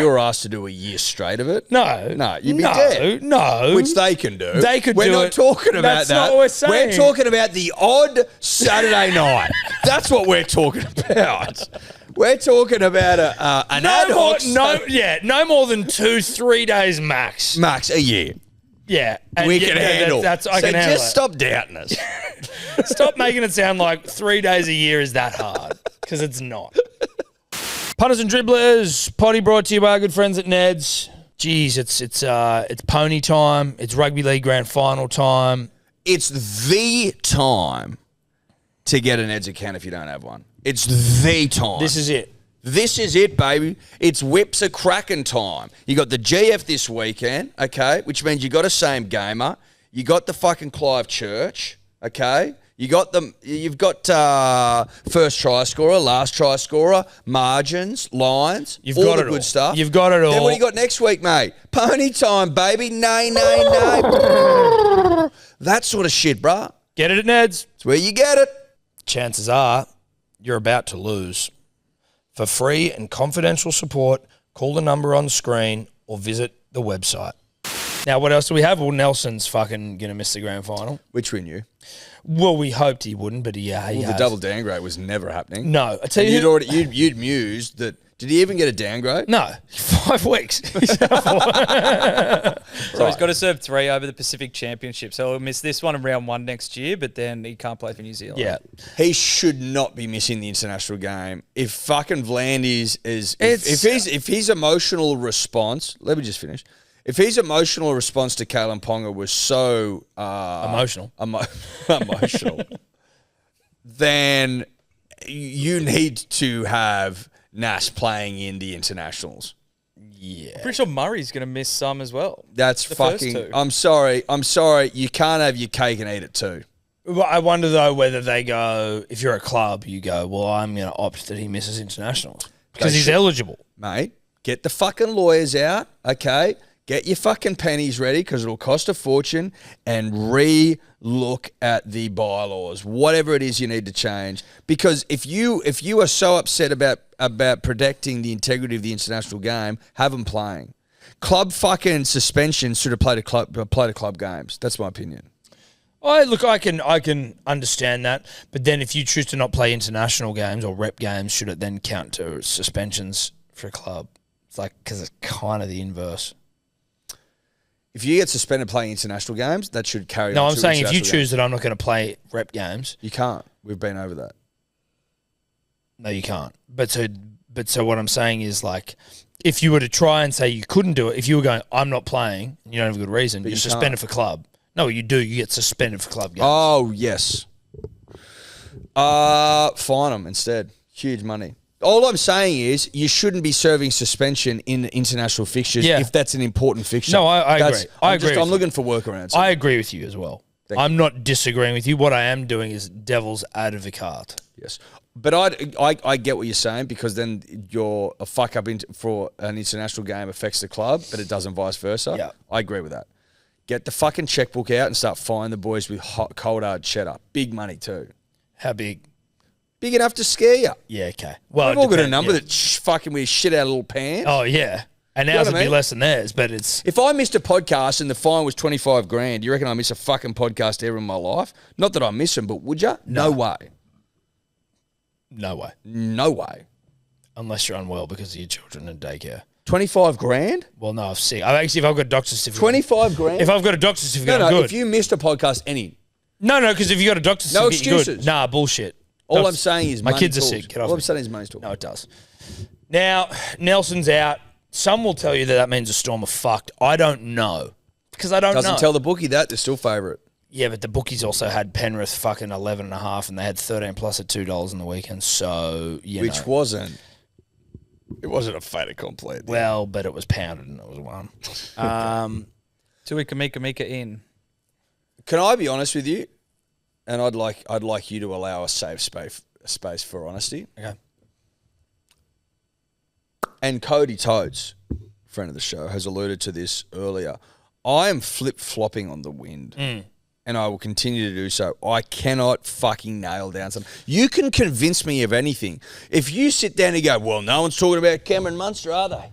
[SPEAKER 3] were asked to do a year straight of it,
[SPEAKER 2] no,
[SPEAKER 3] you'd be dead.
[SPEAKER 2] No,
[SPEAKER 3] which they can do.
[SPEAKER 2] They could do it.
[SPEAKER 3] We're not talking about
[SPEAKER 2] That's
[SPEAKER 3] that.
[SPEAKER 2] not what we're saying.
[SPEAKER 3] We're talking about the odd Saturday night. That's what we're talking about. We're talking about an ad hoc.
[SPEAKER 2] No more than 2-3 days max.
[SPEAKER 3] Max a year.
[SPEAKER 2] Yeah,
[SPEAKER 3] and we can handle.
[SPEAKER 2] I can handle.
[SPEAKER 3] Just stop doubting us.
[SPEAKER 2] Stop making it sound like 3 days a year is that hard, because it's not. Punters and dribblers, potty brought to you by our good friends at Nedd's. Jeez, it's pony time. It's rugby league grand final time.
[SPEAKER 3] It's the time to get a Nedd's account if you don't have one. It's the time.
[SPEAKER 2] This is it.
[SPEAKER 3] This is it, baby. It's whips a cracking time. You got the GF this weekend, okay, which means you got a same gamer. You got the fucking Clive Church, okay. You've got first try scorer, last try scorer, margins, lines, all the good stuff.
[SPEAKER 2] You've got it all.
[SPEAKER 3] Then what do you got next week, mate? Pony time, baby. Nay. That sort of shit, bruh.
[SPEAKER 2] Get it at Nedd's.
[SPEAKER 3] It's where you get it.
[SPEAKER 2] Chances are you're about to lose. For free and confidential support, call the number on the screen or visit the website. Now, what else do we have? Well, Nelson's fucking going to miss the grand final.
[SPEAKER 3] Which we knew.
[SPEAKER 2] Well, we hoped he wouldn't, but he has.
[SPEAKER 3] The double downgrade was never happening.
[SPEAKER 2] No. I tell you,
[SPEAKER 3] you'd mused that. Did he even get a downgrade?
[SPEAKER 2] No. 5 weeks.
[SPEAKER 4] So he's got to serve 3 over the Pacific Championship. So he'll miss this one in round 1 next year, but then he can't play for New Zealand.
[SPEAKER 2] Yeah.
[SPEAKER 3] He should not be missing the international game. If fucking Vlandis if his emotional response, let me just finish. If his emotional response to Kalen Ponga was so
[SPEAKER 2] emotional,
[SPEAKER 3] then you need to have Nash playing in the internationals.
[SPEAKER 2] Yeah.
[SPEAKER 4] I'm pretty sure Murray's going to miss some as well.
[SPEAKER 3] That's fucking... I'm sorry. You can't have your cake and eat it too.
[SPEAKER 2] Well, I wonder, though, whether they go... If you're a club, you go, well, I'm going to opt that he misses internationals. Because he's eligible.
[SPEAKER 3] Mate, get the fucking lawyers out, okay? Get your fucking pennies ready because it'll cost a fortune, and re-look at the bylaws, whatever it is you need to change. Because if you are so upset about protecting the integrity of the international game, have them playing. Club fucking suspensions should have played a club games. That's my opinion.
[SPEAKER 2] I can understand that, but then if you choose to not play international games or rep games, should it then count to suspensions for a club? It's like because it's kind of the inverse.
[SPEAKER 3] If you get suspended playing international games, that should carry
[SPEAKER 2] No,
[SPEAKER 3] on
[SPEAKER 2] I'm
[SPEAKER 3] to
[SPEAKER 2] saying if you
[SPEAKER 3] international
[SPEAKER 2] choose that I'm not going to play rep games,
[SPEAKER 3] You can't. We've been over that.
[SPEAKER 2] no, you can't. But so what I'm saying is like, if you were to try and say you couldn't do it, if you were going, I'm not playing, and you don't have a good reason, you're
[SPEAKER 3] you
[SPEAKER 2] suspended for club. No, you do. You get suspended for club games.
[SPEAKER 3] Oh, yes. Fine them instead. Huge money. All I'm saying is you shouldn't be serving suspension in international fixtures if that's an important fixture.
[SPEAKER 2] No, I agree.
[SPEAKER 3] I'm looking for workarounds.
[SPEAKER 2] I agree with you as well. I'm not disagreeing with you. What I am doing is devil's advocate.
[SPEAKER 3] Yes. But I get what you're saying, because then you're a fuck up for an international game affects the club, but it doesn't vice versa.
[SPEAKER 2] Yeah.
[SPEAKER 3] I agree with that. Get the fucking checkbook out and start fining the boys with hot, cold hard cheddar. Big money too.
[SPEAKER 2] How big?
[SPEAKER 3] Big enough to scare you.
[SPEAKER 2] Yeah, okay. Well,
[SPEAKER 3] We've all got a number that fucking we shit out of little pants.
[SPEAKER 2] Oh, yeah. And
[SPEAKER 3] You know
[SPEAKER 2] ours
[SPEAKER 3] what
[SPEAKER 2] would
[SPEAKER 3] I
[SPEAKER 2] be
[SPEAKER 3] mean?
[SPEAKER 2] less than theirs, but it's...
[SPEAKER 3] If I missed a podcast and the fine was 25 grand, you reckon I miss a fucking podcast ever in my life? Not that I miss them, but would you? No way.
[SPEAKER 2] No way.
[SPEAKER 3] No way.
[SPEAKER 2] Unless you're unwell because of your children in daycare.
[SPEAKER 3] 25 grand?
[SPEAKER 2] Well, no, I'm sick. If I've got a doctor's certificate...
[SPEAKER 3] 25 grand?
[SPEAKER 2] If I've got a doctor's certificate,
[SPEAKER 3] no,
[SPEAKER 2] I'm good.
[SPEAKER 3] if you missed a podcast,
[SPEAKER 2] No, because if you got a doctor's
[SPEAKER 3] No
[SPEAKER 2] certificate, you're good.
[SPEAKER 3] excuses.
[SPEAKER 2] Nah, bullshit.
[SPEAKER 3] All I'm saying is
[SPEAKER 2] my
[SPEAKER 3] money
[SPEAKER 2] kids are
[SPEAKER 3] talks.
[SPEAKER 2] sick. Get off
[SPEAKER 3] All I'm
[SPEAKER 2] me.
[SPEAKER 3] saying is money's talking.
[SPEAKER 2] No, it does. Now, Nelson's out. Some will tell you that means the Storm are fucked. I don't know. Because I don't know.
[SPEAKER 3] Doesn't tell the bookie that. They're still favourite.
[SPEAKER 2] Yeah, but the bookies also had Penrith fucking 11.5 and they had 13 plus at $2 in the weekend. So,
[SPEAKER 3] Which wasn't. It wasn't a fait accompli.
[SPEAKER 2] Well, but it was pounded and it was one.
[SPEAKER 4] Tui Kamika in.
[SPEAKER 3] Can I be honest with you? And I'd like you to allow a safe space for honesty.
[SPEAKER 2] Okay.
[SPEAKER 3] And Cody Toads, friend of the show, has alluded to this earlier. I am flip-flopping on the wind. And I will continue to do so. I cannot fucking nail down something. You can convince me of anything. If you sit down and go, well, no one's talking about Cameron Munster, are they?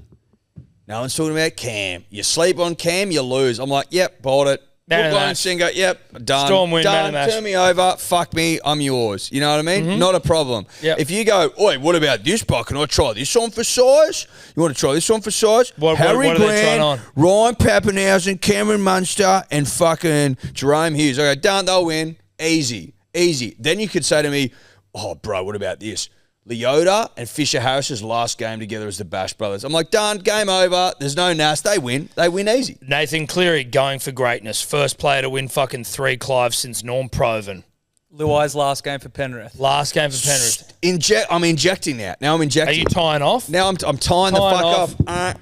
[SPEAKER 3] No one's talking about Cam. You sleep on Cam, you lose. I'm like, yep, bought it.
[SPEAKER 2] Man of the
[SPEAKER 3] Brookline
[SPEAKER 2] match.
[SPEAKER 3] Singer, yep, done.
[SPEAKER 2] Storm win, man of
[SPEAKER 3] done.
[SPEAKER 2] the match.
[SPEAKER 3] Turn me over, fuck me, I'm yours. You know what I mean? Not a problem.
[SPEAKER 2] Yep.
[SPEAKER 3] If you go, oi, what about this, but can I try this on for size? You want to try this on for size?
[SPEAKER 2] What
[SPEAKER 3] Harry
[SPEAKER 2] are they
[SPEAKER 3] Grant,
[SPEAKER 2] trying on?
[SPEAKER 3] Ryan Pappenhausen, Cameron Munster, and fucking Jerome Hughes. Okay, done, they'll win. Easy. Then you could say to me, oh, bro, what about this? Leota and Fisher Harris's last game together as the Bash Brothers. I'm like, done, game over. There's no nass. They win easy.
[SPEAKER 2] Nathan Cleary going for greatness. First player to win fucking 3 Clives since Norm Proven.
[SPEAKER 4] Luai's last game for Penrith.
[SPEAKER 2] Last game for Penrith.
[SPEAKER 3] I'm injecting now. Now I'm
[SPEAKER 2] Are
[SPEAKER 3] injecting.
[SPEAKER 2] you tying off?
[SPEAKER 3] Now I'm tying the fuck
[SPEAKER 2] off.
[SPEAKER 3] off.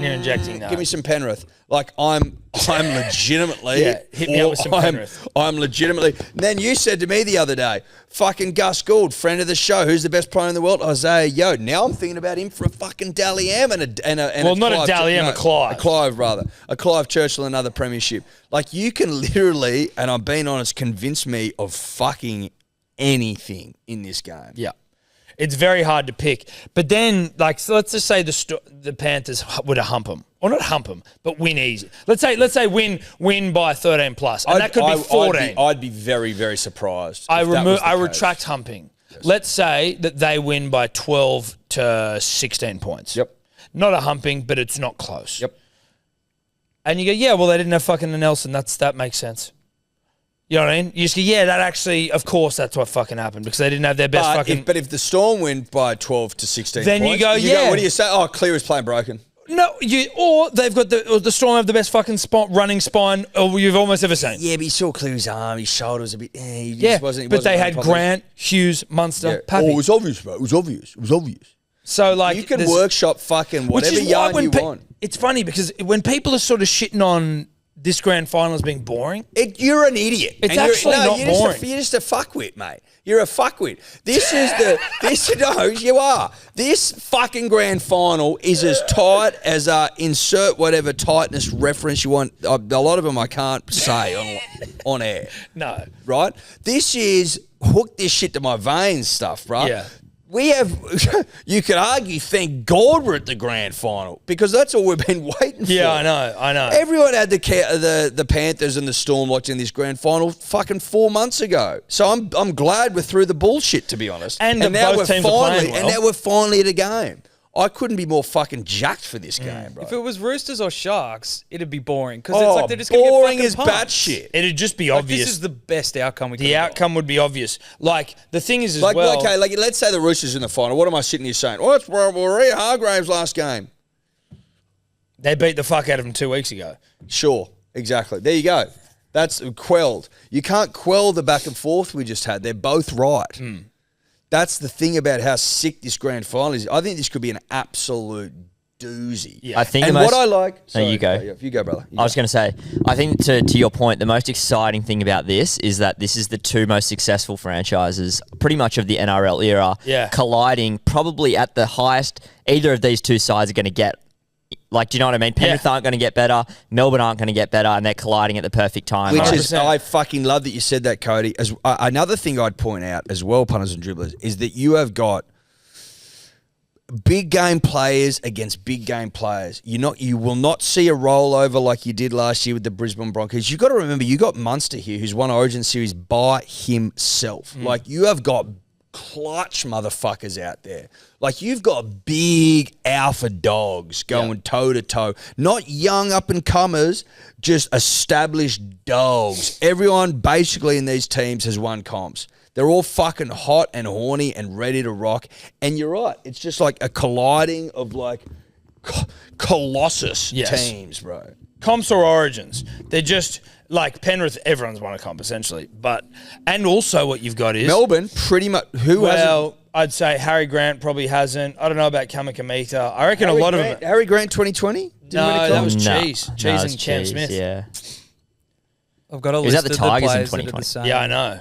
[SPEAKER 2] You're injecting now.
[SPEAKER 3] Give me some Penrith. Like I'm legitimately.
[SPEAKER 2] Yeah, hit me up with some Penrith.
[SPEAKER 3] I'm legitimately. And then you said to me the other day, fucking Gus Gould, friend of the show, who's the best player in the world? Isaiah Yo. Now I'm thinking about him for a fucking Dally M and a
[SPEAKER 2] Well, not a Dally M, a Clive.
[SPEAKER 3] A Clive rather. A Clive Churchill, another premiership. Like you can literally, and I'm being honest, convince me of fucking anything in this game.
[SPEAKER 2] Yeah. It's very hard to pick. But then, like, so let's just say the Panthers would hump them. Or not hump them, but win easy. Let's say win by 13 plus. And that could be 14.
[SPEAKER 3] I'd be very, very surprised.
[SPEAKER 2] I
[SPEAKER 3] if that was the case.
[SPEAKER 2] retract humping. Yes. Let's say that they win by 12 to 16 points.
[SPEAKER 3] Yep.
[SPEAKER 2] Not a humping, but it's not close.
[SPEAKER 3] Yep.
[SPEAKER 2] And you go, yeah, well, they didn't have fucking Nelson. That makes sense. You know what I mean? You just go, yeah, that actually, of course, that's what fucking happened because they didn't have their best fucking.
[SPEAKER 3] But if the Storm win by 12 to 16
[SPEAKER 2] then
[SPEAKER 3] points,
[SPEAKER 2] you go, yeah.
[SPEAKER 3] What do you say? Oh, Cleary's playing broken.
[SPEAKER 2] No, or they've got the Storm have the best fucking running spine you've almost ever seen.
[SPEAKER 3] Yeah, but you saw Cleary's arm, his shoulder was a bit. He
[SPEAKER 2] Yeah,
[SPEAKER 3] just wasn't.
[SPEAKER 2] but they had
[SPEAKER 3] properly.
[SPEAKER 2] Grant, Hughes, Munster,
[SPEAKER 3] Yeah.
[SPEAKER 2] Pappy.
[SPEAKER 3] Oh, it was obvious, bro. It was obvious.
[SPEAKER 2] So like
[SPEAKER 3] You can
[SPEAKER 2] there's-
[SPEAKER 3] workshop fucking
[SPEAKER 2] which
[SPEAKER 3] whatever
[SPEAKER 2] is why
[SPEAKER 3] yarn
[SPEAKER 2] when
[SPEAKER 3] you want.
[SPEAKER 2] It's funny because when people are sort of shitting on this grand final as being boring,
[SPEAKER 3] You're an idiot.
[SPEAKER 2] It's
[SPEAKER 3] And you're-
[SPEAKER 2] actually not
[SPEAKER 3] you're
[SPEAKER 2] boring.
[SPEAKER 3] You're just a fuckwit, mate. You're a fuckwit. No, you are. This fucking grand final is as tight as insert whatever tightness reference you want. A lot of them I can't say on air.
[SPEAKER 2] no.
[SPEAKER 3] Right? This is hook this shit to my veins stuff, right?
[SPEAKER 2] Yeah.
[SPEAKER 3] We have, you could argue, thank God we're at the grand final because that's all we've been waiting for.
[SPEAKER 2] Yeah, I know.
[SPEAKER 3] Everyone had the Panthers and the Storm watching this grand final fucking 4 months ago. So I'm glad we're through the bullshit, to be honest.
[SPEAKER 2] And that
[SPEAKER 3] now
[SPEAKER 2] both
[SPEAKER 3] we're
[SPEAKER 2] teams are
[SPEAKER 3] finally
[SPEAKER 2] playing well.
[SPEAKER 3] and now we're finally at a game. I couldn't be more fucking jacked for this game, bro.
[SPEAKER 4] If it was Roosters or Sharks, it'd be boring because it's like they're just going to get
[SPEAKER 3] boring
[SPEAKER 4] fucking
[SPEAKER 3] as
[SPEAKER 4] pumped.
[SPEAKER 3] batshit.
[SPEAKER 2] It'd just be
[SPEAKER 4] Like,
[SPEAKER 2] obvious.
[SPEAKER 4] this is the best outcome we could
[SPEAKER 2] The
[SPEAKER 4] have
[SPEAKER 2] outcome would be obvious. Like, the thing is as
[SPEAKER 3] Like,
[SPEAKER 2] well...
[SPEAKER 3] okay, like let's say the Roosters in the final. What am I sitting here saying? Oh, it's Maria Hargraves' last game.
[SPEAKER 2] They beat the fuck out of them 2 weeks ago.
[SPEAKER 3] Sure, exactly. There you go. That's quelled. You can't quell the back and forth we just had. They're both right. That's the thing about how sick this grand final is. I think this could be an absolute doozy.
[SPEAKER 2] Yeah.
[SPEAKER 6] I think
[SPEAKER 3] And
[SPEAKER 6] the most,
[SPEAKER 3] what I like...
[SPEAKER 6] No, you go.
[SPEAKER 3] You go, brother. You
[SPEAKER 6] I was going to say, I think to your point, the most exciting thing about this is that this is the two most successful franchises pretty much of the NRL era colliding probably at the highest. Either of these two sides are going to get, like, do you know what I mean? Penrith aren't going to get better, Melbourne aren't going to get better, and they're colliding at the perfect time.
[SPEAKER 3] Which
[SPEAKER 2] 100%.
[SPEAKER 3] is, I fucking love that you said that, Cody. As another thing I'd point out as well, punters and dribblers, is that you have got big game players against big game players. You will not see a rollover like you did last year with the Brisbane Broncos. You've got to remember, you got Munster here, who's won Origin Series by himself. Like, you have got clutch motherfuckers out there. Like, you've got big alpha dogs going toe to toe. Not young up and comers, just established dogs. Everyone basically in these teams has won comps. They're all fucking hot and horny and ready to rock. And you're right. It's just like a colliding of like colossus teams, bro.
[SPEAKER 2] Comps or Origins. They're just... Like, Penrith, everyone's won a comp, essentially. And also what you've got is...
[SPEAKER 3] Melbourne, pretty much...
[SPEAKER 2] Well, I'd say Harry Grant probably hasn't. I don't know about Kamakamita. I reckon a lot of them...
[SPEAKER 3] Harry Grant 2020?
[SPEAKER 2] No, that was
[SPEAKER 6] No.
[SPEAKER 2] Cheese.
[SPEAKER 6] No,
[SPEAKER 2] Cheese
[SPEAKER 6] it's
[SPEAKER 2] and Cam
[SPEAKER 6] Cheese,
[SPEAKER 2] Smith.
[SPEAKER 6] Yeah.
[SPEAKER 4] I've got a
[SPEAKER 6] was
[SPEAKER 4] list
[SPEAKER 6] at the
[SPEAKER 4] of
[SPEAKER 6] Tigers in
[SPEAKER 4] players that are the
[SPEAKER 6] 2020.
[SPEAKER 4] same.
[SPEAKER 2] Yeah, I know.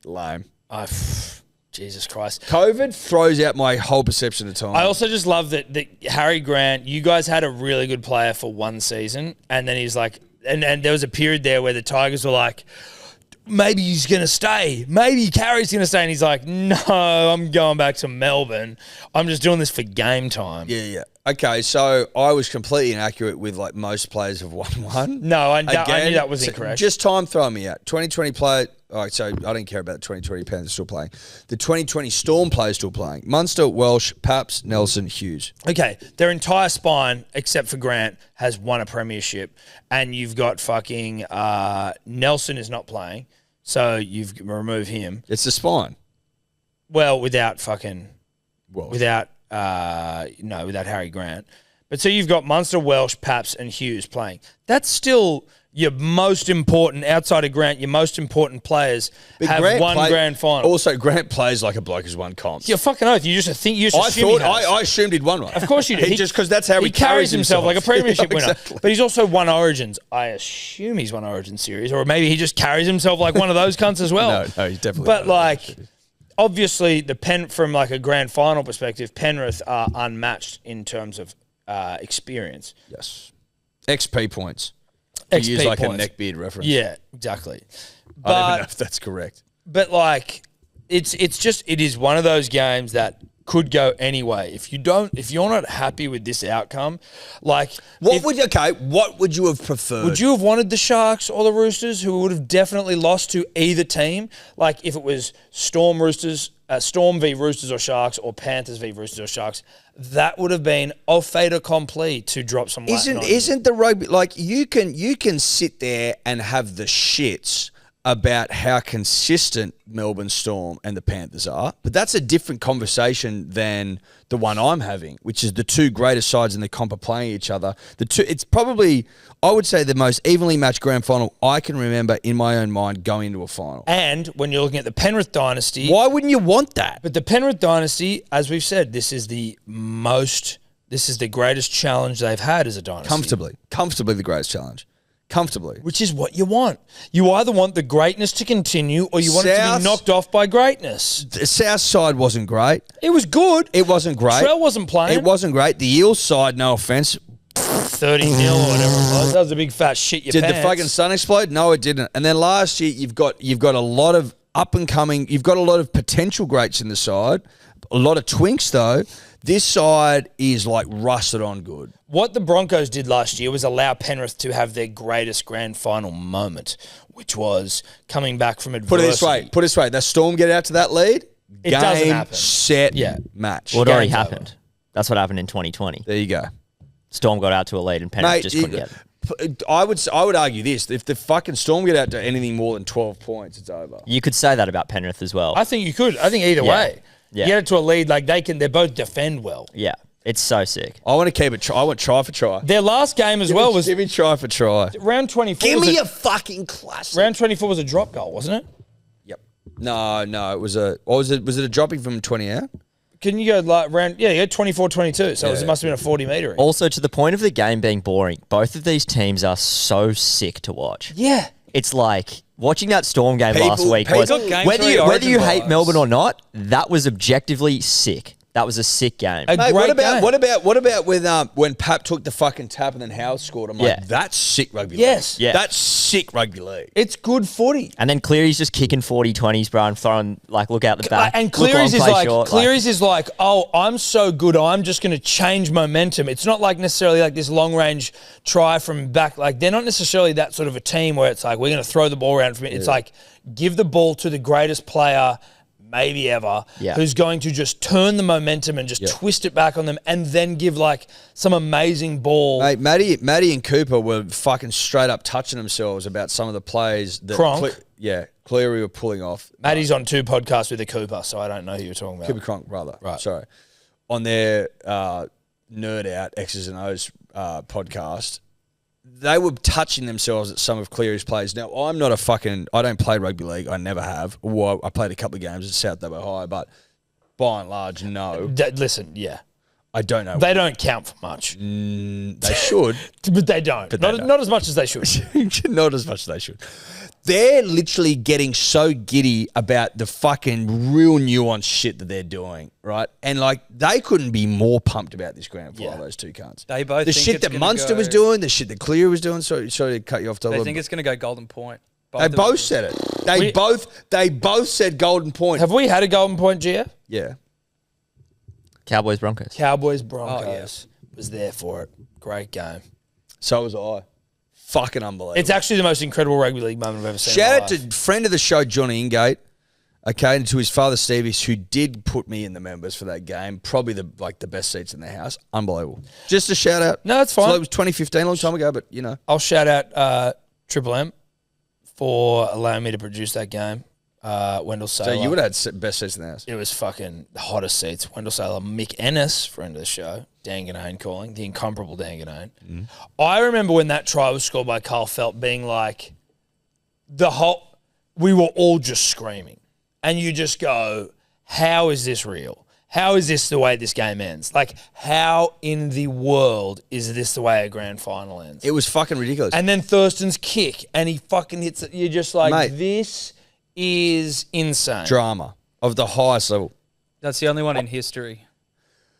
[SPEAKER 3] Lame.
[SPEAKER 2] Jesus Christ.
[SPEAKER 3] COVID throws out my whole perception of time.
[SPEAKER 2] I also just love that Harry Grant, you guys had a really good player for one season, and then he's like... And there was a period there where the Tigers were like, maybe he's going to stay. Maybe Carey's going to stay. And he's like, no, I'm going back to Melbourne. I'm just doing this for game time.
[SPEAKER 3] Yeah. Okay, so I was completely inaccurate with like most players have won one.
[SPEAKER 2] No, I knew that was incorrect.
[SPEAKER 3] Just time throwing me out. 2020 player. All right, so I don't care about the 2020 Panthers still playing. The 2020 Storm players still playing. Munster, Welsh, Paps, Nelson, Hughes.
[SPEAKER 2] Okay, their entire spine, except for Grant, has won a premiership. And you've got fucking Nelson is not playing, so you've removed him.
[SPEAKER 3] It's the spine.
[SPEAKER 2] Well, without fucking...
[SPEAKER 3] Welsh.
[SPEAKER 2] Without Harry Grant. But so you've got Munster, Welsh, Paps, and Hughes playing. That's still your most important, outside of Grant, your most important players have
[SPEAKER 3] Grant
[SPEAKER 2] won grand final.
[SPEAKER 3] Also, Grant plays like a bloke who's won comps.
[SPEAKER 2] You're fucking oath. You just
[SPEAKER 3] I
[SPEAKER 2] assume he
[SPEAKER 3] thought
[SPEAKER 2] has.
[SPEAKER 3] I assumed he'd won one.
[SPEAKER 2] Of course you do.
[SPEAKER 3] Just because that's how he
[SPEAKER 2] carries himself like a premiership
[SPEAKER 3] Yeah,
[SPEAKER 2] winner.
[SPEAKER 3] exactly.
[SPEAKER 2] But he's also won Origins. I assume he's won Origin series, or maybe he just carries himself like one of those cunts as well.
[SPEAKER 3] No, he's definitely.
[SPEAKER 2] But
[SPEAKER 3] won
[SPEAKER 2] like, obviously, from like a grand final perspective, Penrith are unmatched in terms of experience.
[SPEAKER 3] yes, XP points. To
[SPEAKER 2] XP
[SPEAKER 3] use like
[SPEAKER 2] points.
[SPEAKER 3] a neckbeard reference.
[SPEAKER 2] Yeah, exactly.
[SPEAKER 3] I don't even know
[SPEAKER 2] But
[SPEAKER 3] if that's correct.
[SPEAKER 2] but like, it is one of those games that could go anyway. If you're not happy with this outcome, like
[SPEAKER 3] What would you have preferred?
[SPEAKER 2] would you have wanted the Sharks or the Roosters, who would have definitely lost to either team? Like if it was Storm v Roosters or Sharks, or Panthers v Roosters or Sharks, that would have been au fait accompli to drop some.
[SPEAKER 3] Isn't the rugby like you can sit there and have the shits about how consistent Melbourne Storm and the Panthers are, but that's a different conversation than the one I'm having, which is the two greatest sides in the comp are playing each other. It's probably, I would say, the most evenly matched grand final I can remember in my own mind going into a final.
[SPEAKER 2] And when you're looking at the Penrith dynasty,
[SPEAKER 3] Why wouldn't you want that?
[SPEAKER 2] but the Penrith dynasty, as we've said, this is the greatest challenge they've had as a dynasty.
[SPEAKER 3] Comfortably the greatest challenge. Comfortably.
[SPEAKER 2] Which is what you want. You either want the greatness to continue, or you want it to be knocked off by greatness.
[SPEAKER 3] The South side wasn't great.
[SPEAKER 2] It was good.
[SPEAKER 3] It wasn't great.
[SPEAKER 2] Trell wasn't playing.
[SPEAKER 3] It wasn't great. The Eels side, no offense,
[SPEAKER 2] 30-0 or whatever it was. That was a big fat shit your
[SPEAKER 3] did
[SPEAKER 2] pants.
[SPEAKER 3] the fucking sun explode? No, it didn't. And then last year, you've got a lot of up and coming. You've got a lot of potential greats in the side. A lot of twinks though. This side is like rusted on good.
[SPEAKER 2] What the Broncos did last year was allow Penrith to have their greatest grand final moment, which was coming back from adversity.
[SPEAKER 3] Put it this way. That Storm get out to that lead.
[SPEAKER 2] It doesn't
[SPEAKER 3] Game,
[SPEAKER 2] happen.
[SPEAKER 3] set,
[SPEAKER 2] Yeah.
[SPEAKER 3] match.
[SPEAKER 6] Well, it already
[SPEAKER 2] Game's
[SPEAKER 6] happened. That's what happened in 2020.
[SPEAKER 3] There you go.
[SPEAKER 6] Storm got out to a lead and Penrith
[SPEAKER 3] Mate,
[SPEAKER 6] just couldn't get it.
[SPEAKER 3] I would argue this: if the fucking Storm get out to anything more than 12 points, it's over.
[SPEAKER 6] You could say that about Penrith as well.
[SPEAKER 2] I think you could. I think either way.
[SPEAKER 6] Yeah.
[SPEAKER 2] You get it to a lead, like they're both defend well.
[SPEAKER 6] Yeah. It's so sick.
[SPEAKER 3] I want to keep it. I want try for try.
[SPEAKER 2] Their last game as well was
[SPEAKER 3] Give me try for try.
[SPEAKER 2] round 24.
[SPEAKER 3] Give
[SPEAKER 2] was
[SPEAKER 3] me
[SPEAKER 2] a
[SPEAKER 3] a fucking classic.
[SPEAKER 2] round 24 was a drop goal, wasn't it?
[SPEAKER 3] Yep. No, it was a. Or was it a dropping from 20 out?
[SPEAKER 2] Can you go like round? Yeah, you had 24-22, so it must have been a 40-meter.
[SPEAKER 6] Also, to the point of the game being boring, both of these teams are so sick to watch.
[SPEAKER 2] Yeah.
[SPEAKER 6] It's like watching that Storm game last week.
[SPEAKER 3] people-
[SPEAKER 6] Was,
[SPEAKER 3] It's got
[SPEAKER 4] game
[SPEAKER 6] whether
[SPEAKER 4] three
[SPEAKER 6] you
[SPEAKER 4] Origin
[SPEAKER 6] hate
[SPEAKER 4] vibes.
[SPEAKER 6] Melbourne or not, that was objectively sick. That was a sick game.
[SPEAKER 2] A
[SPEAKER 3] Mate,
[SPEAKER 2] great game.
[SPEAKER 3] what about when Pap took the fucking tap and then Howard scored? I'm
[SPEAKER 6] Yeah.
[SPEAKER 3] like, that's sick rugby
[SPEAKER 2] Yes.
[SPEAKER 3] league.
[SPEAKER 6] Yeah.
[SPEAKER 3] That's sick rugby league.
[SPEAKER 2] It's good footy.
[SPEAKER 6] And then Cleary's just kicking 40-20s, bro, and throwing, like, look out the back.
[SPEAKER 2] And
[SPEAKER 6] look long,
[SPEAKER 2] Cleary's is
[SPEAKER 6] play
[SPEAKER 2] like,
[SPEAKER 6] short,
[SPEAKER 2] Cleary's is like, oh, I'm so good, I'm just going to change momentum. It's not like necessarily like this long range try from back. Like they're not necessarily that sort of a team where it's like we're going to throw the ball around from it. It's like give the ball to the greatest player maybe ever, who's going to just turn the momentum and just twist it back on them, and then give like some amazing ball.
[SPEAKER 3] Mate, Matty and Cooper were fucking straight up touching themselves about some of the plays that
[SPEAKER 2] Cronk.
[SPEAKER 3] Cleary were pulling off.
[SPEAKER 2] Matty's on 2 podcasts with a Cooper, so I don't know who you're talking about.
[SPEAKER 3] Cooper Cronk, brother.
[SPEAKER 2] Right.
[SPEAKER 3] Sorry. On their Nerd Out X's and O's podcast, they were touching themselves at some of Cleary's plays. Now, I don't play rugby league. I never have. Well, I played a couple of games at South Dubbo High, but by and large, no.
[SPEAKER 2] Listen, yeah.
[SPEAKER 3] I don't know.
[SPEAKER 2] They don't count for much.
[SPEAKER 3] They should.
[SPEAKER 2] But they don't. Not as much as they should.
[SPEAKER 3] Not as much as they should. They're literally getting so giddy about the fucking real nuanced shit that they're doing, right? And like they couldn't be more pumped about this grand final. Those two cunts.
[SPEAKER 4] They both
[SPEAKER 3] the
[SPEAKER 4] think
[SPEAKER 3] shit
[SPEAKER 4] it's
[SPEAKER 3] that
[SPEAKER 4] gonna
[SPEAKER 3] Munster
[SPEAKER 4] go-
[SPEAKER 3] was doing, the shit that Clear was doing. Sorry to cut you off.
[SPEAKER 4] They think it's going to go Golden Point.
[SPEAKER 3] They both said it. They both said Golden Point.
[SPEAKER 2] Have we had a golden point, GF?
[SPEAKER 3] Yeah.
[SPEAKER 6] Cowboys, Broncos.
[SPEAKER 2] Cowboys, Broncos. Was there for it. Great game.
[SPEAKER 3] So was I. Fucking unbelievable.
[SPEAKER 2] It's actually the most incredible rugby league moment I've ever seen.
[SPEAKER 3] Shout
[SPEAKER 2] in my
[SPEAKER 3] out
[SPEAKER 2] life.
[SPEAKER 3] to friend of the show, Johnny Ingate, okay, and to his father, Stevie, who did put me in the members for that game. Probably the best seats in the house. Unbelievable. Just a shout out.
[SPEAKER 2] No, it's fine.
[SPEAKER 3] So it was 2015, a long time ago, but you know.
[SPEAKER 2] I'll shout out Triple M for allowing me to produce that game. Wendell
[SPEAKER 3] So
[SPEAKER 2] Saylor.
[SPEAKER 3] you would have had best seats in the house.
[SPEAKER 2] It was fucking the hottest seats. Wendell Saylor, Mick Ennis, friend of the show, Dan Ganane calling, the incomparable Dan Ganane. I remember when that try was scored by Carl Felt being like, we were all just screaming. And you just go, how is this real? How is this the way this game ends? Like, how in the world is this the way a grand final ends?
[SPEAKER 3] It was fucking ridiculous.
[SPEAKER 2] And then Thurston's kick, and he fucking hits it. You're just like,
[SPEAKER 3] Mate.
[SPEAKER 2] this is insane.
[SPEAKER 3] Drama of the highest level.
[SPEAKER 4] That's the only one in history.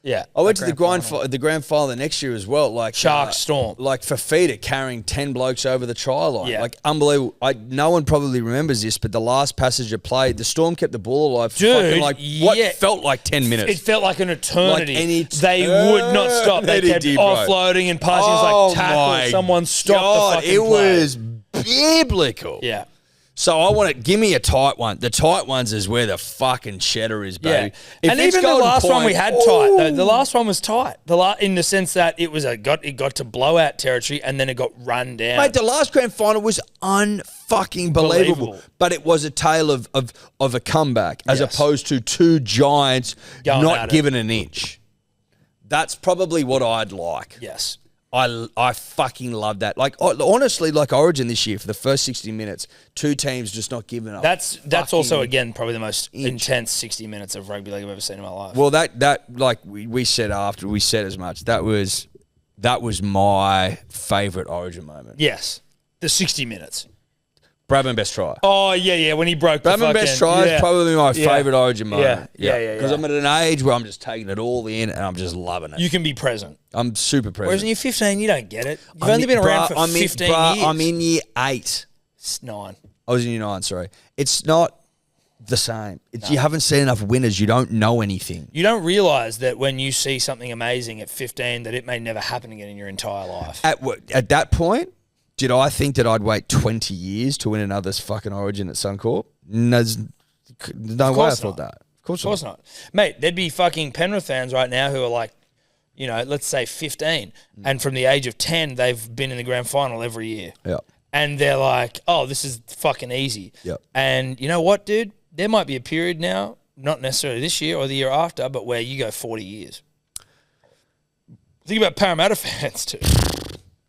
[SPEAKER 2] Yeah.
[SPEAKER 3] I went to the
[SPEAKER 4] grand
[SPEAKER 3] grand final the next year as well. Like
[SPEAKER 2] Sharks Storm.
[SPEAKER 3] like Fafita carrying 10 blokes over the try line.
[SPEAKER 2] Yeah.
[SPEAKER 3] Like unbelievable. No one probably remembers this, but the last passage of play, the Storm kept the ball alive for
[SPEAKER 2] Dude,
[SPEAKER 3] fucking like what
[SPEAKER 2] yeah.
[SPEAKER 3] felt like 10 minutes.
[SPEAKER 2] It felt like an eternity.
[SPEAKER 3] Like an
[SPEAKER 2] they would not stop. They kept
[SPEAKER 3] eternity, bro.
[SPEAKER 2] offloading and passing. It was like tackle. Someone stop the fucking
[SPEAKER 3] it
[SPEAKER 2] play.
[SPEAKER 3] was biblical.
[SPEAKER 2] Yeah.
[SPEAKER 3] So I want to give me a tight one. The tight ones is where the fucking cheddar is,
[SPEAKER 2] Yeah.
[SPEAKER 3] baby. If
[SPEAKER 2] And
[SPEAKER 3] it's
[SPEAKER 2] even the
[SPEAKER 3] Golden
[SPEAKER 2] last one
[SPEAKER 3] Point-
[SPEAKER 2] we had tight. Though. The last one was tight. In the sense that it was it got to blowout territory and then it got run down.
[SPEAKER 3] Mate, the last grand final was unfucking believable.
[SPEAKER 2] Believable.
[SPEAKER 3] But it was a tale of a comeback as
[SPEAKER 2] Yes.
[SPEAKER 3] opposed to two giants
[SPEAKER 2] Going at
[SPEAKER 3] not
[SPEAKER 2] it.
[SPEAKER 3] given an inch. That's probably what I'd like.
[SPEAKER 2] Yes.
[SPEAKER 3] I fucking love that. Like honestly, like Origin this year for the first 60 minutes, two teams just not giving up.
[SPEAKER 2] That's
[SPEAKER 3] fucking
[SPEAKER 2] also again probably the most
[SPEAKER 3] inch.
[SPEAKER 2] intense 60 minutes of rugby league I've ever seen in my life.
[SPEAKER 3] Well, that like we said after we said as much. That was my favourite Origin moment.
[SPEAKER 2] Yes. The 60 minutes.
[SPEAKER 3] Bradman best try.
[SPEAKER 2] Oh, yeah. When he broke the
[SPEAKER 3] Bradman
[SPEAKER 2] fucking...
[SPEAKER 3] best try is probably my
[SPEAKER 2] Yeah.
[SPEAKER 3] favourite Origin moment.
[SPEAKER 2] Yeah.
[SPEAKER 3] Because I'm at an age where I'm just taking it all in and I'm just loving it.
[SPEAKER 2] You can be present.
[SPEAKER 3] I'm super present.
[SPEAKER 2] Whereas when you're 15, you don't get it. You've only been around for 15 years.
[SPEAKER 3] I'm in year 8.
[SPEAKER 2] It's 9.
[SPEAKER 3] I was in year 9, sorry. It's not the same. You haven't seen enough winners. You don't know anything.
[SPEAKER 2] You don't realise that when you see something amazing at 15 that it may never happen again in your entire life.
[SPEAKER 3] At that point, did I think that I'd wait 20 years to win another fucking Origin at Suncorp? No way I thought that. Of course
[SPEAKER 2] not. Mate, there'd be fucking Penrith fans right now who are like, you know, let's say 15, and from the age of 10, they've been in the grand final every year.
[SPEAKER 3] Yeah.
[SPEAKER 2] And they're like, oh, this is fucking easy.
[SPEAKER 3] Yep.
[SPEAKER 2] And you know what, dude? There might be a period now, not necessarily this year or the year after, but where you go 40 years. Think about Parramatta fans too.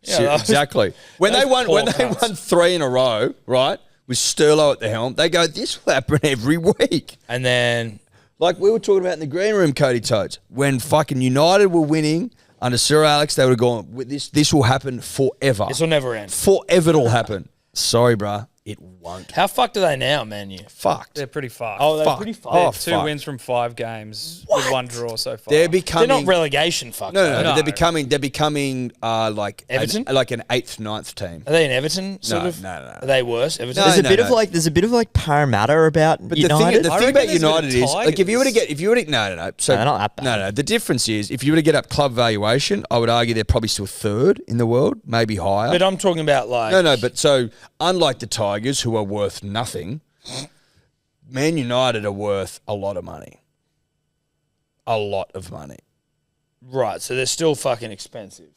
[SPEAKER 3] Exactly. When they won 3 in a row, right, with Sterlo at the helm, they go, this will happen every week.
[SPEAKER 2] And then,
[SPEAKER 3] Like we were talking about in the green room, Cody Totes, when fucking United were winning under Sir Alex, they would have gone, this will happen forever.
[SPEAKER 2] this will never end.
[SPEAKER 3] Forever it'll happen. Sorry, bruh. It won't.
[SPEAKER 2] How fucked are they now, Man U?
[SPEAKER 3] Fucked.
[SPEAKER 4] They're pretty fucked.
[SPEAKER 2] Oh, they're
[SPEAKER 3] Fuck.
[SPEAKER 2] pretty fucked.
[SPEAKER 3] Oh,
[SPEAKER 4] Two
[SPEAKER 3] fuck.
[SPEAKER 4] wins from 5 games with 1 draw so far.
[SPEAKER 3] They're becoming...
[SPEAKER 2] They're not relegation fucked.
[SPEAKER 3] No,
[SPEAKER 2] though.
[SPEAKER 3] no, they're becoming like
[SPEAKER 2] Everton?
[SPEAKER 3] like an 8th, 9th team.
[SPEAKER 2] Are they in Everton? Sort
[SPEAKER 3] No,
[SPEAKER 2] of?
[SPEAKER 3] no.
[SPEAKER 2] Are they worse? Everton?
[SPEAKER 3] No,
[SPEAKER 6] There's a
[SPEAKER 3] no,
[SPEAKER 6] bit
[SPEAKER 3] no.
[SPEAKER 6] of like Parramatta about
[SPEAKER 3] But
[SPEAKER 6] United.
[SPEAKER 3] the
[SPEAKER 4] I
[SPEAKER 3] thing
[SPEAKER 4] reckon
[SPEAKER 3] about
[SPEAKER 4] there's a bit of
[SPEAKER 3] United is, like, if you were to
[SPEAKER 4] Tigers.
[SPEAKER 3] no. So
[SPEAKER 6] No, they're not that bad.
[SPEAKER 3] No. The difference is, if you were to get up club valuation, I would argue they're probably still 3rd in the world, maybe higher.
[SPEAKER 2] But I'm talking about like...
[SPEAKER 3] No. But so unlike the Tigers, who are worth nothing, Man United are worth a lot of money. A lot of money.
[SPEAKER 2] Right, so they're still fucking expensive.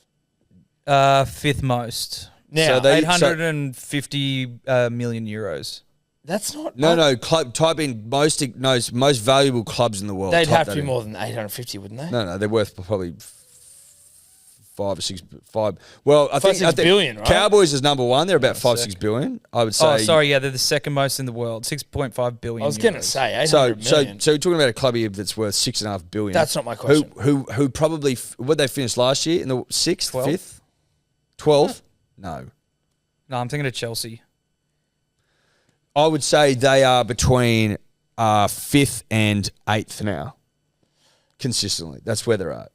[SPEAKER 4] 5th most.
[SPEAKER 2] Now,
[SPEAKER 3] So they-
[SPEAKER 4] 850 million euros.
[SPEAKER 2] that's not...
[SPEAKER 3] No. Club. Type in most valuable clubs in the world.
[SPEAKER 2] They'd
[SPEAKER 3] Type
[SPEAKER 2] have to
[SPEAKER 3] that
[SPEAKER 2] be
[SPEAKER 3] in.
[SPEAKER 2] more than 850, wouldn't they?
[SPEAKER 3] No, they're worth probably 5 or 6. 5. Well, I think
[SPEAKER 2] 6 billion, right?
[SPEAKER 3] Cowboys is number 1. They're about 5-6 billion. I would say.
[SPEAKER 4] Oh, sorry, yeah, they're the 2nd most in the world. 6.5 billion.
[SPEAKER 2] I was going to
[SPEAKER 4] euros.
[SPEAKER 2] say
[SPEAKER 3] So
[SPEAKER 2] 800 million.
[SPEAKER 3] you're talking about a club here that's worth 6.5 billion.
[SPEAKER 2] That's not my question.
[SPEAKER 3] Who probably what they finished last year in the 6th,
[SPEAKER 4] 12th?
[SPEAKER 3] 5th, 12th? No,
[SPEAKER 4] No, I'm thinking of Chelsea.
[SPEAKER 3] I would say they are between 5th and 8th now, consistently. That's where they're at.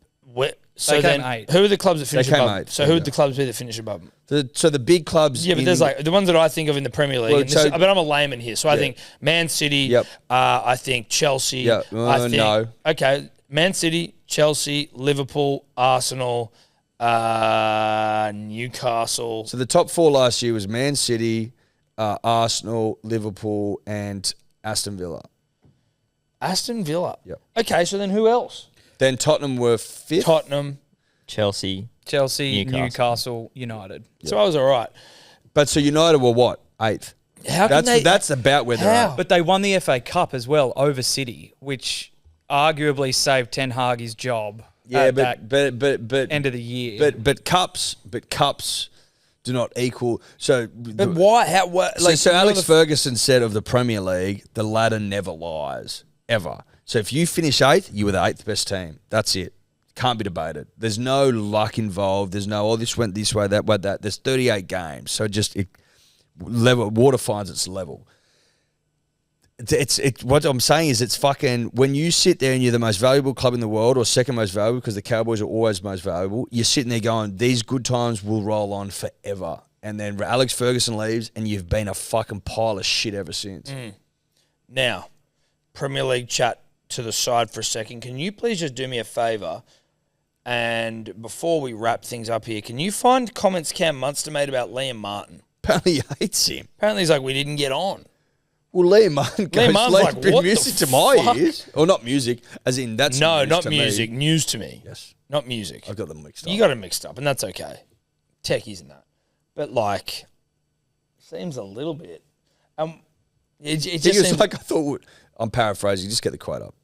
[SPEAKER 2] So
[SPEAKER 4] They came
[SPEAKER 2] then,
[SPEAKER 4] 8th.
[SPEAKER 2] who are the clubs that finish
[SPEAKER 3] came
[SPEAKER 2] above?
[SPEAKER 3] 8th,
[SPEAKER 2] So who
[SPEAKER 3] yeah.
[SPEAKER 2] would the clubs be that finish above them?
[SPEAKER 3] So the big clubs.
[SPEAKER 2] Yeah, but there's like the ones that I think of in the Premier League.
[SPEAKER 3] Well,
[SPEAKER 2] and this,
[SPEAKER 3] so-
[SPEAKER 2] but I'm a layman here, so I think Man City.
[SPEAKER 3] Yep.
[SPEAKER 2] I think Chelsea.
[SPEAKER 3] Yep.
[SPEAKER 2] I think,
[SPEAKER 3] No.
[SPEAKER 2] Okay, Man City, Chelsea, Liverpool, Arsenal, Newcastle.
[SPEAKER 3] So the top 4 last year was Man City, Arsenal, Liverpool, and Aston Villa.
[SPEAKER 2] Aston Villa.
[SPEAKER 3] Yep.
[SPEAKER 2] Okay, so then who else?
[SPEAKER 3] Then Tottenham were 5th.
[SPEAKER 2] Tottenham.
[SPEAKER 6] Chelsea.
[SPEAKER 4] Chelsea,
[SPEAKER 6] Newcastle.
[SPEAKER 4] Newcastle, United.
[SPEAKER 2] So I was all right.
[SPEAKER 3] But so United were what? 8th.
[SPEAKER 2] How can they?
[SPEAKER 3] That's about where they're
[SPEAKER 2] How?
[SPEAKER 3] at.
[SPEAKER 4] But they won the FA Cup as well over City, which arguably saved Ten Hag his job
[SPEAKER 3] Yeah,
[SPEAKER 4] at
[SPEAKER 3] but
[SPEAKER 4] that end of the year.
[SPEAKER 3] but cups do not equal. So
[SPEAKER 2] But why? How? What? Like,
[SPEAKER 3] so
[SPEAKER 2] one of
[SPEAKER 3] Alex
[SPEAKER 2] the-
[SPEAKER 3] Ferguson said of the Premier League, the ladder never lies ever. So if you finish 8th, you were the 8th best team. That's it. Can't be debated. There's no luck involved. There's no this went this way, that way, that. There's 38 games, so water finds its level. It's what I'm saying is it's fucking when you sit there and you're the most valuable club in the world or second most valuable because the Cowboys are always most valuable. You're sitting there going, these good times will roll on forever. And then Alex Ferguson leaves and you've been a fucking pile of shit ever since.
[SPEAKER 2] Now, Premier League chat to the side for a second. Can you please just do me a favour? And before we wrap things up here, can you find comments Cam Munster made about Liam Martin?
[SPEAKER 3] Apparently he hates him.
[SPEAKER 2] Apparently he's like, we didn't get on.
[SPEAKER 3] Well, Liam Martin goes,
[SPEAKER 2] Martin's like,
[SPEAKER 3] bring
[SPEAKER 2] what the
[SPEAKER 3] music to my
[SPEAKER 2] fuck?
[SPEAKER 3] ears. Or not music, as in that's
[SPEAKER 2] No,
[SPEAKER 3] news
[SPEAKER 2] not
[SPEAKER 3] to me.
[SPEAKER 2] music. News to me.
[SPEAKER 3] Yes.
[SPEAKER 2] Not music.
[SPEAKER 3] I've got them mixed up.
[SPEAKER 2] You got it mixed up, and that's okay. Techies and that. But, like, seems a little bit. It
[SPEAKER 3] He
[SPEAKER 2] just
[SPEAKER 3] was
[SPEAKER 2] seems
[SPEAKER 3] like, I thought, I'm paraphrasing, just get the quote up.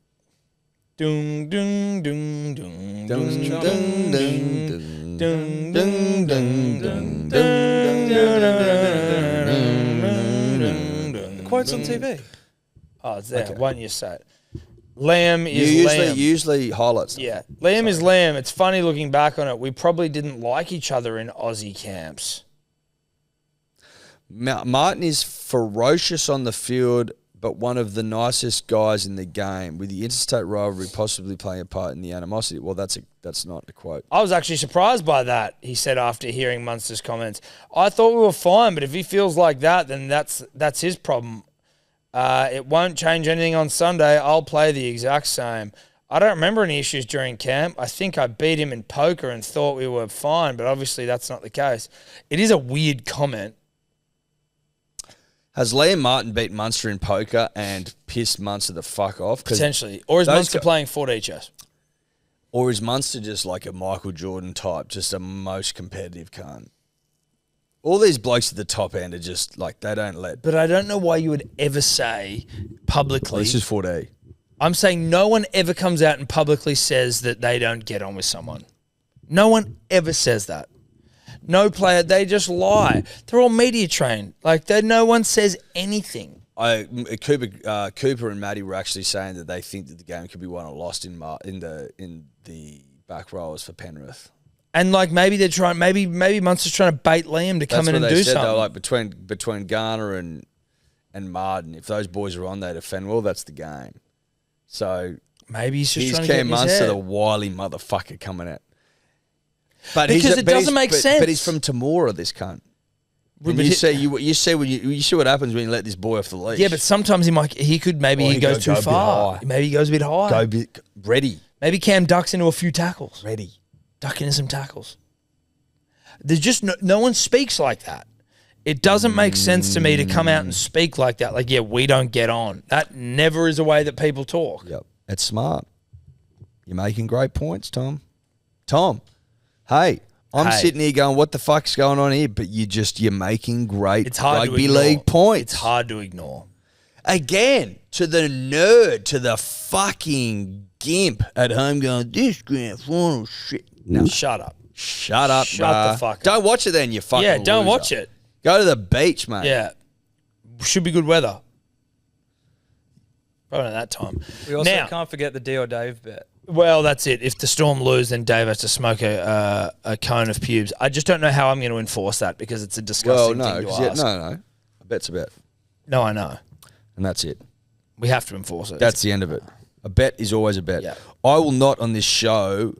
[SPEAKER 2] Dung, dung, dung, dung, dung, dung, dung,
[SPEAKER 3] Dun,
[SPEAKER 2] dung, dung, dung, dung, dung.
[SPEAKER 4] Quotes on TV.
[SPEAKER 2] Oh, it's there.
[SPEAKER 3] Okay.
[SPEAKER 2] Why don't you say it? Lamb
[SPEAKER 3] You
[SPEAKER 2] is Lamb.
[SPEAKER 3] usually highlights.
[SPEAKER 2] Yeah. Lamb is Lamb. It's funny looking back on it. We probably didn't like each other in Aussie camps.
[SPEAKER 3] Martin is ferocious on the field, but one of the nicest guys in the game, with the interstate rivalry possibly playing a part in the animosity. Well, that's not a quote.
[SPEAKER 2] I was actually surprised by that, he said after hearing Munster's comments. I thought we were fine, but if he feels like that, then that's his problem. It won't change anything on Sunday. I'll play the exact same. I don't remember any issues during camp. I think I beat him in poker and thought we were fine, but obviously that's not the case. It is a weird comment.
[SPEAKER 3] Has Liam Martin beat Munster in poker and pissed Munster the fuck off? 'Cause
[SPEAKER 2] Potentially. Or is
[SPEAKER 3] those
[SPEAKER 2] Munster
[SPEAKER 3] guys-
[SPEAKER 2] playing 4D chess?
[SPEAKER 3] Or is Munster just like a Michael Jordan type, just a most competitive cunt? All these blokes at the top end are just like, they don't let.
[SPEAKER 2] But I don't know why you would ever say publicly.
[SPEAKER 3] This is 4D.
[SPEAKER 2] I'm saying no one ever comes out and publicly says that they don't get on with someone. No one ever says that. No player, they just lie. They're all media trained. Like, no one says anything.
[SPEAKER 3] Cooper and Maddie were actually saying that they think that the game could be won or lost in the back rows for Penrith.
[SPEAKER 2] And like maybe they're trying, maybe Munster's trying to bait Liam to come in and do something.
[SPEAKER 3] Though, like between Garner and Martin, if those boys are on, they defend well. That's the game. So
[SPEAKER 2] maybe he's just trying to
[SPEAKER 3] Cam
[SPEAKER 2] get in his
[SPEAKER 3] Munster,
[SPEAKER 2] head.
[SPEAKER 3] the wily motherfucker coming out. But
[SPEAKER 2] because it doesn't make sense.
[SPEAKER 3] But he's from Temora, this cunt. And you see what happens when you let this boy off the leash.
[SPEAKER 2] Yeah, but sometimes he goes too far. Maybe he goes a bit high.
[SPEAKER 3] Ready.
[SPEAKER 2] Maybe Cam ducks into a few tackles.
[SPEAKER 3] Ready.
[SPEAKER 2] Duck into some tackles. There's just no one speaks like that. It doesn't make sense to me to come out and speak like that. Like, yeah, we don't get on. That never is a way that people talk.
[SPEAKER 3] Yep. It's smart. You're making great points, Tom. Hey, I'm sitting here going, what the fuck's going on here? But you're making great rugby league points.
[SPEAKER 2] It's hard to ignore.
[SPEAKER 3] Again, to the nerd, to the fucking gimp at home going, this grand final shit. No.
[SPEAKER 2] Shut up.
[SPEAKER 3] Shut up,
[SPEAKER 2] Shut the fuck up.
[SPEAKER 3] Don't watch it then, you fucking loser.
[SPEAKER 2] Don't watch it.
[SPEAKER 3] Go to the beach, mate.
[SPEAKER 2] Yeah. Should be good weather. Probably at that time.
[SPEAKER 4] We also can't forget the D or Dave bet.
[SPEAKER 2] Well, that's it. If the Storm lose, then Dave has to smoke a cone of pubes. I just don't know how I'm going to enforce that because it's a disgusting thing to ask.
[SPEAKER 3] No. A bet's a bet.
[SPEAKER 2] No, I know.
[SPEAKER 3] And that's it.
[SPEAKER 2] We have to enforce it.
[SPEAKER 3] That's the end of it. A bet is always a bet.
[SPEAKER 2] Yeah.
[SPEAKER 3] I will not on this show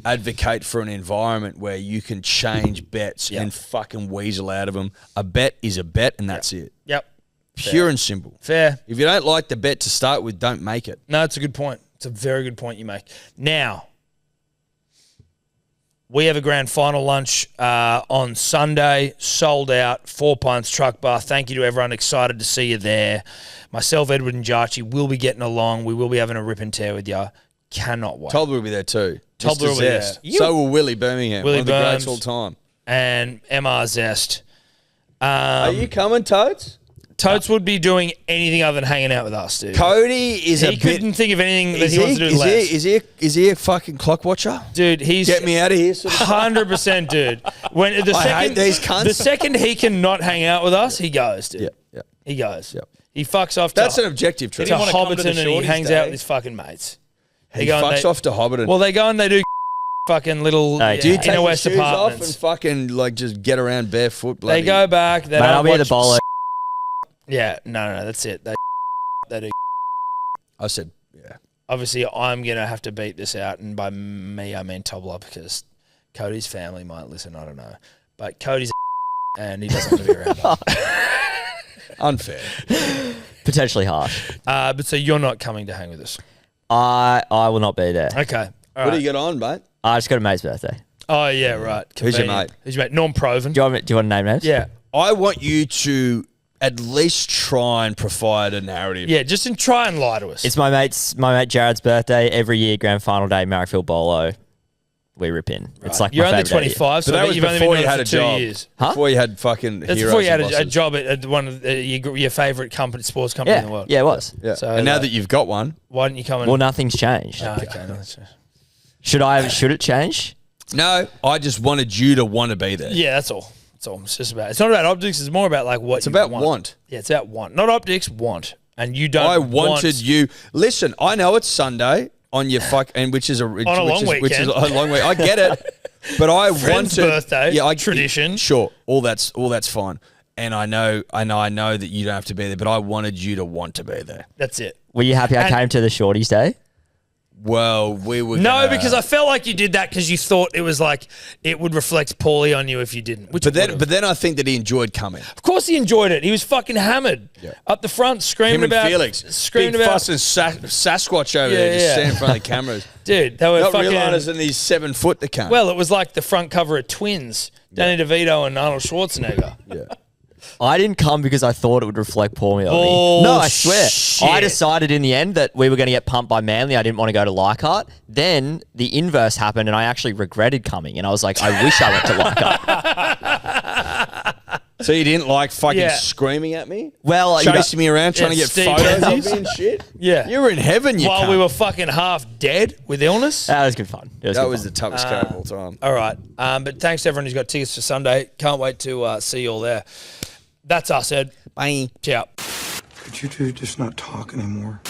[SPEAKER 3] advocate for an environment where you can change bets and fucking weasel out of them. A bet is a bet and that's it.
[SPEAKER 2] Yep.
[SPEAKER 3] Pure and simple.
[SPEAKER 2] Fair.
[SPEAKER 3] If you don't like the bet to start with, don't make it.
[SPEAKER 2] No, it's a good point. It's a very good point you make. Now, we have a grand final lunch on Sunday, sold out, 4 Pints Truck Bar. Thank you to everyone. Excited to see you there. Myself, Edward and Jarchi will be getting along. We will be having a rip and tear with you. Cannot wait.
[SPEAKER 3] Tobler will be there too.
[SPEAKER 2] Tobler will be there.
[SPEAKER 3] So will Willie Birmingham.
[SPEAKER 2] Willie
[SPEAKER 3] one of the greats
[SPEAKER 2] Birms.
[SPEAKER 3] all time.
[SPEAKER 2] And MR Zest.
[SPEAKER 3] Are you coming, Toads?
[SPEAKER 2] Totes would be doing anything other than hanging out with us, dude.
[SPEAKER 3] Cody is
[SPEAKER 2] he couldn't think of anything that he wants to do less.
[SPEAKER 3] Is he a fucking clock watcher?
[SPEAKER 2] Dude, he's...
[SPEAKER 3] Get me out of here. Sort of
[SPEAKER 2] 100%, dude. When
[SPEAKER 3] I hate these cunts.
[SPEAKER 2] The second he can not hang out with us, he goes, dude.
[SPEAKER 3] Yeah.
[SPEAKER 2] He goes.
[SPEAKER 3] Yep.
[SPEAKER 2] He fucks off
[SPEAKER 3] That's
[SPEAKER 2] to...
[SPEAKER 3] an objective trip.
[SPEAKER 2] To
[SPEAKER 4] wanna come to the
[SPEAKER 2] Hobbiton and he
[SPEAKER 4] Shorties
[SPEAKER 2] hangs
[SPEAKER 4] Day.
[SPEAKER 2] out with his fucking mates.
[SPEAKER 3] He fucks off to Hobbiton.
[SPEAKER 2] Well, they go and they do fucking little
[SPEAKER 3] do you take
[SPEAKER 2] inner
[SPEAKER 3] your
[SPEAKER 2] west
[SPEAKER 3] shoes off
[SPEAKER 2] apartments.
[SPEAKER 3] and fucking like just get around barefoot? Bloody.
[SPEAKER 2] They go back. They
[SPEAKER 6] Mate,
[SPEAKER 2] don't
[SPEAKER 6] I'll be
[SPEAKER 2] watch...
[SPEAKER 6] the bowler.
[SPEAKER 2] Yeah, no, that's it. They do.
[SPEAKER 3] I said, yeah.
[SPEAKER 2] Obviously, I'm going to have to beat this out, and by me, I mean Tobler, because Cody's family might listen, I don't know. But Cody's and he doesn't want to be around us.
[SPEAKER 3] Unfair.
[SPEAKER 6] Potentially harsh.
[SPEAKER 2] But so you're not coming to hang with us?
[SPEAKER 6] I will not be there.
[SPEAKER 2] Okay.
[SPEAKER 3] What do you get on, mate?
[SPEAKER 6] I just got a mate's birthday.
[SPEAKER 2] Oh, yeah, right.
[SPEAKER 3] Who's your
[SPEAKER 2] Convenient.
[SPEAKER 3] mate?
[SPEAKER 2] Who's your mate? Norm Proven.
[SPEAKER 6] Do you want to name names?
[SPEAKER 2] Yeah.
[SPEAKER 3] I want you to at least try and provide a narrative.
[SPEAKER 2] Yeah, just try and lie to us.
[SPEAKER 6] It's my mate Jared's birthday. Every year, grand final day, Marrickville Bolo. We rip in. It's like
[SPEAKER 2] You're
[SPEAKER 6] my
[SPEAKER 2] only
[SPEAKER 6] favourite day of the year.
[SPEAKER 2] 25, so
[SPEAKER 3] But that was
[SPEAKER 2] you've only
[SPEAKER 3] before
[SPEAKER 2] been
[SPEAKER 3] you
[SPEAKER 2] doing
[SPEAKER 3] had
[SPEAKER 2] it
[SPEAKER 3] a
[SPEAKER 2] for 2
[SPEAKER 3] job.
[SPEAKER 2] years.
[SPEAKER 6] Huh?
[SPEAKER 3] Before you had fucking
[SPEAKER 2] That's
[SPEAKER 3] heroes
[SPEAKER 2] before you had
[SPEAKER 3] and
[SPEAKER 2] a
[SPEAKER 3] bosses.
[SPEAKER 2] job at one of your favourite sports company in the world.
[SPEAKER 6] Yeah, it was.
[SPEAKER 3] Yeah.
[SPEAKER 2] So,
[SPEAKER 3] and now that you've got one.
[SPEAKER 2] why didn't you come and...
[SPEAKER 6] Well, nothing's changed.
[SPEAKER 2] Oh, okay. No, that's...
[SPEAKER 6] Should it change?
[SPEAKER 3] No, I just wanted you to want to be there.
[SPEAKER 2] Yeah, that's all. That's all. It's just about... It's not about optics. It's more about like what
[SPEAKER 3] It's
[SPEAKER 2] you
[SPEAKER 3] about
[SPEAKER 2] want.
[SPEAKER 3] want.
[SPEAKER 2] Yeah, it's about want. Not optics, want. And you don't
[SPEAKER 3] I wanted you. Listen, I know it's Sunday on your which is a
[SPEAKER 2] long weekend.
[SPEAKER 3] a long week. I get it, but I
[SPEAKER 2] Friend's
[SPEAKER 3] wanted
[SPEAKER 2] birthday, tradition.
[SPEAKER 3] Sure, all that's fine, and I know that you don't have to be there, but I wanted you to want to be there.
[SPEAKER 2] That's it.
[SPEAKER 6] Were you happy I
[SPEAKER 2] And-
[SPEAKER 6] came to the Shorties Day?
[SPEAKER 3] Well, we were
[SPEAKER 2] No, because I felt like you did that because you thought it was like it would reflect poorly on you if you didn't. Which
[SPEAKER 3] But
[SPEAKER 2] it would've.
[SPEAKER 3] then I think that he enjoyed coming.
[SPEAKER 2] Of course he enjoyed it. He was fucking hammered up the front, screaming
[SPEAKER 3] Him and
[SPEAKER 2] about
[SPEAKER 3] Felix,
[SPEAKER 2] screaming
[SPEAKER 3] big
[SPEAKER 2] about
[SPEAKER 3] fuss and Sasquatch over there, just standing in front of the cameras.
[SPEAKER 2] dude. They were
[SPEAKER 3] Not
[SPEAKER 2] fucking.
[SPEAKER 3] realising he's 7 foot. The cunt.
[SPEAKER 2] Well, it was like the front cover of Twins, Danny DeVito and Arnold Schwarzenegger.
[SPEAKER 3] yeah.
[SPEAKER 6] I didn't come because I thought it would reflect poorly on me.
[SPEAKER 2] Oh,
[SPEAKER 6] No, I swear.
[SPEAKER 2] shit.
[SPEAKER 6] I decided in the end that we were going to get pumped by Manly. I didn't want to go to Leichhardt. Then the inverse happened, and I actually regretted coming. And I was like, I wish I went to Leichhardt.
[SPEAKER 3] So you didn't like fucking
[SPEAKER 2] Yeah.
[SPEAKER 3] screaming at me?
[SPEAKER 6] Well,
[SPEAKER 3] Chasing me around trying to get
[SPEAKER 2] Steve
[SPEAKER 3] photos of
[SPEAKER 2] Menzies.
[SPEAKER 3] me and shit?
[SPEAKER 2] Yeah.
[SPEAKER 3] You were in heaven, you
[SPEAKER 2] While
[SPEAKER 3] cunt.
[SPEAKER 2] we were fucking half dead with illness.
[SPEAKER 6] that was good fun.
[SPEAKER 3] That was the toughest game of all time.
[SPEAKER 2] All right. But thanks to everyone who's got tickets for Sunday. Can't wait to see you all there. That's us, Ed.
[SPEAKER 3] Bye.
[SPEAKER 2] Ciao.
[SPEAKER 7] Could you two just not talk anymore?